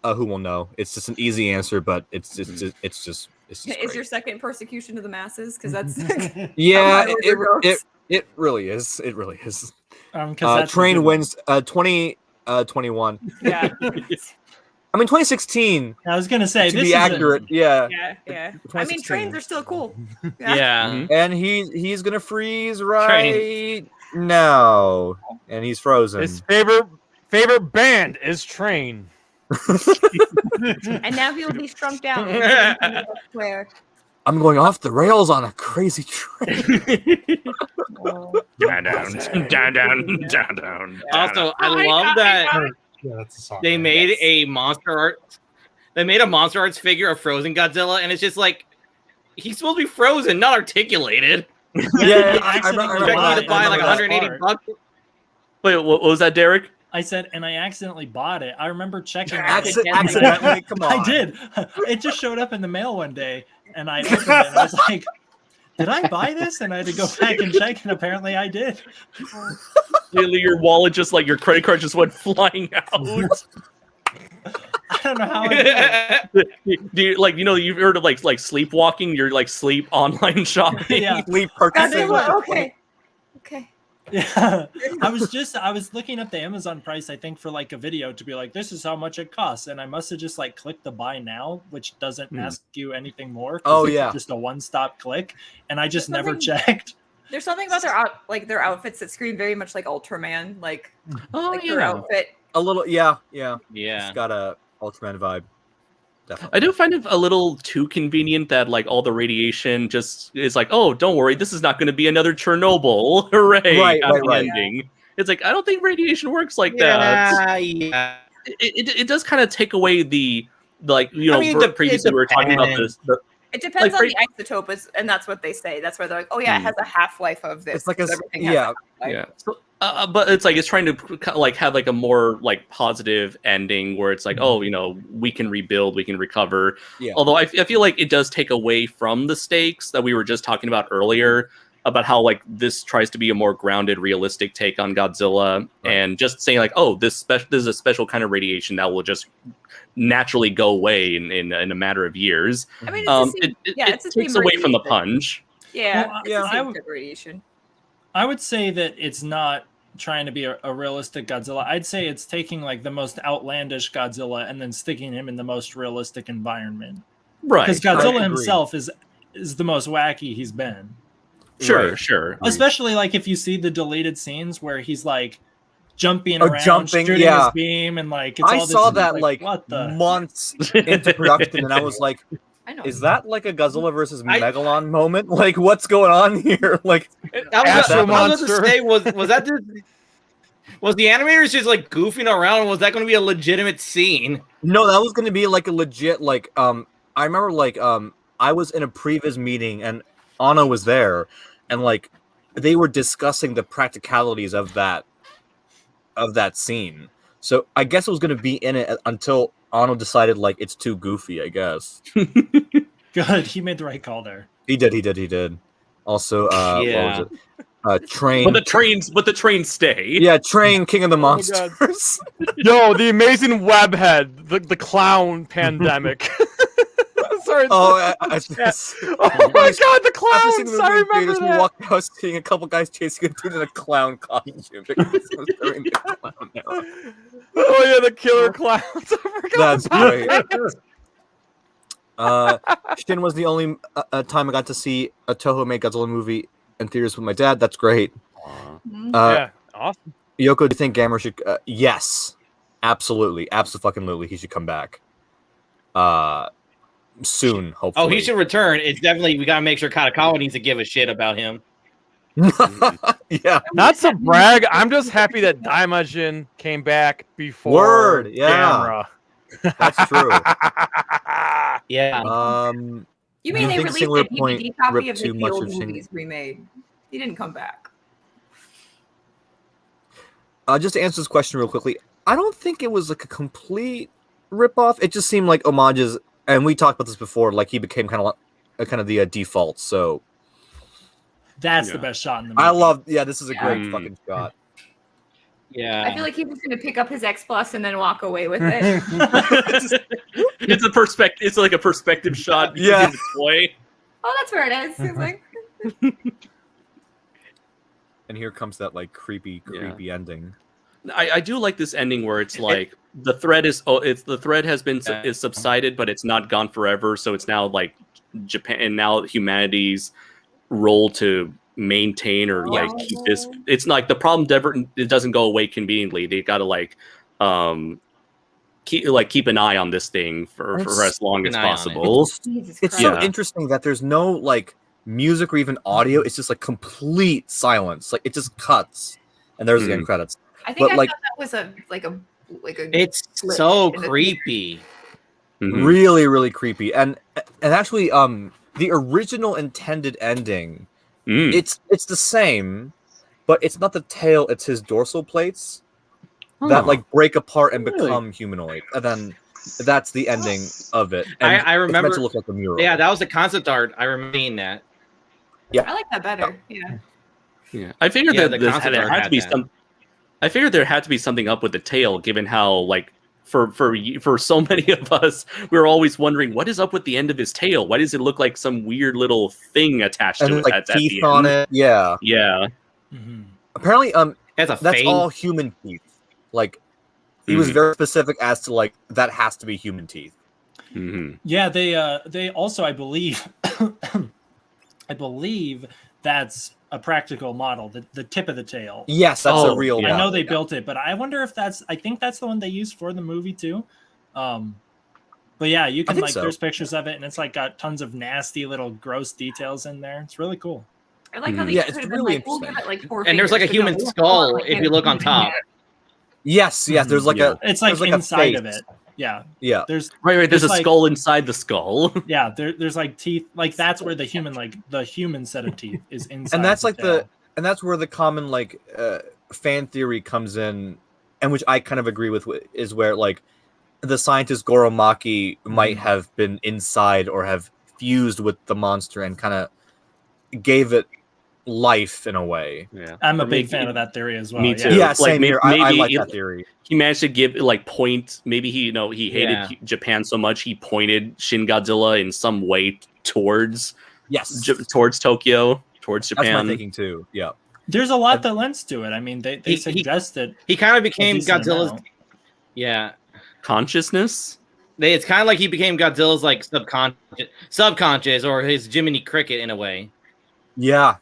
Will Know. It's just an easy answer, but it's just Is great. your second Persecution of the Masses? Because that's Yeah, how my order goes. it really is. It really is. That's Train wins 2021. Yeah. I mean 2016. I was gonna say To this be is accurate, yeah. Yeah. I mean, 2016. trains are still cool. Yeah. And he's gonna freeze right now, and he's frozen. His favorite band is Train. And now he'll be shrunk down. Where? I'm going off the rails on a crazy train. Down. Also, I love that Yeah, that's a song. they made a monster art. They made a monster arts figure of frozen Godzilla, and it's just like he's supposed to be frozen, not articulated. Yeah, I You need to buy like 180 bucks. Wait, what was that, Derek? I said, and I accidentally bought it. I remember checking. Accidentally, come on. I did. It just showed up in the mail one day, and I opened it. And I was like, "Did I buy this?" And I had to go back and check, and apparently I did. Literally, your wallet just like your credit card just went flying out. I don't know how I did it. Do you, like, you know, you've heard of like sleepwalking? You're like sleep online shopping. Yeah. Sleep God, purchasing. okay. Yeah, I was looking up the Amazon price, I think, for like a video to be like, this is how much it costs, and I must have just like clicked the buy now, which doesn't ask you anything more. Oh, it's yeah. just a one-stop click, and I just There's never something- checked. There's something about their outfits that scream very much like Ultraman, like their outfit. A little, yeah. Yeah. It's got a Ultraman vibe. Definitely. I do find it a little too convenient that like all the radiation just is like, oh, don't worry, this is not going to be another Chernobyl. Hooray! Right, happy right. ending. It's like I don't think radiation works like that. Yeah. It does kind of take away the like, you know, I mean, previously we were talking about this. It depends Like, on the isotope, and that's what they say. That's where they're like, oh yeah, it has a half-life of this. It's like a 'cause everything has a half-life. Yeah. So, but it's like it's trying to like have like a more like positive ending where it's like, oh, you know, we can rebuild, we can recover. Yeah. Although I feel like it does take away from the stakes that we were just talking about earlier about how like this tries to be a more grounded, realistic take on Godzilla, and just saying like, oh, this is a special kind of radiation that will just naturally go away in a matter of years. I mean, it's it takes away from the punch. Yeah, Well, it's yeah. the same type of radiation. I would say that it's not trying to be a realistic Godzilla. I'd say it's taking like the most outlandish Godzilla and then sticking him in the most realistic environment. Right. Because I Godzilla agree. himself is the most wacky he's been. Sure, Right. sure. Especially like if you see the deleted scenes where he's like jumping Oh, around, jumping, shooting yeah. his beam, and like it's I all this, saw that like what the months into production, and I was like, I know. is that like a Godzilla versus I- Megalon moment? Like, what's going on here? Like, I was Astro about to Monster. say, was that just was the animators just like goofing around, or was that going to be a legitimate scene? no, that was going to be like a legit like I remember like I was in a previous meeting and Anno was there, and like they were discussing the practicalities of that scene. So I guess it was going to be in it until Anno decided like it's too goofy. I guess good. He made the right call there. he did. Also, what Yeah. was it? Train. But the trains stay. Yeah, Train, King of the my God. Monsters. Yo, the amazing webhead, the clown pandemic. Sorry. Oh, oh my God, the After seeing clowns! the I movie in remember theaters, we that. walked out seeing a couple guys chasing a dude in a clown costume. Because it was during the clown era. Oh yeah, the killer clowns. I forgot That's about great. that. Shin was the only time I got to see a Toho made Godzilla movie in theaters with my dad. That's great. Yeah, awesome. Yoko, do you think Gamera should? Yes, absolutely, absolutely, he should come back. Soon, hopefully. Oh, he should return. It's definitely we gotta make sure Katakawa needs to give a shit about him. Yeah. Not to brag, I'm just happy that Daimajin came back before Word, yeah. Gamera. That's true. Yeah. You do mean you they think released Singular a Point DVD copy ripped of too the much old of Shin- movies remade? He didn't come back. Just to answer this question real quickly, I don't think it was like a complete ripoff. It just seemed like homages, and we talked about this before. Like he became kind of the default. So That's the Yeah. best shot in the movie. I love. Yeah, this is a great Yeah. fucking shot. Yeah. I feel like he was going to pick up his X Plus and then walk away with it. It's a perspective. It's like a perspective shot. Yeah. Using the toy. Oh, that's where it is. It's like, And here comes that like creepy ending. I do like this ending where it's like the thread has been is subsided, but it's not gone forever. So it's now like Japan, and now humanity's role to maintain or like keep this. It's like the problem it doesn't go away conveniently. They got to keep an eye on this thing for as long as possible. Jesus It's Christ. so Yeah. interesting that there's no like music or even audio. It's just like complete silence. Like it just cuts, and there's the end credits. I think but, I like- thought that was a It's glitch so in the- creepy. Mhm. Really, really creepy. And actually, the original intended ending, Mm. it's the same, but it's not the tail. It's his dorsal plates that like break apart and become humanoid, and then that's the ending of it. And I remember- it's meant to look like a mural. Yeah, that was the concept art. I remember seeing that. I like that better. Yeah. Yeah, I figured Yeah, that the concept there art had to had be that. some. I figured there had to be something up with the tail, given how like for so many of us, we were always wondering what is up with the end of his tail. Why does it look like some weird little thing attached And to then, it like at teeth the on end? it. Yeah. Yeah, Mhm. Apparently, That's a that's fake. all human teeth. Like he was very specific as to like that has to be human teeth. hmm Yeah, they also, I believe, I believe that's a practical model. The tip of the tail. Yes, that's a real. I know they yeah. built it, but I wonder if I think that's the one they used for the movie too. But yeah, you can think like so. there's pictures of it, and it's like got tons of nasty little gross details in there. It's really cool. I like how they Yeah, could it's have really been like, we'll give interesting. it like 4 And there's like a fingers, but human no, we'll skull like if you look on top. Yes, there's like Yeah. It's like there's like a inside of face. it. Yeah, Yeah. there's Right. There's There's a like- skull inside the skull. yeah, there's like teeth. Like that's where the human set of teeth is inside. And that's the like tail. and that's where the common like fan theory comes in, and which I kind of agree with, is where like the scientist Goromaki might have been inside or have fused with the monster and kind of gave it life in a way. Yeah, I'm a Or big maybe- fan of that theory as well. Me yeah. too. Yeah, Like, same here. I maybe like it- that theory. He managed to give like point. Maybe he he hated Yeah. Japan so much he pointed Shin Godzilla in some way towards Yes, towards Tokyo, towards that's my Japan. thinking too. Yeah, There's a lot that lends to it. I mean, they He- suggested He kind of became decent Godzilla's. amount. Yeah. Consciousness. It's kind of like he became Godzilla's like subconscious or his Jiminy Cricket in a way. yeah,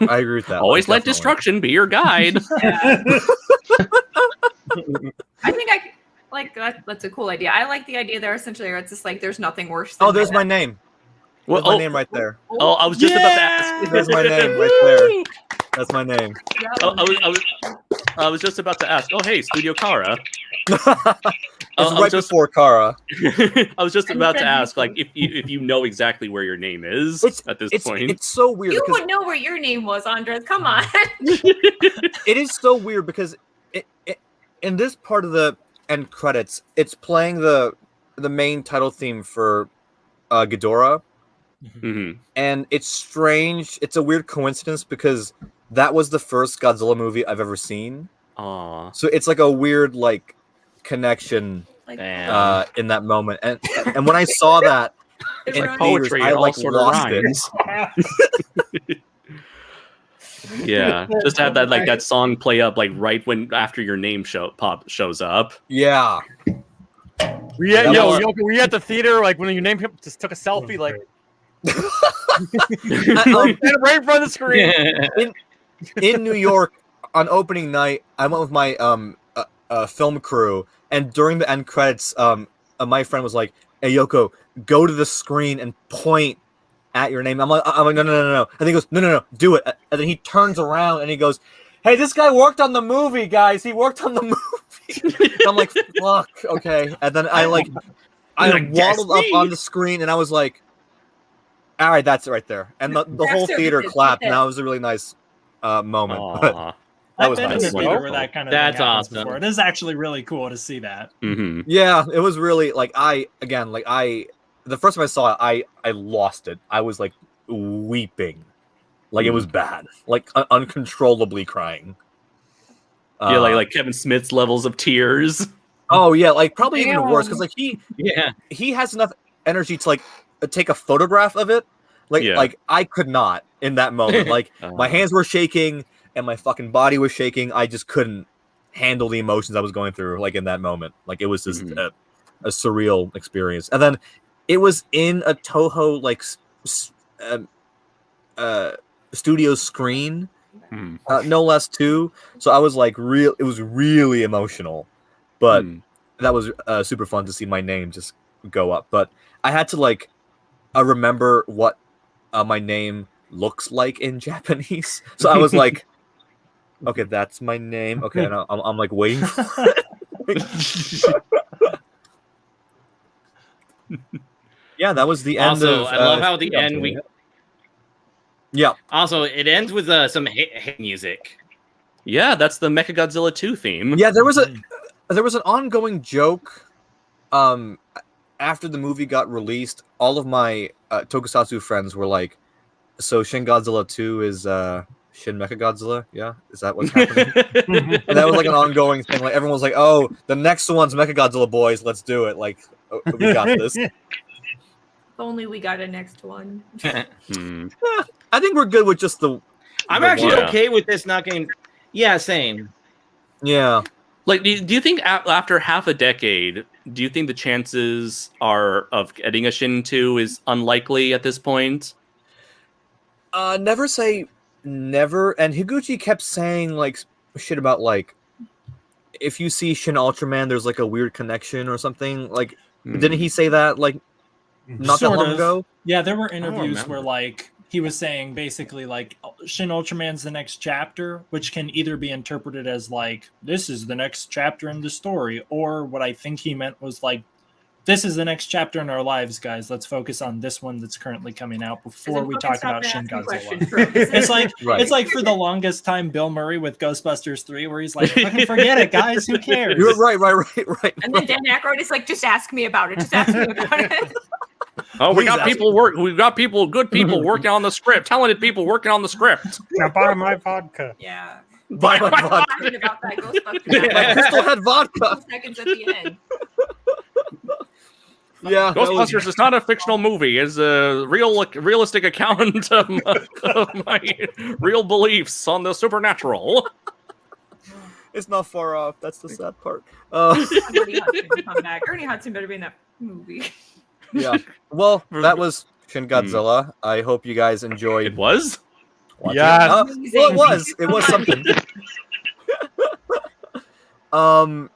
I agree with that. Always let definitely. destruction be your guide. I think like that's a cool idea. I like the idea there essentially where it's just like there's nothing worse than Oh, there's my name. Well, There's my name right there. Oh, I was just about to ask. There's my name right there. That's my name. I was just about to ask. Oh, hey, Studio Kara. It's I was right just- before Kara. I was just And about to then- ask, like, if you know exactly where your name is at this point. It's so weird. You because would know where your name was, Andres. Come on. it is so weird because it in this part of the end credits, it's playing the main title theme for Ghidorah, Mhm. and it's strange. It's a weird coincidence because that was the first Godzilla movie I've ever seen. Aw. So it's like a weird like connection Like, Damn. in that moment. And when I saw that it in runs- theaters, I like lost it. Yeah, just have that like that song play up like right when after your name shows up. Yeah. Were you, That was- Yoko, were you at the theater like when your name just took a selfie like right in front of the screen? In New York on opening night, I went with my film crew, and during the end credits, my friend was like, "Hey Yoko, go to the screen and point at your name." I'm like, no. And he goes, no, do it. And then he turns around and he goes, "Hey, this guy worked on the movie, guys. He worked on the movie." And I'm like, "Fuck, okay." And then I waddled up on the screen and I was like, "All right, that's it right there." And the whole theater clapped, and that was a really nice moment. Aw. That I've was been in nice. a theater where that kind of That's thing happens awesome. before. It is actually really cool to see that. Mm-hmm. Yeah, it was really like the first time I saw it, I lost it. I was like weeping, like it was bad, like uncontrollably crying. Yeah, like Kevin Smith's levels of tears. Oh yeah, like probably even worse because like Yeah. he has enough energy to like take a photograph of it. Like I could not in that moment. Like my hands were shaking and my fucking body was shaking. I just couldn't handle the emotions I was going through. Like in that moment, like it was just a surreal experience. And then it was in a Toho like studio screen, no less too. So I was like it was really emotional, but that was super fun to see my name just go up. But I had to like remember what my name looks like in Japanese. So I was like, okay, that's my name. Okay, and I'm like waiting for it. Yeah, that was the end Also, of. I love how the end we. Yeah. Also, it ends with some hit music. Yeah, that's the Mechagodzilla 2 theme. Yeah, there was an ongoing joke. After the movie got released, all of my tokusatsu friends were like, "So Shin Godzilla 2 is Shin Mechagodzilla? Yeah, is that what's happening?" And that was like an ongoing thing. Like everyone was like, "Oh, the next one's Mechagodzilla, boys. Let's do it. Like, we got this." If only we got a next one. I think we're good with just the. I'm the actually one. okay with this not getting. Yeah, same. Yeah. Like, do you think after half a decade, do you think the chances are of getting a Shin 2 is unlikely at this point? Never say never. And Higuchi kept saying like shit about like if you see Shin Ultraman, there's like a weird connection or something. Like, didn't he say that like not that long ago? Yeah, there were interviews where like he was saying basically like Shin Ultraman's the next chapter, which can either be interpreted as like this is the next chapter in the story, or what I think he meant was like this is the next chapter in our lives, guys. Let's focus on this one that's currently coming out before we talk about Shin Godzilla. It's like for the longest time Bill Murray with Ghostbusters 3, where he's like, fucking forget it, guys. Who cares? You're right. And then Dan Aykroyd is like, just ask me about it. Just ask me about it. Oh, we got people good people working on the script, talented people working on the script. Now buy my vodka. Yeah. Buy my vodka. Talking about that Ghostbusters. My Crystal had vodka. Seconds at the end. Yeah, Ghostbusters is not a fictional movie; it's a realistic account of my real beliefs on the supernatural. It's not far off. That's the sad part. Ernie Hudson can come back. Ernie Hudson better be in that movie. Yeah. Well, that was Shin Godzilla. I hope you guys enjoyed. It was. Yeah. Well, it was something.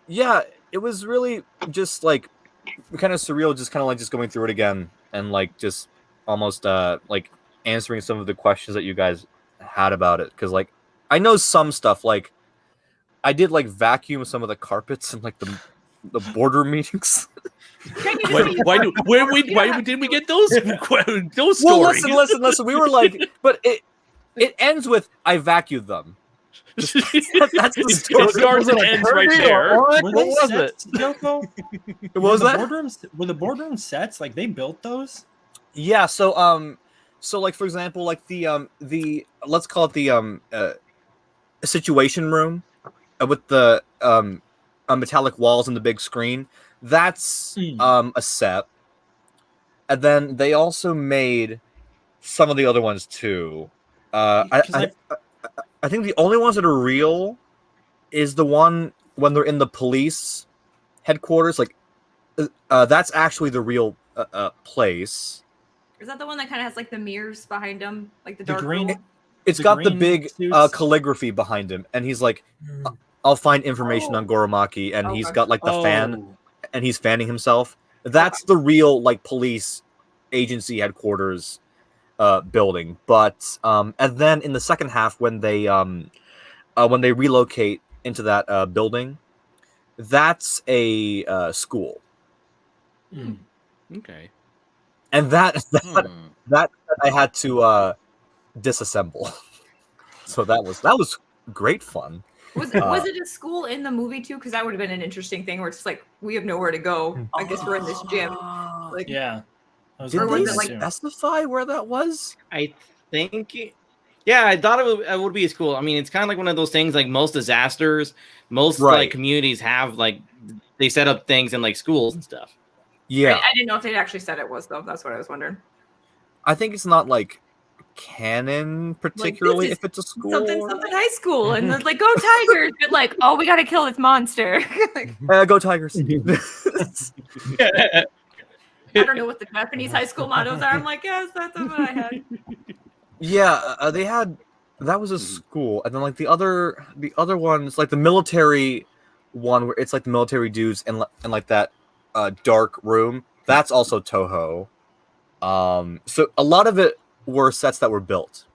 Yeah, it was really just like kind of surreal, just kind of like just going through it again and like just almost like answering some of the questions that you guys had about it, because like I know some stuff, like I did like vacuum some of the carpets in like the boardroom meetings. Why did we get those stories? Well, listen. We were like, but it ends with I vacuumed them. That's the story. It starts and ends right there. Were What they was sets, Yoko? What was that? Were the boardroom sets like they built those? Yeah. So like for example, like the let's call it the situation room with the metallic walls and the big screen. That's a set. And then they also made some of the other ones too. I think the only ones that are real is the one when they're in the police headquarters. Like, that's actually the real place. Is that the one that kind of has like the mirrors behind him, like the dark green- room? It's The got the green big suits? calligraphy behind him, and he's like, "I'll find information on Goromaki," and he's Okay. got like the fan, Oh, and he's fanning himself. That's the real like police agency headquarters building. But and then in the second half, when they relocate into that building, that's a school, Okay. and that Hmm. that I had to disassemble. So that was great fun. Was it a school in the movie too? Because that would have been an interesting thing where it's just like we have nowhere to go. I guess we're in this gym. Like, yeah. I was Did Or they was wondering it like- too. specify where that was? I think. Yeah, I thought it would be a school. I mean, it's kind of like one of those things. Like most disasters, most Right. like communities have like they set up things in like schools and stuff. Yeah, I didn't know if they'd actually said it was though. That's what I was wondering. I think it's not like canon particularly is if it's a school. Something high school, and they're like, "Go Tigers!" But like, "Oh, we got to kill this monster." Like, Go Tigers. I don't know what the Japanese high school mottos are. I'm like, yes, that's what I had. Yeah, they had that was a school, and then like the other ones, like the military one, where it's like the military dudes and like that dark room. That's also Toho. So a lot of it were sets that were built,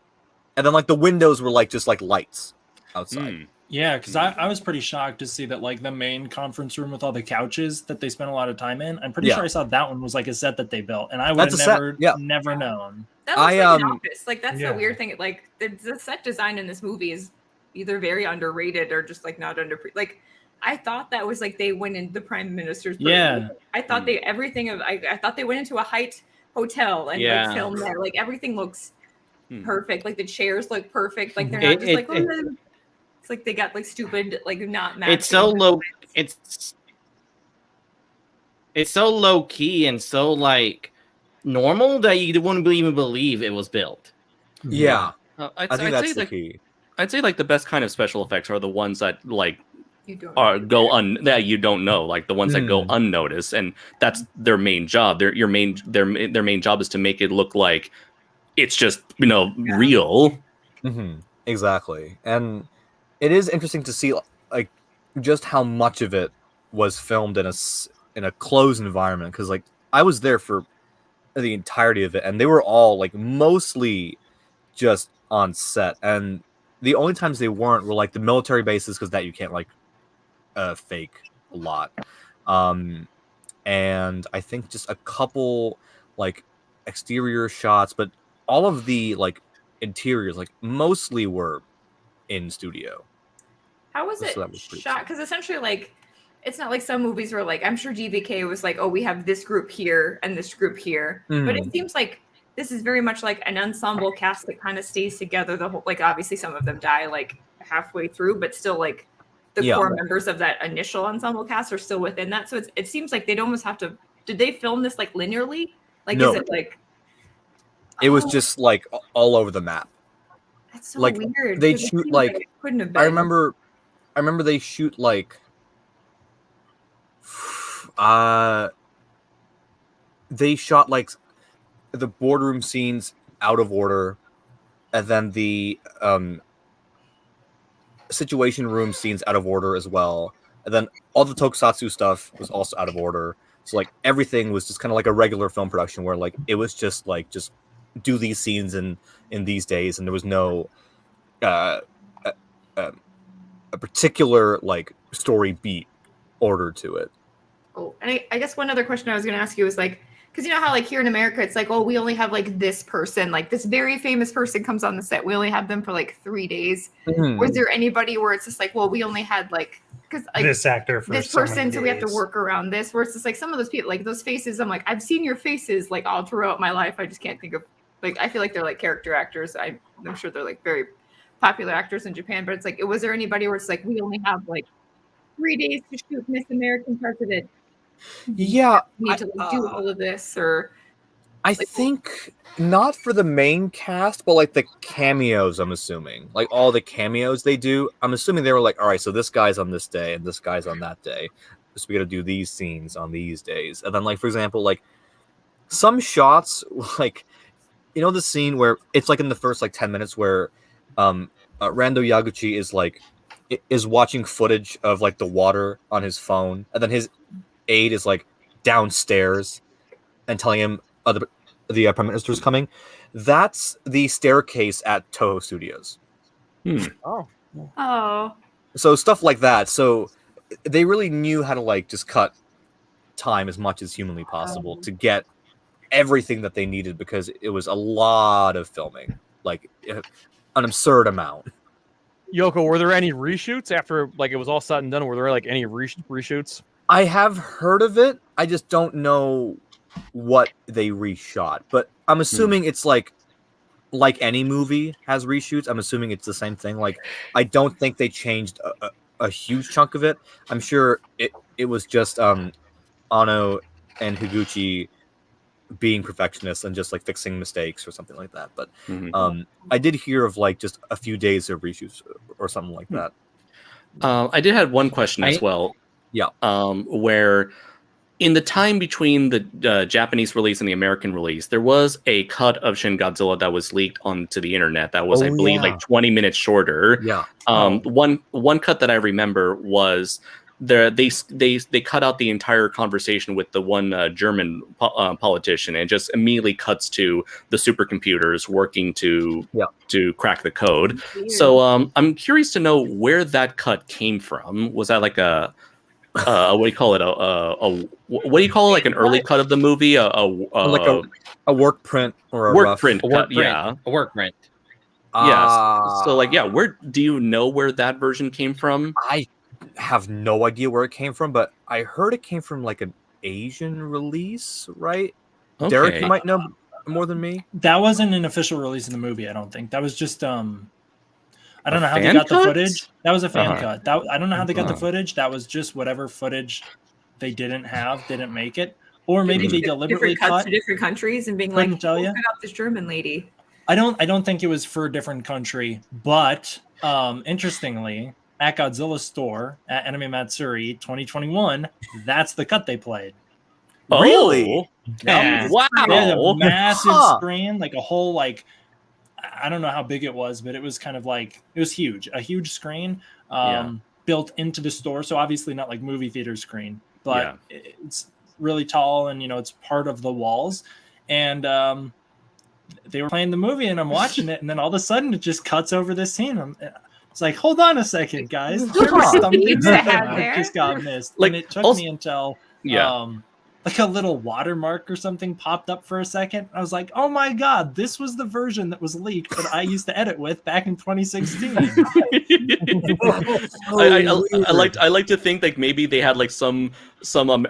and then like the windows were like just like lights outside. Hmm. Yeah, because I was pretty shocked to see that like the main conference room with all the couches that they spent a lot of time in. I'm pretty Yeah. sure I saw that one was like a set that they built, and I would That's have a set, never yeah. never known. That looks I, like an office. Like that's yeah. the weird thing. Like the set design in this movie is either very underrated or just like not like. I thought that was like they went in the prime minister's. Yeah. I thought they everything of I thought they went into a Haight hotel and Yeah. like filmed there. Like everything looks Hmm. perfect. Like the chairs look perfect. Like they're not just like. It's like they got like stupid, like not matching. It's so low. It's so low key and so like normal that you wouldn't even believe it was built. Yeah, I'd I think say that's the like key. I'd say like the best kind of special effects are the ones that like You don't that you don't know, like the ones that go unnoticed, and that's their main job. Their main job is to make it look like it's just real. Exactly, and it is interesting to see like just how much of it was filmed in a closed environment, because like I was there for the entirety of it, and they were all like mostly just on set, and the only times they weren't were like the military bases, because that you can't like fake a lot, and I think just a couple like exterior shots, but all of the like interiors like mostly were in studio. How was it So that was pretty shot? Because essentially, like, it's not like some movies where, like, I'm sure GVK was like, oh, we have this group here and this group here. But it seems like this is very much like an ensemble cast that kind of stays together the whole. Like, obviously, some of them die like halfway through, but still, like, the core members of that initial ensemble cast are still within that. So it seems like they'd almost have to. Did they film this like linearly? Like, No. is it like? It was just like all over the map. That's so like, weird. they 'cause it shoot, seems like- it couldn't have been. I remember they shoot like they shot like the boardroom scenes out of order, and then the situation room scenes out of order as well, and then all the tokusatsu stuff was also out of order. So like everything was just kind of like a regular film production, where like it was just like just do these scenes in these days, and there was no a particular like story beat order to it. Oh, and I guess one other question I was going to ask you is like, because you know how like here in America, it's like, oh, we only have like this person, like this very famous person comes on the set. We only have them for like 3 days. Was there anybody where it's just like, well, we only had like, because like This actor for this so many person, so we have to days. work around this. Where it's just like some of those people, like those faces, I'm like, I've seen your faces like all throughout my life. I just can't think of like, I feel like they're like character actors. I'm sure they're like very popular actors in Japan, but it's like, was there anybody where it's like, we only have like 3 days to shoot Miss American President? Yeah, We need to like, do all of this, or I think not for the main cast, but like the cameos, I'm assuming. Like all the cameos they do, I'm assuming they were like, all right, so this guy's on this day and this guy's on that day. So we gotta do these scenes on these days. And then like, for example, like some shots, like, you know, the scene where it's like in the first like 10 minutes where Rando Yaguchi is watching footage of like the water on his phone, and then his aide is like downstairs and telling him the Prime Minister is coming. That's the staircase at Toho Studios. oh, So stuff like that. So they really knew how to like just cut time as much as humanly possible to get everything that they needed, because it was a lot of filming, like an absurd amount. Yoko, were there any reshoots after like it was all said and done? Were there like any reshoots? I have heard of it. I just don't know what they reshot, but I'm assuming it's like any movie has reshoots. I'm assuming it's the same thing. Like, I don't think they changed a huge chunk of it. I'm sure it was just Anno and Higuchi being perfectionists and just like fixing mistakes or something like that. But I did hear of like just a few days of reshoots or something like that. I did have one question as well. Yeah. Where in the time between the Japanese release and the American release, there was a cut of Shin Godzilla that was leaked onto the internet that was, I believe, like 20 minutes shorter. Yeah. One cut that I remember was they cut out the entire conversation with the one German politician, and just immediately cuts to the supercomputers working to crack the code. So I'm curious to know where that cut came from. Was that like a what do you call it? What do you call it? Like an early cut of the movie? Like a work print or a work rough print cut? Yeah, a work print. Yes. So like, yeah, where do you know where that version came from? I have no idea where it came from, but I heard it came from like an Asian release, right? Okay. Derek, you might know more than me. That wasn't an official release in the movie, I don't think. That was just I don't know how they fan got the cut? footage. That was a fan cut. I don't know how they got the footage. That was just whatever footage they didn't make it. Or maybe they deliberately different cuts cut to different countries and being Couldn't like, tell ya. cut out this German lady. I don't think it was for a different country, but interestingly, at Godzilla's store at Anime Matsuri 2021, that's the cut they played. Really? Yeah. Wow. They had a massive screen, like a whole like, I don't know how big it was, but it was kind of like, it was huge, a huge screen built into the store. So obviously not like movie theater screen, but it's really tall and, you know, it's part of the walls. And they were playing the movie and I'm watching it. And then all of a sudden it just cuts over this scene. It's like, hold on a second, guys. There was something that just got missed. Like, and it took also, me until like a little watermark or something popped up for a second. I was like, oh my God, this was the version that was leaked that I used to edit with back in 2016. I like to think like maybe they had like some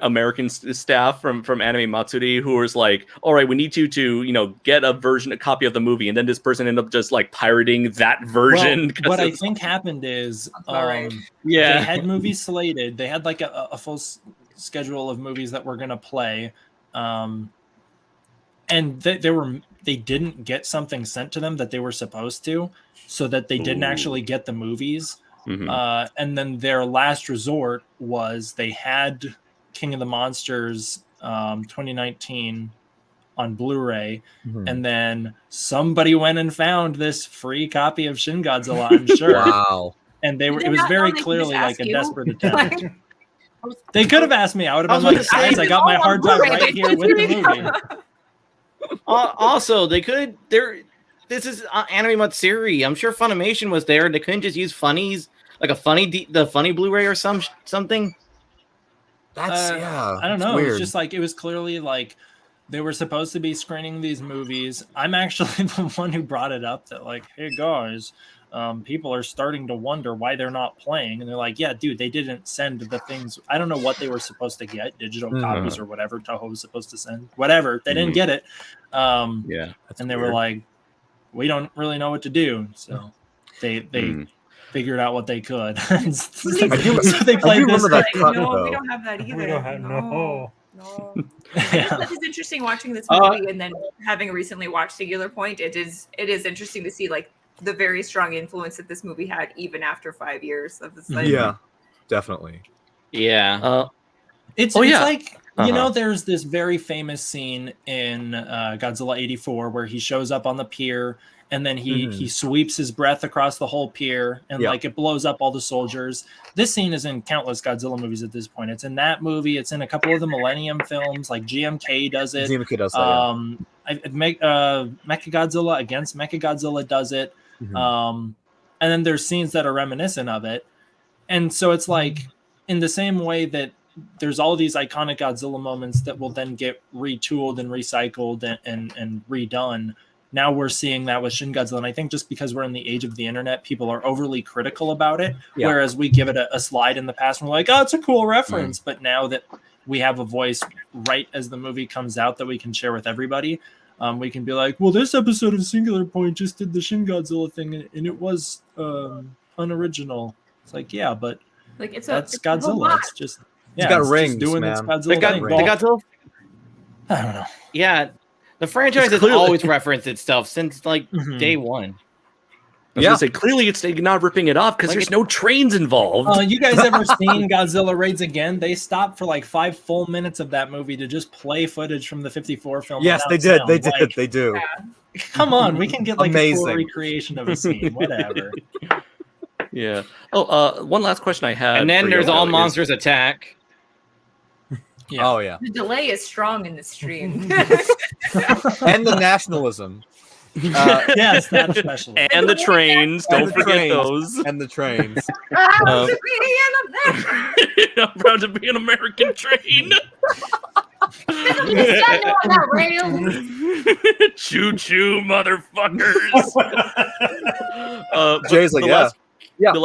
American staff from Anime Matsuri who was like, all right, we need you to, you know, get a copy of the movie, and then this person ended up just like pirating that version. Well, what I think happened is right. they had movies slated. They had like a full schedule of movies that were going to play, and they didn't get something sent to them that they were supposed to, so that they didn't actually get the movies. And then their last resort was they had King of the Monsters 2019 on Blu-ray, and then somebody went and found this free copy of Shin Godzilla, I'm sure. Wow. And it was very clearly like a desperate attempt. They could have asked me. I would have been like, guys, I got my hard drive right here with the movie. Also, they could. This is Anime Matsuri. I'm sure Funimation was there. They couldn't just use funnies, like the funny Blu-ray or something. That's I don't know. Weird. It was just like, it was clearly like they were supposed to be screening these movies. I'm actually the one who brought it up that like, hey guys, people are starting to wonder why they're not playing, and they're like, yeah, dude, they didn't send the things. I don't know what they were supposed to get, digital copies or whatever Toho was supposed to send, whatever, they didn't get it. And they were like, we don't really know what to do. So they figured out what they could. I do remember that cut, no, though. we don't have that either. We don't have no. It's interesting watching this movie and then having recently watched Singular Point. It is interesting to see like the very strong influence that this movie had even after 5 years of the site. Yeah, definitely. Yeah. It's like, you know, there's this very famous scene in Godzilla 84 where he shows up on the pier and then he sweeps his breath across the whole pier and like it blows up all the soldiers. This scene is in countless Godzilla movies at this point. It's in that movie. It's in a couple of the Millennium films, like GMK does it. GMK does that, Mechagodzilla against Mechagodzilla does it. And then there's scenes that are reminiscent of it. And so it's like in the same way that there's all these iconic Godzilla moments that will then get retooled and recycled and redone. Now we're seeing that with Shin Godzilla. And I think just because we're in the age of the internet, people are overly critical about it. Yeah. Whereas we give it a slide in the past and we're like, oh, it's a cool reference. But now that we have a voice right as the movie comes out that we can share with everybody, we can be like, well, this episode of Singular Point just did the Shin Godzilla thing and it was unoriginal. It's like, yeah, but like it's Godzilla. It's just... Yeah, it's got rings, doing man. Its Godzilla thing. The Godzilla. I don't know. Yeah, the franchise has always referenced itself since like day one. I was gonna say clearly it's not ripping it off because there's no trains involved. You guys ever seen Godzilla Raids Again? They stopped for like 5 full minutes of that movie to just play footage from the 54 film. Yes, they did. They did. They do. Yeah. Come on, we can get like a full recreation of a scene. Whatever. Yeah. Oh, one last question I had. And then there's All Monsters Attack. Yeah. Oh yeah. The delay is strong in the stream. And the nationalism. Yes, that especially. And the trains. Don't forget those. And the trains. I'm proud to be an American train. Choo choo, motherfuckers. Jay's like, the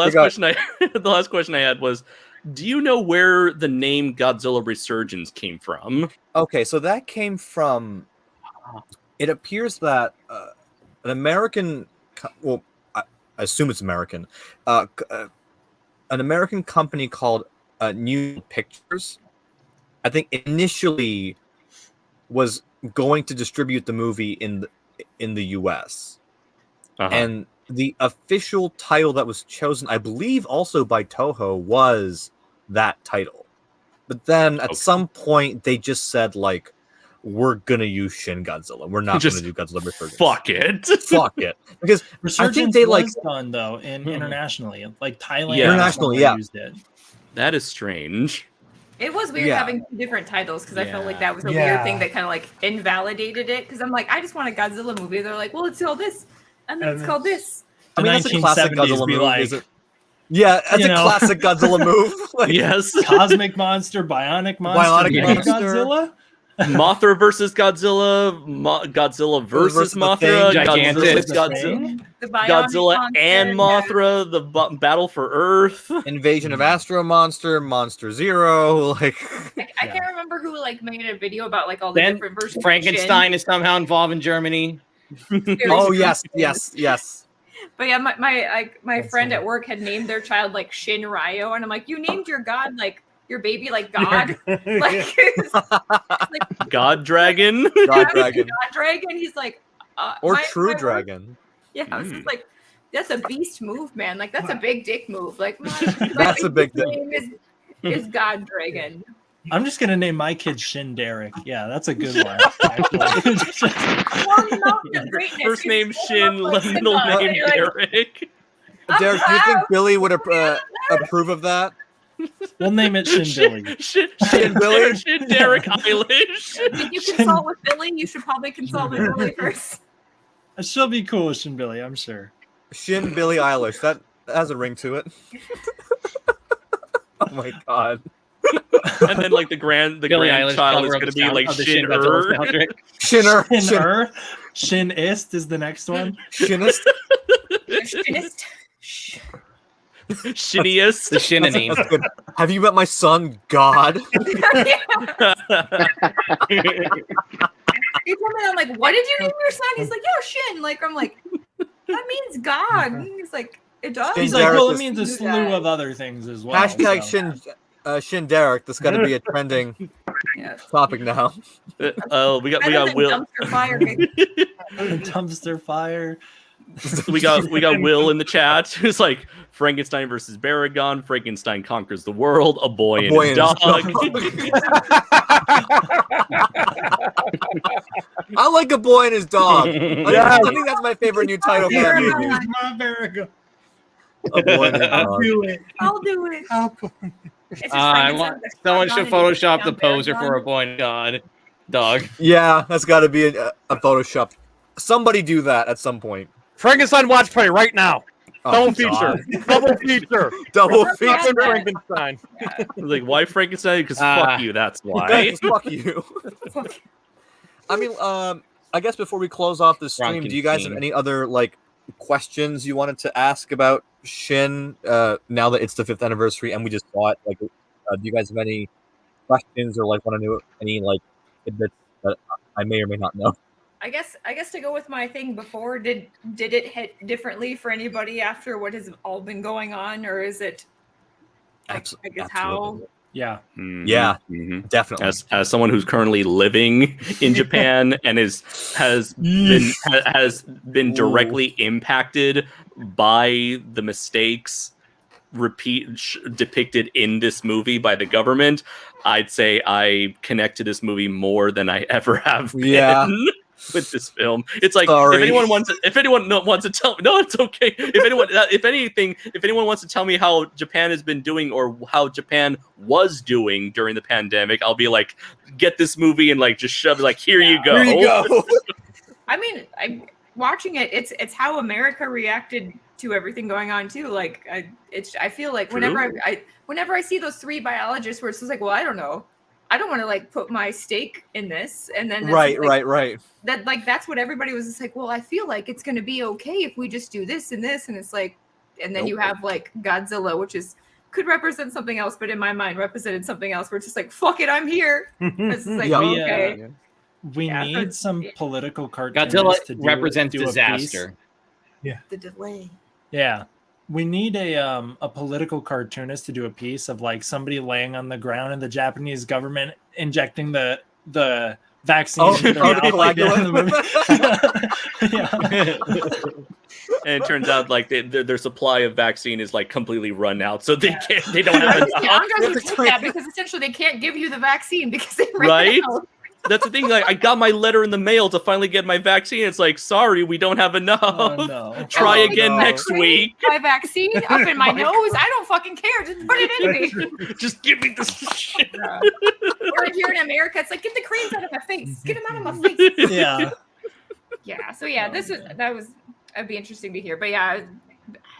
last question I had was, do you know where the name Godzilla Resurgence came from? Okay, so that came from. It appears that an American, well, I assume it's American, an American company called New Pictures, I think initially was going to distribute the movie in the U.S. And the official title that was chosen, I believe, also by Toho, was that title. But then at some point, they just said, like, we're going to use Shin Godzilla. We're not going to do Godzilla Resurgence. Fuck it. Fuck it. Because Resurgence I think they was done, though, internationally. Like Thailand. Internationally, used it. That is strange. It was weird having 2 different titles because I felt like that was a weird thing that kind of like invalidated it. Because I'm like, I just want a Godzilla movie. They're like, well, it's called this. And then it's called this. I mean, that's a classic Godzilla move. Like, is it? Yeah, that's a classic Godzilla move. Like, yes. Cosmic monster, bionic monster, Godzilla. Mothra versus Godzilla, Godzilla versus Mothra, Godzilla and Mothra, the battle for Earth, Invasion of Astro Monster, Monster Zero. Like, I can't remember who like made a video about like all the different versions. Frankenstein is somehow involved in Germany. Oh yes. But yeah, my friend at work had named their child like Shin Ryo, and I'm like, you named your god like your baby like God, like God Dragon, God Dragon. He's like, or True Dragon. Yeah, I was just like, that's a beast move, man. Like that's a big dick move. Like that's a big dick. Name is God Dragon. I'm just gonna name my kid Shin Derek. Yeah, that's a good one. First name Shin, middle name Derek. Derek, do you think Billy would approve of that? We'll name it Shin Billy. Shin Billy. Shin Derek Eilish. Did you consult with Billy? You should probably consult with Billy first. She'll be cool with Shin Billy, I'm sure. Shin Billy Eilish. That has a ring to it. Oh my god. And then like the grandchild is going to be like Shin-er. Shin-er. Shin-ist is the next one. Shinist. Shiniest. The Shinanine. Have you met my son, God? He told me, I'm like, what did you name your son? He's like, yeah, Shin. Like, I'm like, that means God. And he's like, It does. Shin He's like, well, it Derek means a is- slew of other things as well. Hashtag so. Shin Derek. That's got to be a trending Yeah. topic now. We got Better than Will. dumpster fire. Maybe. Dumpster fire. we got Will in the chat who's like Frankenstein versus Baragon. Frankenstein conquers the world. A boy and his dog. I like A Boy and His Dog. I think that's my favorite new title for that movie. My Baragon. A Boy and His I'll Dog. do it. I'll do it. It's just I Frankenstein want that's someone gone should and Photoshop down the poser Baragon. for a boy and god dog. Yeah, that's got to be a Photoshop. Somebody do that at some point. Frankenstein watch party right now. Oh, Double feature. God. Double feature. Double Yeah. feature. Frankenstein. Like, why Frankenstein? Because fuck you. That's why. Fuck you. I mean, I guess before we close off the stream, do you guys have any other like questions you wanted to ask about Shin? Now that it's the 5th anniversary and we just saw it, like, do you guys have any questions or like want to know any like tidbits that I may or may not know? I guess to go with my thing before, did it hit differently for anybody after what has all been going on, or is it? I guess how. Yeah. Mhm, Yeah, mhm. definitely. As someone who's currently living in Japan and has been directly impacted by the mistakes depicted in this movie by the government, I'd say I connect to this movie more than I ever have been. Yeah. With this film, it's like Sorry. if anyone wants to tell me, no, it's okay. If anyone wants to tell me how Japan has been doing or how Japan was doing during the pandemic, I'll be like, get this movie and like just shove it. Like, here you go. Here you go. I mean, watching it, it's how America reacted to everything going on too. Like, I feel like True. whenever I see those 3 biologists, where it's just like, well, I don't know. I don't want to like put my stake in this, and then Right. that like that's what everybody was just like. Well, I feel like it's going to be okay if we just do this and this, and it's like, and then you have like Godzilla, which could represent something else, but in my mind represented something else. Where it's just like, fuck it, I'm here. It's just like, Yeah. oh, We, okay, We Yeah, need so- some political cartoons Godzilla to represents do a piece. disaster. the delay. Yeah. We need a political cartoonist to do a piece of like somebody laying on the ground and the Japanese government injecting the vaccine Oh, into their the mouth like that in the movie. Yeah. And it turns out like their supply of vaccine is like completely run out, so they don't have enough. Andres would take that because essentially they can't give you the vaccine because they ran Right? out. That's the thing. Like, I got my letter in the mail to finally get my vaccine. It's like, sorry, we don't have enough. Oh, no. Try Oh, again no. next week. My vaccine up in my nose. I don't fucking care. Just put it in me. Just give me this shit. Or here in America, it's like, get the creams out of my face. Get them out of my face. Yeah. Yeah. So yeah, that'd be interesting to hear. But yeah,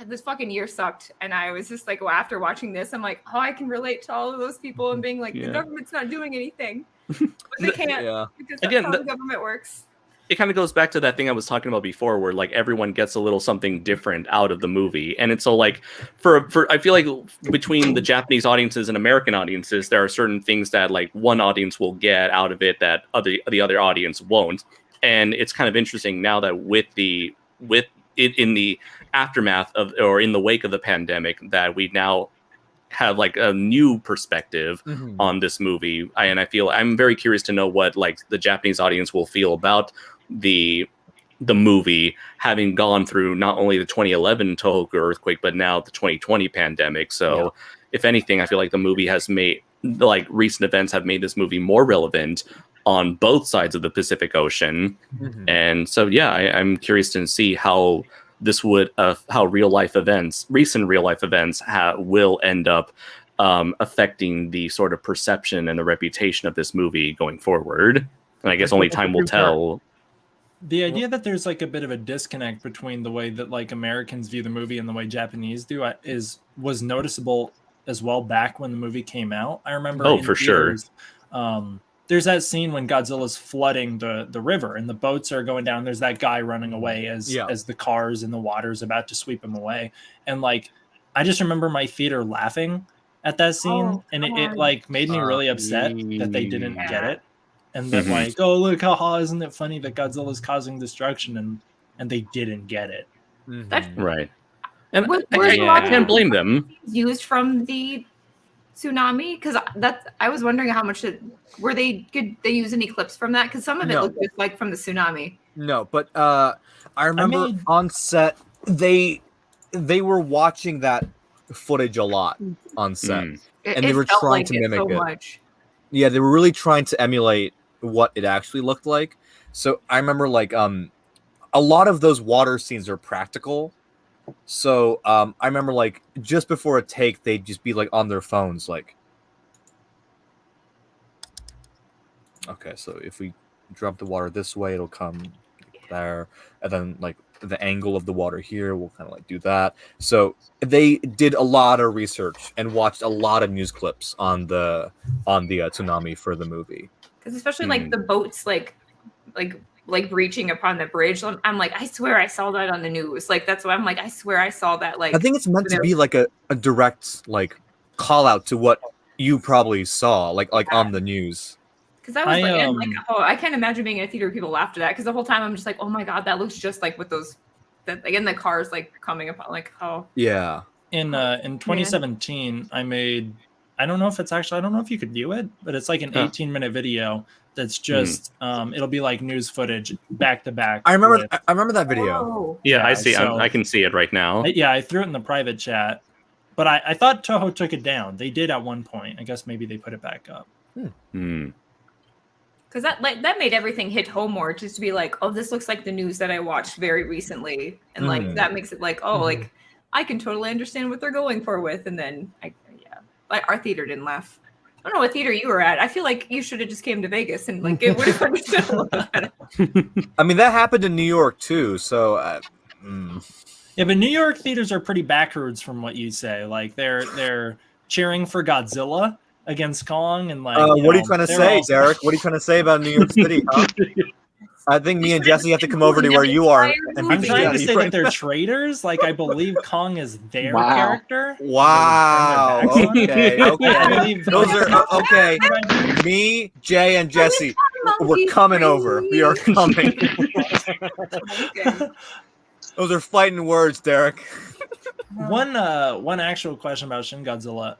this fucking year sucked, and I was just like, well, after watching this, I'm like, oh, I can relate to all of those people and being like, Yeah. the government's not doing anything, but they can't Yeah. because that's Again, how the government works. It kind of goes back to that thing I was talking about before, where like everyone gets a little something different out of the movie, and it's so like for I feel like between the Japanese audiences and American audiences, there are certain things that like one audience will get out of it that the other audience won't, and it's kind of interesting now that with it in the aftermath of or in the wake of the pandemic that we now have like a new perspective on this movie, and I feel I'm very curious to know what like the Japanese audience will feel about the movie having gone through not only the 2011 Tohoku earthquake but now the 2020 pandemic. So if anything, I feel like the movie has made like recent events have made this movie more relevant on both sides of the Pacific Ocean. And so I'm curious to see how this would how recent real life events will end up affecting the sort of perception and the reputation of this movie going forward. And I guess only time will tell. The idea that there's like a bit of a disconnect between the way that like Americans view the movie and the way Japanese do was noticeable as well back when the movie came out. I remember. Oh, for sure. There's that scene when Godzilla's flooding the river and the boats are going down. There's that guy running away as the cars in the water is about to sweep him away. And like, I just remember my theater laughing at that scene, and it like made me really upset that they didn't get it. And then like, oh look, haha, isn't it funny that Godzilla's causing destruction, and they didn't get it. Right. And Was I a lot of can't the blame them. used from the tsunami? Because I was wondering how much could they use any clips from that? Because some of it No. looked just like from the tsunami. No, but I remember on set they were watching that footage a lot on set, and they were felt trying like to it mimic so it. much. Yeah, they were really trying to emulate what it actually looked like. So I remember like a lot of those water scenes are practical. So I remember like just before a take, they'd just be like on their phones, like, okay, so if we drop the water this way, it'll come there, and then like the angle of the water here, we'll kind of like do that. So they did a lot of research and watched a lot of news clips on the tsunami for the movie. Because especially like the boats like breaching upon the bridge. I'm like, I swear I saw that on the news. Like that's why I'm like, I swear I saw that. Like I think it's meant to be like a direct like call out to what you probably saw like on the news. Because I was I can't imagine being in a theater where people laughed at that. Because the whole time I'm just like, oh my god, that looks just like with those, again the cars like coming upon like yeah. In 2017, I made. I don't know if you could view it, but it's like an 18-minute video that's just it'll be like news footage back to back. I remember that video. Oh. Yeah, I see. So, I can see it right now. I threw it in the private chat, but I thought Toho took it down. They did at one point. I guess maybe they put it back up. Because that made everything hit home more, just to be like, oh, this looks like the news that I watched very recently, and like that makes it like, oh, like I can totally understand what they're going for with, and then like our theater didn't laugh. I don't know what theater you were at. I feel like you should have just came to Vegas and like it would have understood a little better. I mean, that happened in New York too. So, yeah, but New York theaters are pretty backwards from what you say. Like they're cheering for Godzilla against Kong, and like. What are you trying to say, Derek? What are you trying to say about New York City? Huh? I think me and Jesse have to come over to where you are. And I'm trying to say that they're traitors. Like I believe Kong is their character. Wow. Okay. Those are okay. Me, Jay, and Jesse, we're coming over. We are coming. Those are fighting words, Derek. One actual question about Shin Godzilla.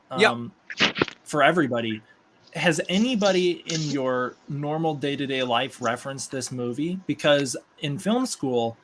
For everybody. Has anybody in your normal day-to-day life referenced this movie? Because in film school,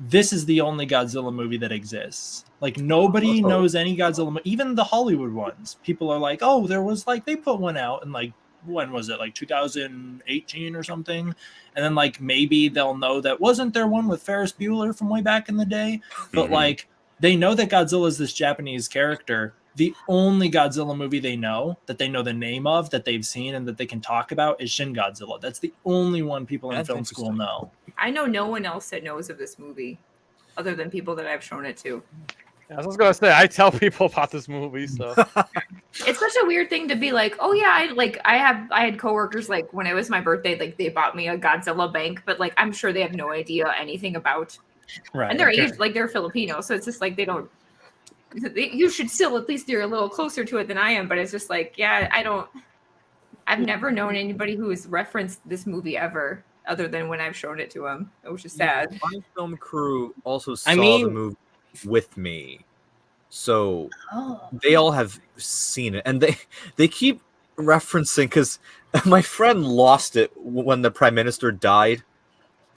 this is the only Godzilla movie that exists. Like nobody knows any Godzilla, even the Hollywood ones. People are like, oh, there was like, they put one out and like, when was it? Like 2018 or something. And then like, maybe they'll know that wasn't there one with Ferris Bueller from way back in the day. But like, they know that Godzilla is this Japanese character. The only Godzilla movie they know that they know the name of, that they've seen and that they can talk about is Shin Godzilla. That's the only one people in film school know. I know no one else that knows of this movie other than people that I've shown it to. Yeah, I was gonna say, I tell people about this movie, so it's such a weird thing to be like, oh yeah, I had coworkers like when it was my birthday, like they bought me a Godzilla bank, but like I'm sure they have no idea anything about. Right. And they're Filipino, so it's just like they don't. You should still at least you're a little closer to it than I am, but it's just like, yeah, I've never known anybody who has referenced this movie ever, other than when I've shown it to them, which is sad. My film crew also saw the movie with me, so they all have seen it, and they keep referencing because my friend lost it when the Prime Minister died,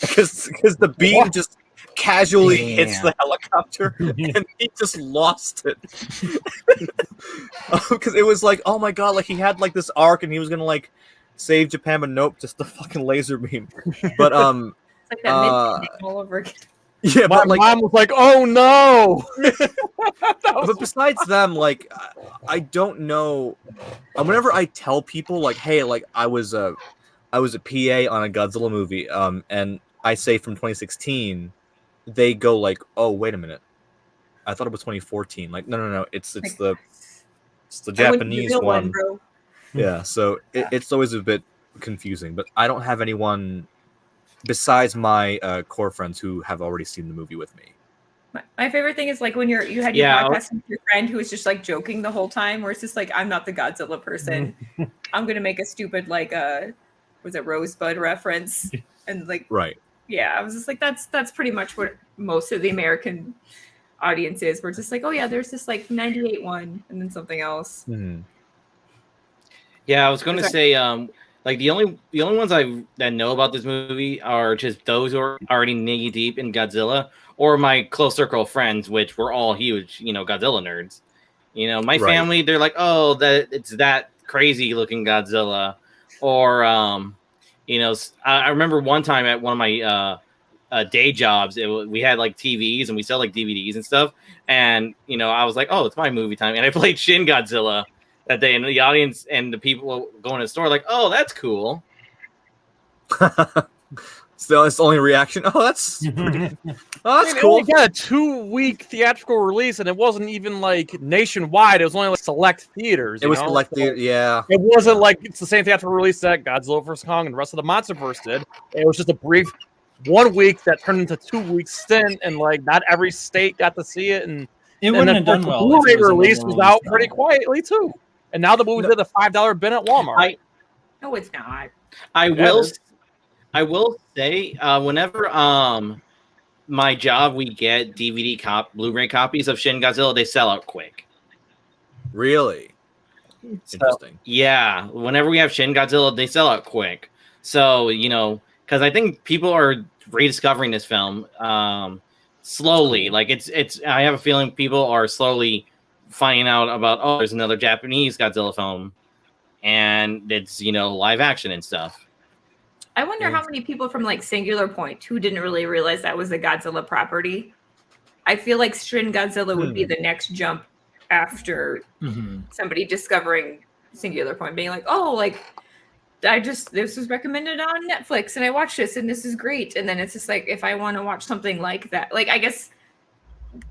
because the beam just casually hits the helicopter and he just lost it because it was like, oh my god, like he had like this arc and he was gonna like save Japan, but nope, just the fucking laser beam. But it's like that thing all over again. Yeah, my but like mom was like, oh no. But besides them, like I don't know, whenever I tell people like, hey, like I was a PA on a Godzilla movie and I say from 2016, they go like, "Oh, wait a minute! I thought it was 2014." Like, no, it's the Japanese one. Bro. Yeah, so it's always a bit confusing. But I don't have anyone besides my core friends who have already seen the movie with me. My favorite thing is like when you had your podcast with your friend who was just like joking the whole time, where it's just like, I'm not the Godzilla person. I'm gonna make a stupid like was it Rosebud reference and like right. Yeah, I was just like, that's pretty much what most of the American audiences where it's just like, oh yeah, there's this like 98 one and then something else. Mhm. Yeah, I was going to say, like the only ones that know about this movie are just those who are already knee deep in Godzilla, or my close circle of friends, which we're all huge, Godzilla nerds. My Right. family, they're like, oh, that it's that crazy looking Godzilla, or I remember one time at one of my day jobs, we had like TVs and we sell like DVDs and stuff, and I was like, oh, it's my movie time, and I played Shin Godzilla that day, and the audience and the people going to the store like, oh, that's cool. Still, it's the only reaction. Oh, that's pretty, oh, that's It cool. only got a 2-week theatrical release, and it wasn't even like nationwide. It was only like select theaters. It was you know? selected, yeah. It wasn't like it's the same theatrical release that Godzilla vs. Kong and the rest of the MonsterVerse did. It was just a brief 1 week that turned into 2 weeks stint, and like not every state got to see it. And It wouldn't then have done the well. Blu-ray if it was a release normal was out release, pretty though. quietly too. And now the movie's at the $5 bin at Walmart. No, it's not. I Yeah, will say, whenever my job we get DVD Blu-ray copies of Shin Godzilla, they sell out quick. Really? So, Interesting. yeah, whenever we have Shin Godzilla, they sell out quick. So because I think people are rediscovering this film slowly. Like it's. I have a feeling people are slowly finding out about, oh, there's another Japanese Godzilla film, and it's live action and stuff. I wonder how many people from like Singular Point who didn't really realize that was a Godzilla property. I feel like Shin Godzilla would be the next jump after somebody discovering Singular Point, being like, oh, like this was recommended on Netflix and I watched this and this is great. And then it's just like, if I want to watch something like that, like I guess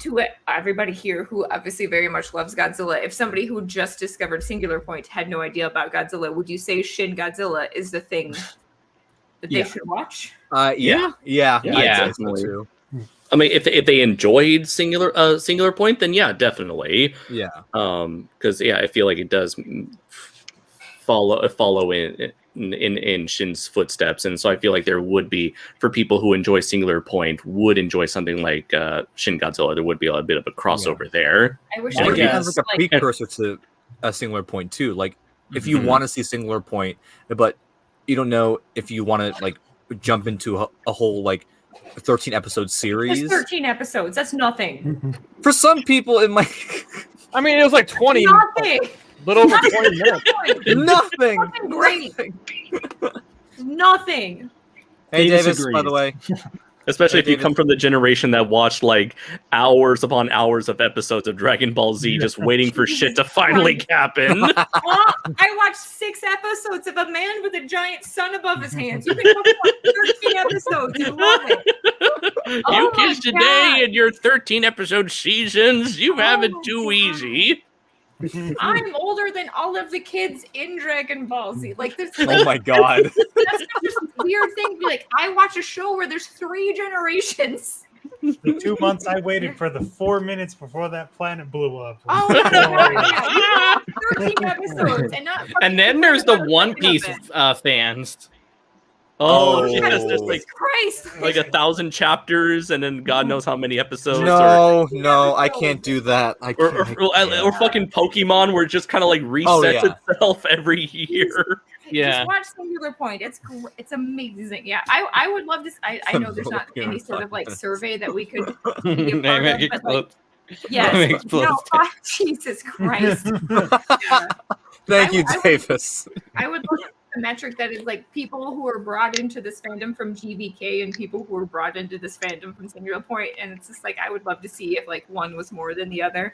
to everybody here who obviously very much loves Godzilla, if somebody who just discovered Singular Point had no idea about Godzilla, would you say Shin Godzilla is the thing that they should watch? Yeah. Yeah, I'd say so definitely. too. I mean, if they enjoyed Singular Point, then yeah, definitely. Yeah. Because I feel like it does follow in Shin's footsteps, and so I feel like there would be, for people who enjoy Singular Point, would enjoy something like Shin Godzilla. There would be a bit of a crossover there. I wish I Or I it guess. has like a precursor to a Singular Point too. Like if you want to see Singular Point, but you don't know if you want to like jump into a whole like 13 episode series. There's 13 episodes. That's nothing. For some people, it might I mean, it was like 20, Nothing. little over 20 minutes. nothing. Nothing great. Nothing. Hey, Davis Davis, by agrees. the way. Especially if you David. come from the generation that watched like hours upon hours of episodes of Dragon Ball Z, just waiting for shit to finally happen. I watched 6 episodes of a man with a giant sun above his hands. You can watch 13 episodes and love it. You Oh my kids today God. and your 13 episode seasons, you have it my too God. easy. I'm older than all of the kids in Dragon Ball Z. Like this. Oh my god. That's just a weird thing to be like, I watch a show where there's 3 generations. The 2 months I waited for the 4 minutes before that planet blew up. Oh my God. Yeah, you watch 13 episodes and not. And then there's the One Piece fans. Oh, Oh. yes, there's Jesus Christ. like 1,000 chapters, and then God knows how many episodes. No, I can't do that. I Or, can't. or fucking Pokemon, where it just kind of like resets Oh, yeah. itself every year. Yeah. Just watch Singular Point. It's amazing. Yeah, I would love this. I know there's not any sort of like survey that we could be a part of, but like, yes. No, oh, Jesus Christ. Yeah. Thank you, I would- Davis. I would look at the metric that is like people who are brought into this fandom from GVK and people who are brought into this fandom from Singular Point, and it's just like I would love to see if like one was more than the other.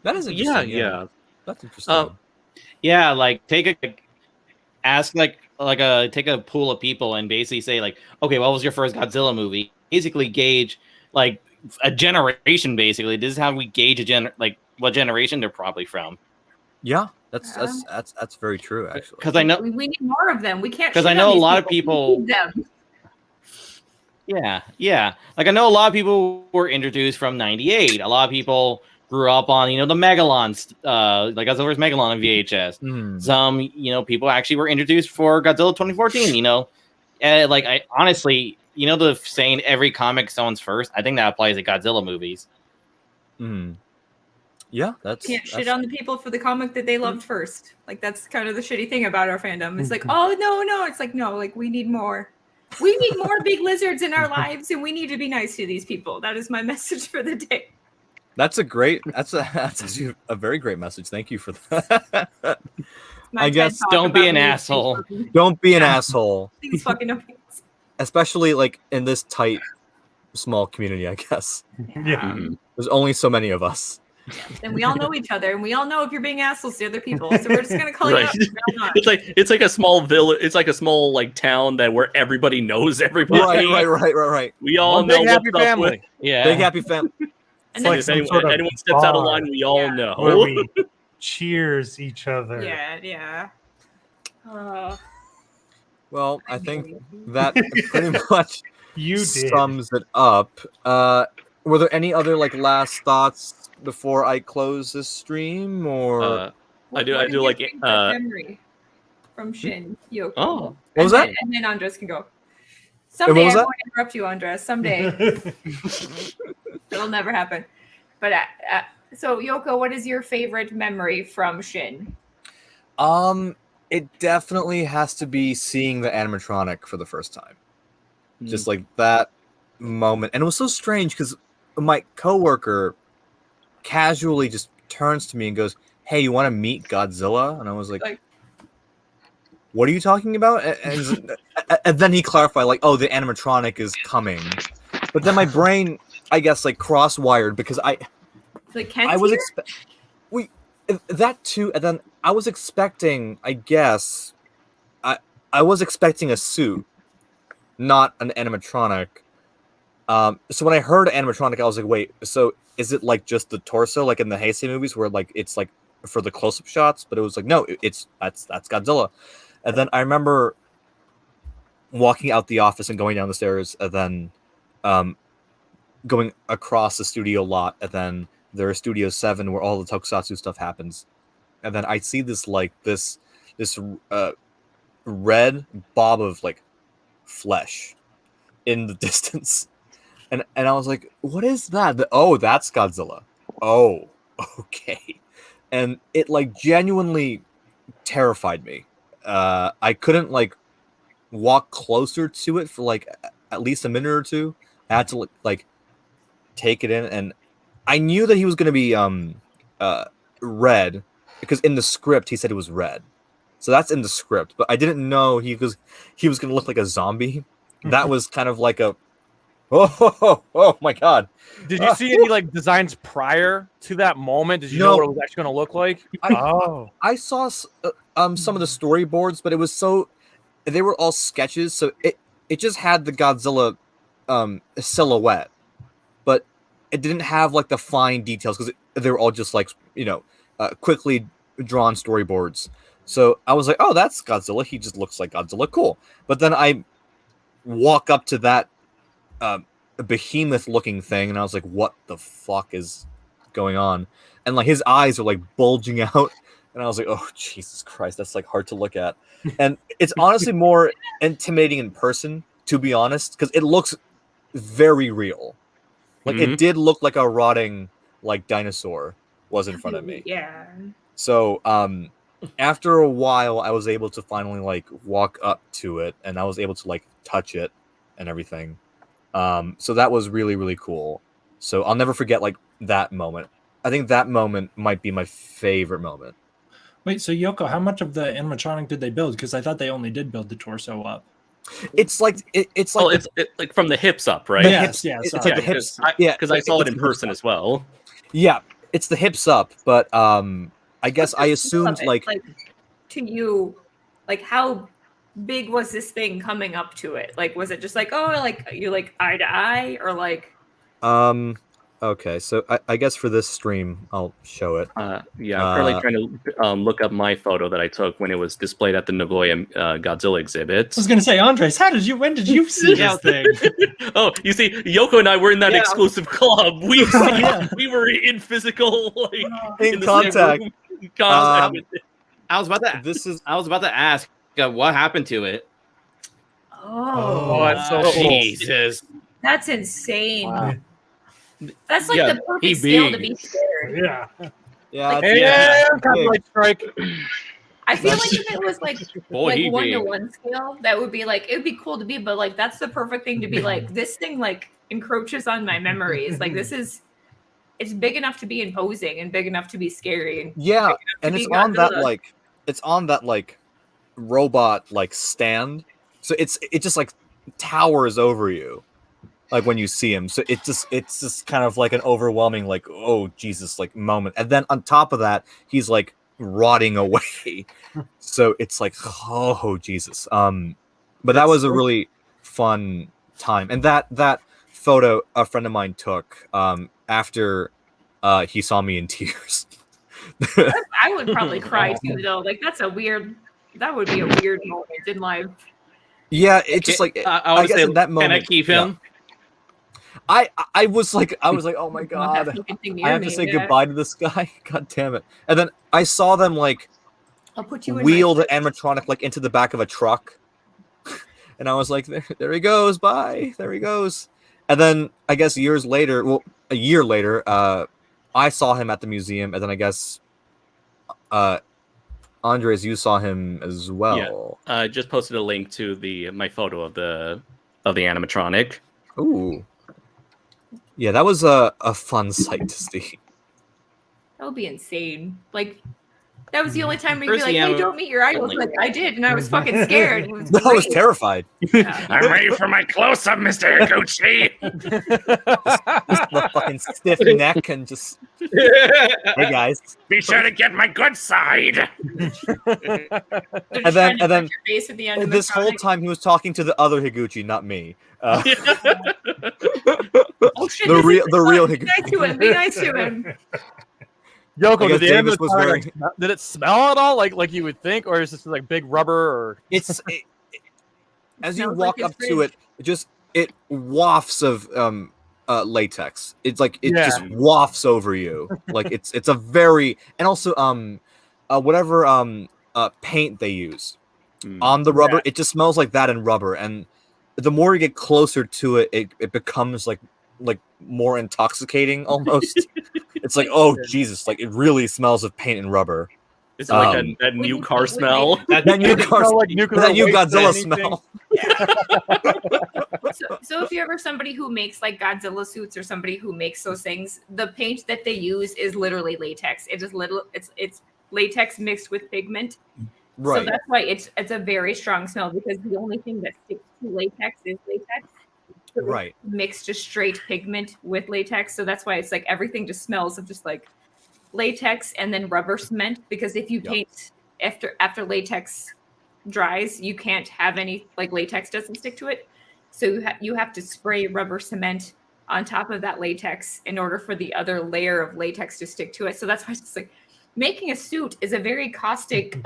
That is Yeah, interesting. yeah. That's interesting. Yeah, like take a pool of people and basically say like, okay, what was your first Godzilla movie? Basically gauge like a generation. Basically, this is how we gauge what generation they're probably from. Yeah, that's very true, actually. Because I know, We need more of them. We can't. 'Cause shit I know on a these lot of We people- need them. yeah, like I know a lot of people were introduced from '98. A lot of people grew up on the Megalons, like Godzilla vs. Megalon on VHS. Hmm. Some people actually were introduced for Godzilla 2014. Like I honestly, the saying every comic someone's first. I think that applies to Godzilla movies. Yeah, that's Can't shit on the people for the comic that they loved first. Like that's kind of the shitty thing about our fandom. It's like, oh no, it's like no, like we need more. We need more big lizards in our lives, and we need to be nice to these people. That is my message for the day. That's actually a very great message. Thank you for that. My I TED guess talk don't be about an me asshole. Don't be an asshole, These fucking opinions. especially like in this tight, small community. I guess Yeah. there's only so many of us. And we all know each other, and we all know if you're being assholes to other people. So we're just gonna call you Right. out. from now on. It's like a small village. It's like a small like town that where everybody knows everybody. Right. We all One know big what's happy up family. with. Yeah. Big happy family. And It's like If some anyone, sort of anyone steps out of bar line, we all know. where we cheers each other. yeah. Well, I think that pretty much You did. sums it up. Were there any other like last thoughts before I close this stream, or I do What is like your favorite memory from Shin Yoko. Oh. What was and that? Then, and then Andres can go. Someday was I'm that? going to interrupt you, Andres. Someday. It'll never happen. But so Yoko, what is your favorite memory from Shin? It definitely has to be seeing the animatronic for the first time. Just like that moment, and it was so strange because my coworker casually just turns to me and goes, "Hey, you want to meet Godzilla?" And I was like "What are you talking about?" And then he clarified, like, "Oh, the animatronic is coming." But then my brain, I guess, like cross-wired because I was that too, and then I was expecting, I guess, I was expecting a suit, not an animatronic. So when I heard animatronic, I was like, wait, so is it like just the torso, like in the Heisei movies, where like it's like for the close-up shots? But it was like, no, that's Godzilla. And then I remember walking out the office and going down the stairs, and then going across the studio lot, and then there is Studio 7 where all the tokusatsu stuff happens. And then I see this red bob of like flesh in the distance. And I was like, what is that? Oh, that's Godzilla. Oh, okay. And it like genuinely terrified me. I couldn't like walk closer to it for like at least a minute or two. I had to like take it in, and I knew that he was going to be red because in the script he said it was red. So that's in the script, but I didn't know he was going to look like a zombie. That was kind of like a oh my god. Did you see any like designs prior to that moment? Did you know what it was actually going to look like? I saw some of the storyboards, but it was they were all sketches, so it just had the Godzilla silhouette, but it didn't have like the fine details because they were all just like quickly drawn storyboards. So I was like, oh, that's Godzilla. He just looks like Godzilla. Cool. But then I walk up to that behemoth looking thing, and I was like, what the fuck is going on? And like his eyes are like bulging out, and I was like, oh Jesus Christ, that's like hard to look at. And it's honestly more intimidating in person, to be honest, because it looks very real. Like it did look like a rotting like dinosaur was in front of me. Yeah. So after a while I was able to finally like walk up to it, and I was able to like touch it and everything. So that was really, really cool. So I'll never forget like that moment. I think that moment might be my favorite moment. Wait, so Yoko, how much of the animatronic did they build? Because I thought they only did build the torso up. It's like it's like it's like from the hips up, right? The Yes, hips, yeah, it's sorry. like the hips. Because I saw it in it's person hips as well. Yeah, it's the hips up, but I guess I assumed like to you, like how big was this thing coming up to it? Like was it just like, oh, like you like eye to eye, or like okay, so I guess for this stream I'll show it. I'm currently trying to look up my photo that I took when it was displayed at the Nagoya Godzilla exhibit. I was gonna say, Andres, when did you see this thing? Oh, you see, Yoko and I were in that exclusive club. We were in physical, like in the contact. same room, contact with it. I was about to ask what happened to it. oh, that's so cool. Jesus. that's insane. Wow. That's like Yeah, the perfect he scale to big. be scared. Yeah. Yeah, Like, it's- Copyright strike. I feel like if it was like Boy, he like big. 1-to-1 scale, that would be like it would be cool to be, but like that's the perfect thing to be like this thing like encroaches on my memories. Like this is it's big enough to be imposing and big enough to be scary. And yeah, and be it's on that Godzilla. like robot like stand, so it just like towers over you, like when you see him. So it's just kind of like an overwhelming like, oh Jesus, like moment. And then on top of that, he's like rotting away. So it's like, oh Jesus. But that was a really fun time. And that photo a friend of mine took after he saw me in tears. I would probably cry too, though. Like that would be a weird moment in life. Yeah, it's just like I would guess say, in that moment, can I keep him? I was like, oh my Want that god, fucking thing I near have to me, say yeah. goodbye to this guy. God damn it! And then I saw them like I'll put you in wheel my the animatronic like into the back of a truck, and I was like, there he goes, bye, there he goes. And then I guess years later, well, a year later, I saw him at the museum, and then I guess Andres, you saw him as well. I just posted a link to my photo of the animatronic. Ooh. Yeah, that was a fun sight to see. That would be insane. Like that was the only time where you'd be First, like, yeah, "Hey, don't meet your idols." Like I did, and I was fucking scared. It was I was great. terrified. Yeah. I'm ready for my close-up, Mr. Higuchi. Just the fucking stiff neck and just hey guys. Be sure to get my good side. They're just And then- trying to and then put your face at the end of This the whole comic. time he was talking to the other Higuchi, not me. Oh shit! The this real- is the fun. real Be nice to him. Be nice to him. Yoko, I did guess the Davis was animatronic, wearing- did it smell at all like you would think, or is this like big rubber? Or As you Smells walk like up his to fridge. it wafts of latex. It's like it Yeah. just wafts over you. Like it's a very, and also whatever paint they use on the rubber, it just smells like that and rubber. And the more you get closer to it, it becomes like more intoxicating almost. It's like, oh Jesus, like it really smells of paint and rubber. It's like that new car smell. That new car, smell like nuclear that new waste or Godzilla anything? smell. So if you're ever somebody who makes like Godzilla suits or somebody who makes those things, the paint that they use is literally latex. It is it's latex mixed with pigment. So Right. that's why it's a very strong smell because the only thing that sticks to latex is latex. So it's Right. mixed just straight pigment with latex. So that's why it's like everything just smells of just like latex and then rubber cement. Because if you Yep. paint after latex dries, you can't have any like latex doesn't stick to it. So you have to spray rubber cement on top of that latex in order for the other layer of latex to stick to it. So that's why it's just like making a suit is a very caustic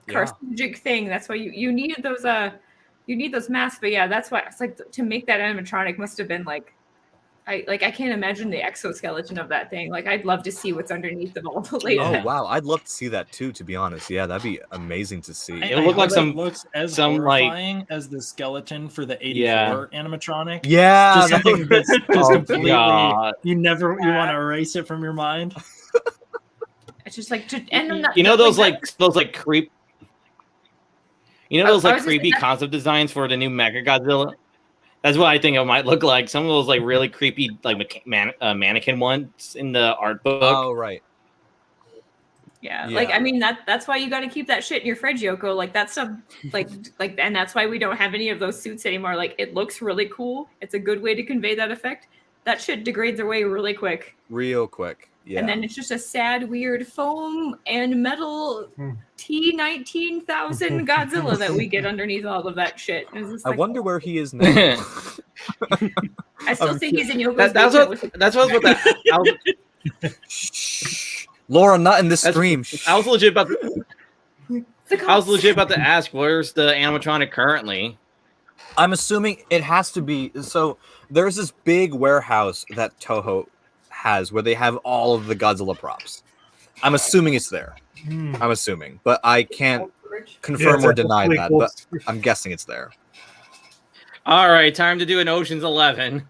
carcinogenic thing. That's why you needed those masks. But yeah, that's why it's like to make that animatronic must have been like I can't imagine the exoskeleton of that thing. Like I'd love to see what's underneath of all the latex. Oh wow, I'd love to see that too. To be honest, yeah, that'd be amazing to see. It looked like hope some- it looks as some, like- horrifying as the skeleton for the '84 Yeah. animatronic. Yeah, Just that something that's just Oh, completely God. you want to erase it from your mind. It's just like and I'm not- You know those that- creep. You know I those was gonna say creepy that- concept designs for the new Mega Godzilla? That's what I think it might look like. Some of those like really creepy like mannequin ones in the art book. Oh right. Yeah, Yeah. like I mean that's why you got to keep that shit in your fridge, Yoko. Like that stuff, like and that's why we don't have any of those suits anymore. Like it looks really cool. It's a good way to convey that effect. That shit degrades away really quick, Real quick. Yeah. and then it's just a sad, weird foam and metal T-19,000 Godzilla that we get underneath all of that shit. And it's just I like, wonder where he is now. I still I'm think he's in Yoko's That's basement what. That's what. Shh. Laura, not in this That's- stream. I was legit about. the I was cops. legit about to ask, where's the animatronic currently? I'm assuming it has to be. So there's this big warehouse that Toho has where they have all of the Godzilla props. I'm assuming it's there. I'm assuming, but I can't confirm Yeah, or it's a deny fully that. cold But I'm guessing it's there. All right, time to do an Ocean's 11.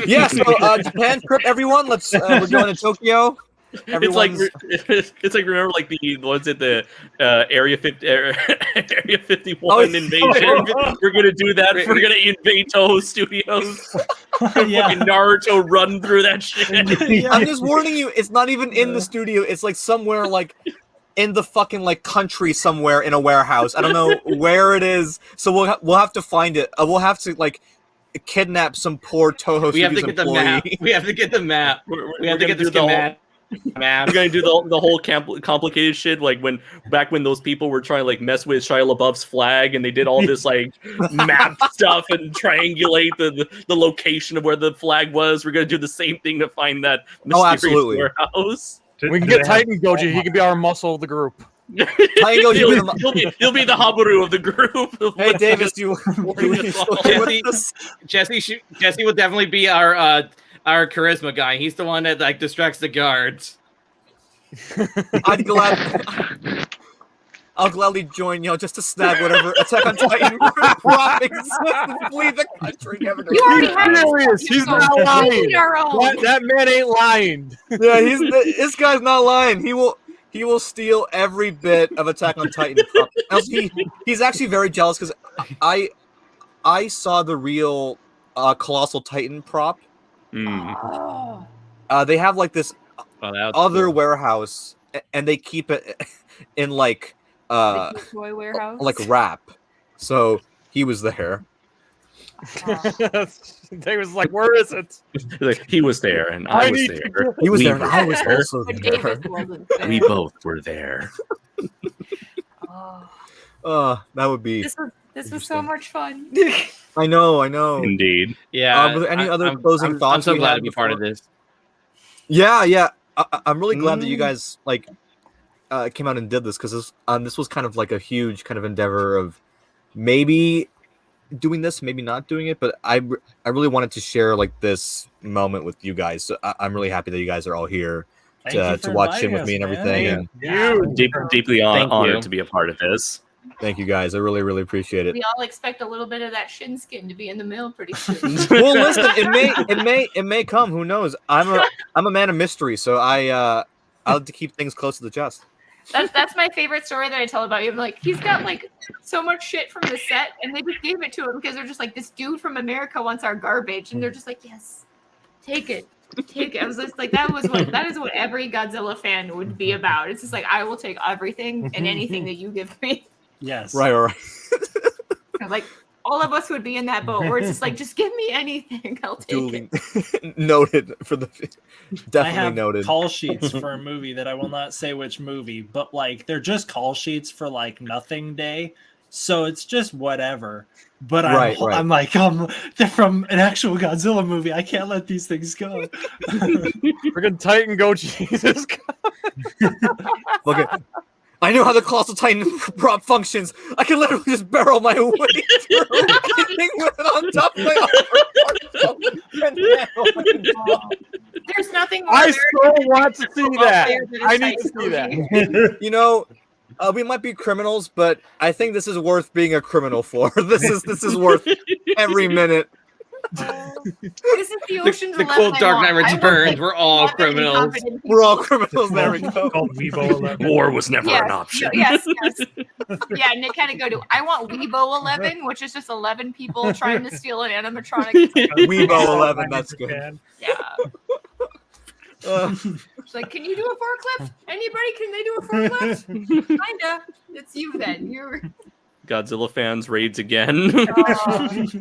Yeah, so Japan trip, everyone. Let's we're going to Tokyo. It's like Everyone's remember like the ones at the Area 51 Oh, invasion. We're gonna do that. We're gonna invade Toho Studios. Yeah. Fucking Naruto run through that shit. I'm just warning you, it's not even in the studio. It's like somewhere like in the fucking like country somewhere in a warehouse. I don't know where it is. So we'll have to find it. We'll have to like kidnap some poor Toho We have to Studios get the map. employee. We have to get the map. We have to get the the whole- schematic. We're gonna do the whole complicated shit, like back when those people were trying to like mess with Shia LaBeouf's flag, and they did all this like map stuff and triangulate the location of where the flag was. We're gonna do the same thing to find that mysterious absolutely. warehouse. We can get Titan Goji. He can be our muscle of the group. Titan Goji, he'll be the Habaru of the group. Hey Davis, you Jesse will definitely be our charisma guy. He's the one that like distracts the guards. I'll gladly join you just to snag whatever Attack on Titan prop exists and flee the country. You already have Serious. He's not lying. We need our own. That man ain't lying. Yeah, this guy's not lying. He will steal every bit of Attack on Titan prop. He's actually very jealous because I saw the real Colossal Titan prop. Oh. They have like this other warehouse, and they keep it in like The toy warehouse. like wrap. So he was there. They was like, "Where is it?" Like, he was there, and I was there. He was We there, and were I was there. also But there. Davis wasn't there. We both were there. Oh. That would be. This was so much fun. I know. Indeed. Yeah. Was there any other closing thoughts? I'm so we glad had to be part of before? this. Yeah. I'm really glad that you guys like came out and did this because this was kind of like a huge kind of endeavor of maybe doing this, maybe not doing it, but I really wanted to share like this moment with you guys. So I'm really happy that you guys are all here to watch Shin with me and everything. And Deeply Thank honored you. to be a part of this. thank you guys. I really appreciate it. We all expect a little bit of that shin skin to be in the mail pretty soon. Well, listen, it may come. Who knows? I'm a man of mystery, so I like to keep things close to the chest. That's my favorite story that I tell about you. I'm like, he's got like so much shit from the set, and they just gave it to him because they're just like, this dude from America wants our garbage, and they're just like, yes, take it. I was just like, that is what every Godzilla fan would be about. It's just like, I will take everything and anything that you give me. Yes. Right. Like all of us would be in that boat where it's just like, just give me anything, I'll take it. Noted for the I definitely have noted. call sheets for a movie that I will not say which movie, but like they're just call sheets for like Nothing Day, so it's just whatever. But Right. I'm like, they're from an actual Godzilla movie. I can't let these things go. Freaking Titan Goji. Jesus. Okay. I know how the Colossal Titan prop functions. I can literally just barrel my way through anything with it on top of my There's nothing more I so American want to see that. player than a I need to Titan see that. Goji. You know, we might be criminals, but I think this is worth being a criminal for. This is worth every minute. This is the Ocean's The 11 quote I Dark want. Knight I want, Returns. like, We're all confident and criminals. confident We're all people. criminals. There we go. Called Weibo 11. War was never Yes, an option. Yes. Yeah, Nick had to go to. I want Weibo 11, which is just 11 people trying to steal an animatronic. Weibo 11. That's good. Japan. Yeah. Uh, She's like, can you do a forklift? Anybody? Can they do a forklift? Kinda. It's you then. You're. Godzilla fans raids again.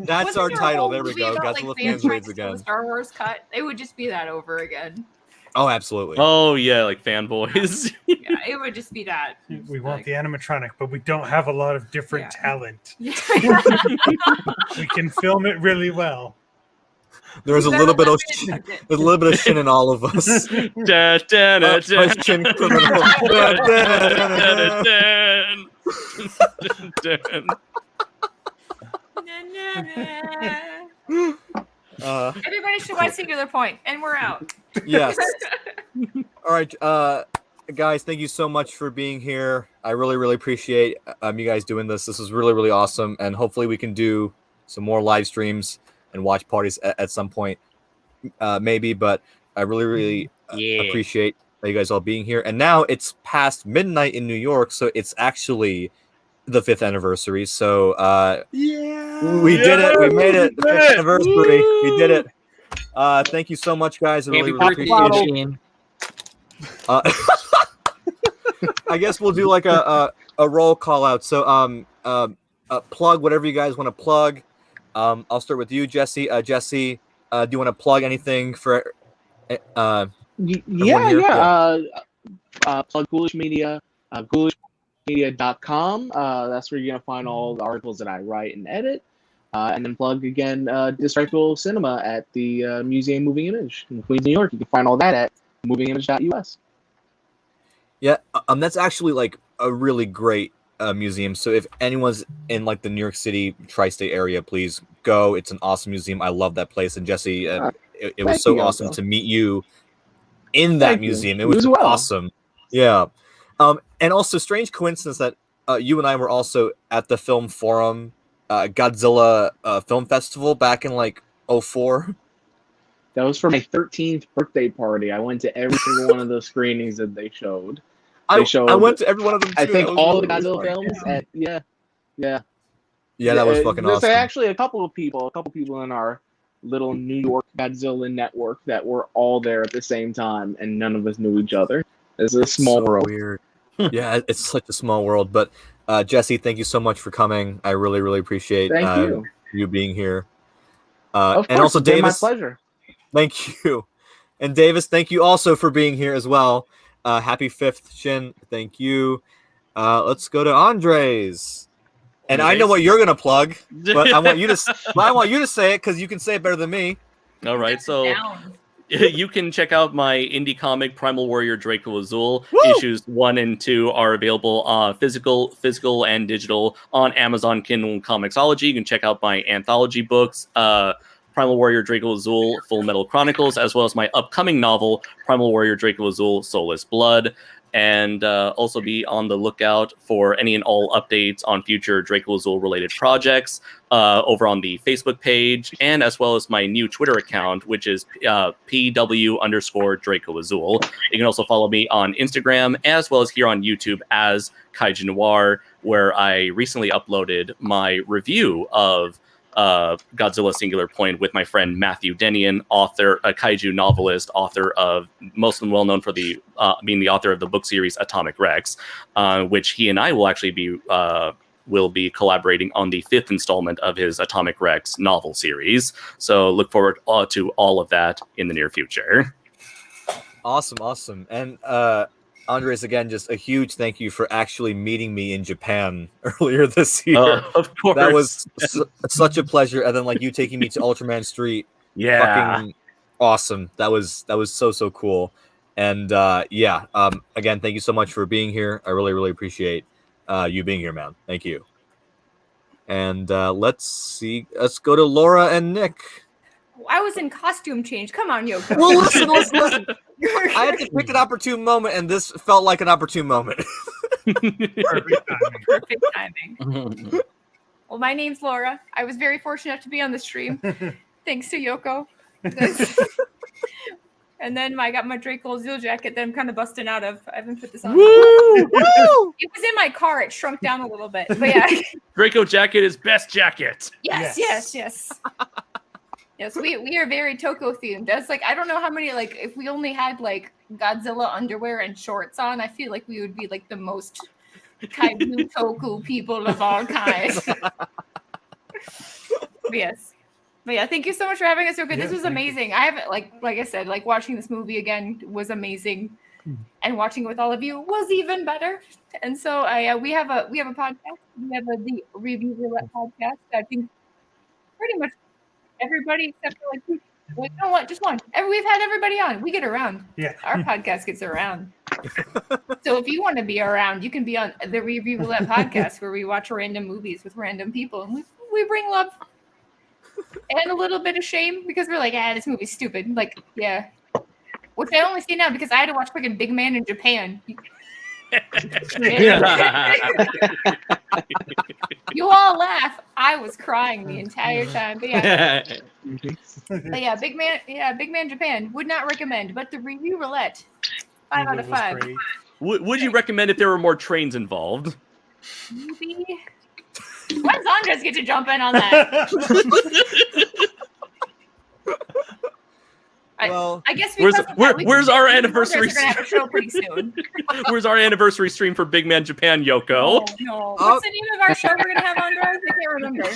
that's our title. There we go. Godzilla fans raids again. Star Wars cut. It would just be that over again. Oh, absolutely. Oh yeah, like fanboys. Yeah, it would just be that. We want the animatronic, but we don't have a lot of different talent. We can film it really well. There's a little bit of Shin in all of us. Da, da, da, da. Shin criminal. Everybody should watch Singular Point, and we're out. Yes. All right, guys, thank you so much for being here. I really appreciate you guys doing this. This is really awesome, and hopefully we can do some more live streams and watch parties at some point. maybe, but I really appreciate you guys all being here. And now it's past midnight in New York, so it's actually the 5th anniversary. So we did it. We made it. The 5th anniversary. We did it. Thank you so much, guys. I really appreciate it. I guess we'll do like a roll call out. So plug whatever you guys want to plug. I'll start with you, Jesse. Jesse, do you want to plug anything for? Plug Ghoulish Media, ghoulishmedia.com. That's where you're gonna find all the articles that I write and edit. And then plug again Disrespectful Cinema at the Museum Moving Image in Queens, New York. You can find all that at movingimage.us. Yeah, that's actually like a really great museum. So if anyone's in like the New York City tri-state area, please go. It's an awesome museum. I love that place. And Jesse, it was so awesome to meet you in that museum. It was awesome. Yeah. And also strange coincidence that you and I were also at the Film Forum Godzilla Film Festival back in like 2004. That was for my 13th birthday party. I went to every single one of those screenings that they showed. I went to every one of them too. I think all the Godzilla films. Yeah, that was fucking awesome. There's actually a couple of people in our little New York Godzilla network that were all there at the same time, and none of us knew each other. It's a small world. Weird. Yeah, it's such a small world. But Jesse, thank you so much for coming. I really, really appreciate you being here. Of course, and also Davis, my pleasure. Thank you. And Davis, thank you also for being here as well. Happy 5th, Shin. Thank you. Let's go to Andres. And I know what you're gonna plug, but I want you to say it because you can say it better than me. All right, so you can check out my indie comic Primal Warrior Draco Azul. Woo! Issues 1 and 2 are available physical and digital on Amazon Kindle and Comixology. You can check out my anthology books, Primal Warrior Draco Azul, Full Metal Chronicles, as well as my upcoming novel, Primal Warrior Draco Azul, Soulless Blood. And also be on the lookout for any and all updates on future Draco Azul related projects over on the Facebook page, and as well as my new Twitter account, which is PW_Draco Azul. You can also follow me on Instagram, as well as here on YouTube as Kaiju Noir, where I recently uploaded my review of Godzilla Singular Point with my friend Matthew Denian, author, a kaiju novelist, author of most well known for the being the author of the book series Atomic Rex, which he and I will actually be collaborating on the 5th installment of his Atomic Rex novel series. So look forward to all of that in the near future. Awesome. And Andres, again, just a huge thank you for actually meeting me in Japan earlier this year. Of course. That was such a pleasure. And then like you taking me to Ultraman Street. Yeah. Fucking awesome. That was so cool. And again, thank you so much for being here. I really, really appreciate you being here, man. Thank you. And let's go to Laura and Nick. I was in costume change. Come on, Yoko. Well, listen. I had to pick an opportune moment, and this felt like an opportune moment. Perfect timing. Well, my name's Laura. I was very fortunate to be on the stream. Thanks to Yoko. And then I got my Draco Azul jacket that I'm kind of busting out of. I haven't put this on. Woo! It was in my car. It shrunk down a little bit. But yeah. Draco jacket is best jacket. Yes. Yes, we are very Toko themed. That's like, I don't know how many, like, if we only had like Godzilla underwear and shorts on, I feel like we would be like the most kaiju Toku people of all kinds. But yeah, thank you so much for having us, Yoko. This was amazing. I haven't like I said, like watching this movie again was amazing, and watching it with all of you was even better. And so we have a podcast. We have the Review Roulette podcast. I think pretty much everybody except for like, you know what? Just one. We've had everybody on. We get around. Yeah. Our podcast gets around. So if you want to be around, you can be on the Review Roulette podcast, where we watch random movies with random people, and we bring love and a little bit of shame because we're like, this movie's stupid. Like, yeah. Which I only see now because I had to watch fucking Big Man in Japan. You all laugh. I was crying the entire time. But yeah, Big Man Japan would not recommend. But the review roulette, 5 out of 5. Would you recommend if there were more trains involved? Maybe. When's Andres get to jump in on that? Well, I guess where's our anniversary? We're gonna have a show pretty soon. Where's our anniversary stream for Big Man Japan, Yoko? No. What's the name of our show we're gonna have, Andres? I can't remember.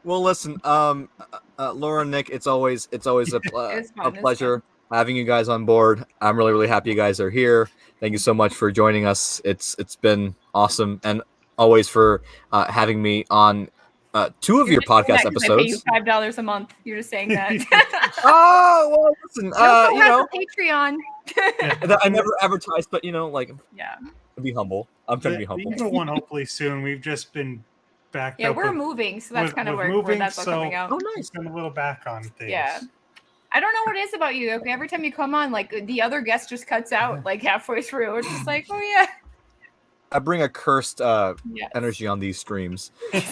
Well, listen, Laura and Nick, it's always a pleasure having you guys on board. I'm really happy you guys are here. Thank you so much for joining us. It's been awesome, and always for having me on 2 of your podcast episodes. I pay you $5 a month. You're just saying that. Oh well, listen. Patreon. I never advertised, but be humble. I'm trying to be humble. We can go one hopefully soon. We've just been backed up. Yeah, we're moving, so that's kind of where that's all coming out. Oh, nice. It's been a little back on things. Yeah. I don't know what it is about you. Okay, every time you come on, like the other guest just cuts out like halfway through. It's just like, oh yeah. I bring a cursed energy on these streams. Okay.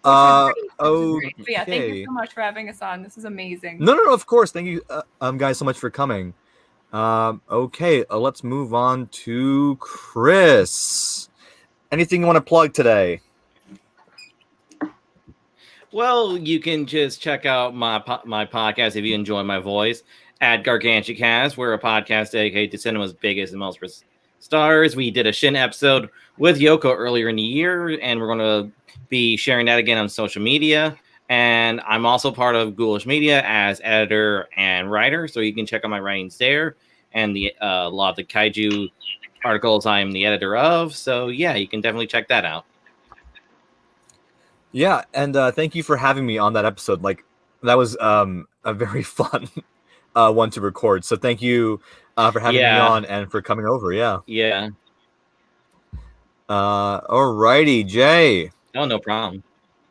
Yeah, thank you so much for having us on. This is amazing. No, of course. Thank you, guys, so much for coming. Okay, let's move on to Chris. Anything you want to plug today? Well, you can just check out my podcast if you enjoy my voice at Gargantucast. We're a podcast dedicated to cinema's biggest and most stars. We did a Shin episode with Yoko earlier in the year, and we're going to be sharing that again on social media. And I'm also part of Ghoulish Media as editor and writer, so you can check out my writings there and a lot of the kaiju articles I'm the editor of. So yeah, you can definitely check that out. Yeah, and thank you for having me on that episode. Like, that was a very fun one to record. So thank you for having me on and for coming over. Yeah. Yeah. Alrighty, Jay. Oh, no problem.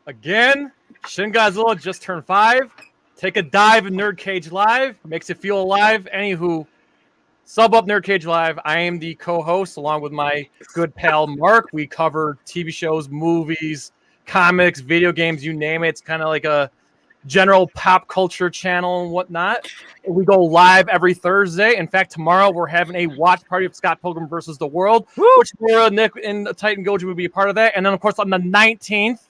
Again, Shin Godzilla just turned 5. Take a dive in Nerd Cage Live. Makes you feel alive. Anywho, sub up Nerd Cage Live. I am the co-host along with my good pal Mark. We cover TV shows, movies, comics, video games, you name it. It's kind of like a general pop culture channel and whatnot. We go live every Thursday. In fact, tomorrow we're having a watch party of Scott Pilgrim versus the World, which Laura, Nick, and Titan Goji will be a part of that. And then, of course, on the 19th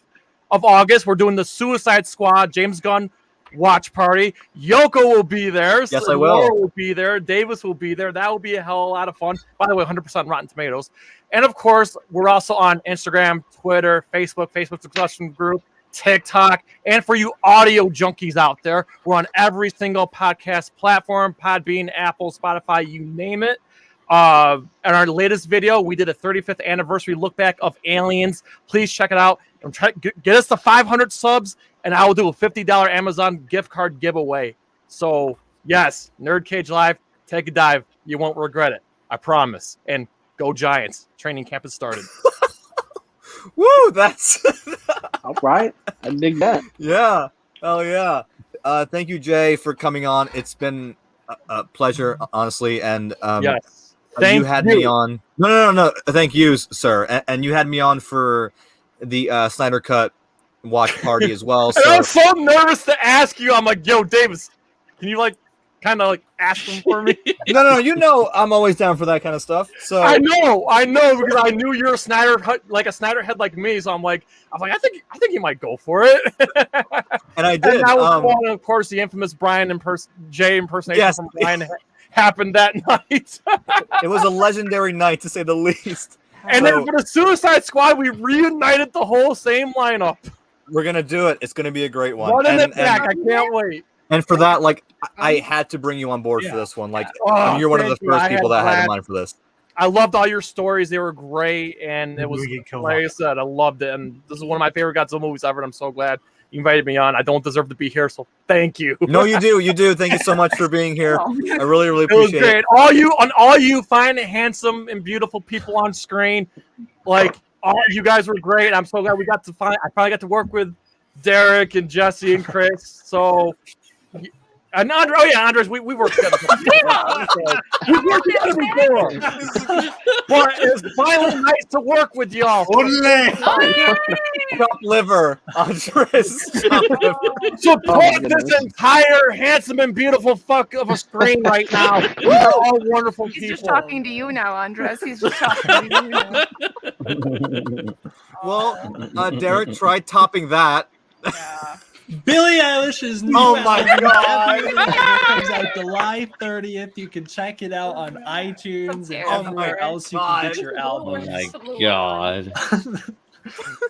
of August, we're doing the Suicide Squad James Gunn watch party. Yoko will be there. Yes, I will. Laura will be there. Davis will be there. That will be a hell of a lot of fun. By the way, 100% Rotten Tomatoes. And of course, we're also on Instagram, Twitter, Facebook's discussion group, TikTok, and for you audio junkies out there, we're on every single podcast platform, Podbean, Apple, Spotify, you name it. In our latest video, we did a 35th anniversary look back of Aliens. Please check it out. And get us to 500 subs, and I will do a $50 Amazon gift card giveaway. So, yes, Nerd Cage Live, take a dive. You won't regret it. I promise. And go Giants. Training camp has started. Woo, that's... All right. I dig that. Yeah. Oh, yeah. Thank you, Jay, for coming on. It's been a pleasure, honestly. And yes. You had me on. No. Thank you, sir. And you had me on for the Snyder Cut watch party as well. So. I was so nervous to ask you. I'm like, yo, Davis, can you kind of ask them for me? No, I'm always down for that kind of stuff. So I know, because I knew you're a Snyder head like me. So I'm like, I think you might go for it. And I did. And that was one, of course, the infamous Jay impersonation from Brian happened that night. It was a legendary night, to say the least. And then for the Suicide Squad, we reunited the whole same lineup. We're gonna do it. It's gonna be a great one. Running it back. I can't wait. And for that, I had to bring you on board for this one. You're one of the first people that I had in mind for this. I loved all your stories. They were great. And it was, like I said, I loved it. And this is one of my favorite Godzilla movies ever. And I'm so glad you invited me on. I don't deserve to be here, so thank you. No, you do. You do. Thank you so much for being here. I really, really appreciate it. It was great. All you fine, handsome, and beautiful people on screen, all you guys were great. I'm so glad I finally got to work with Derek and Jesse and Chris. So And Andres, we worked together. We worked together before. But it's finally nice to work with y'all. Chop liver, Andres. Chop liver. Support this entire handsome and beautiful fuck of a screen right now. These are all wonderful He's people. just talking to you now, Andres. He's just talking to you now. Well, Derek, try topping that. Yeah. Billie Eilish's new Oh my album, God. comes out July 30th. You can check it out on iTunes and everywhere else you can get your albums. Oh my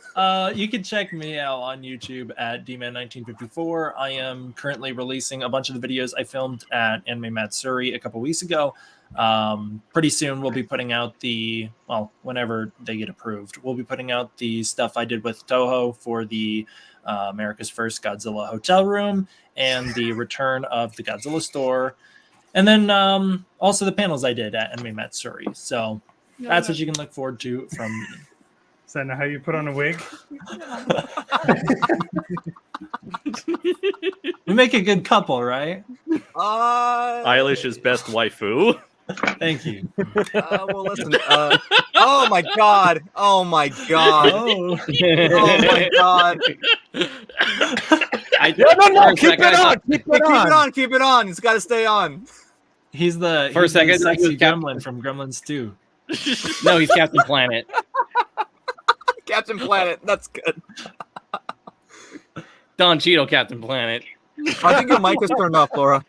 god. You can check me out on YouTube at dman1954. I am currently releasing a bunch of the videos I filmed at Anime Matsuri a couple weeks ago. Pretty soon we'll be putting out whenever they get approved, we'll be putting out the stuff I did with Toho for the America's First Godzilla hotel room and the return of the Godzilla store, and then also the panels I did at Anime Matsuri. So that's what you can look forward to from me. Is that how you put on a wig? We make a good couple, right? Eilish's best waifu. Thank you. Well, listen. Oh my god. Oh my god. Oh. Oh my god. No, keep it on. Keep it on. Keep it on. It's got to stay on. He's the For a second, the he sexy was Captain- gremlin from Gremlins 2. No, he's Captain Planet. Captain Planet. That's good. Don Cheadle, Captain Planet. I think your mic is turned off, Laura.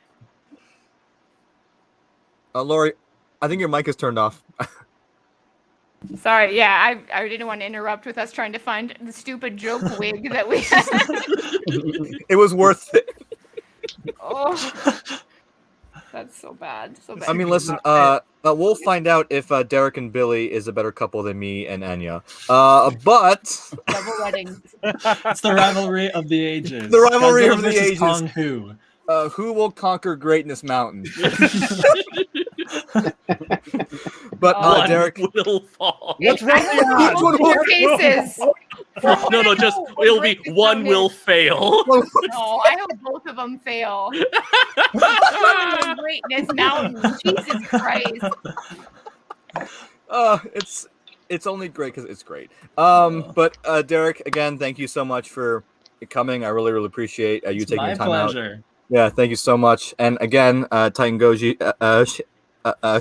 Lori, I think your mic is turned off. Sorry, yeah, I didn't want to interrupt with us trying to find the stupid joke wig that we had. It was worth it. Oh, that's so bad. So bad. I mean, listen. We'll find out if Derek and Billy is a better couple than me and Anya. But Double weddings. It's the rivalry of the ages. The rivalry Godzilla of the versus ages. Kong Hu. Who will conquer Greatness Mountain? But Derek will fall. What's wrong Both your faces. No, just it'll be one will fail. No, I hope both of them fail. Greatness Mountain. Jesus Christ. It's only great because it's great. But Derek, again, thank you so much for coming. I really appreciate you taking My your time pleasure. out. Yeah, thank you so much. And again, Titan Goji,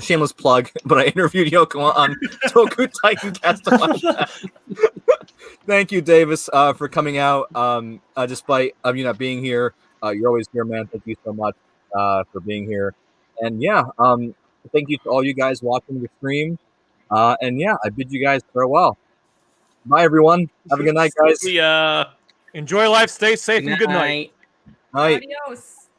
shameless plug, but I interviewed Yoko on Toku Titan Cast. Thank you, Davis, for coming out. Despite you not being here, you're always here, man. Thank you so much for being here. And yeah, thank you to all you guys watching the stream. And yeah, I bid you guys farewell. Bye, everyone. Have a good night, guys. See ya. Enjoy life. Stay safe and good night. Night. Adios.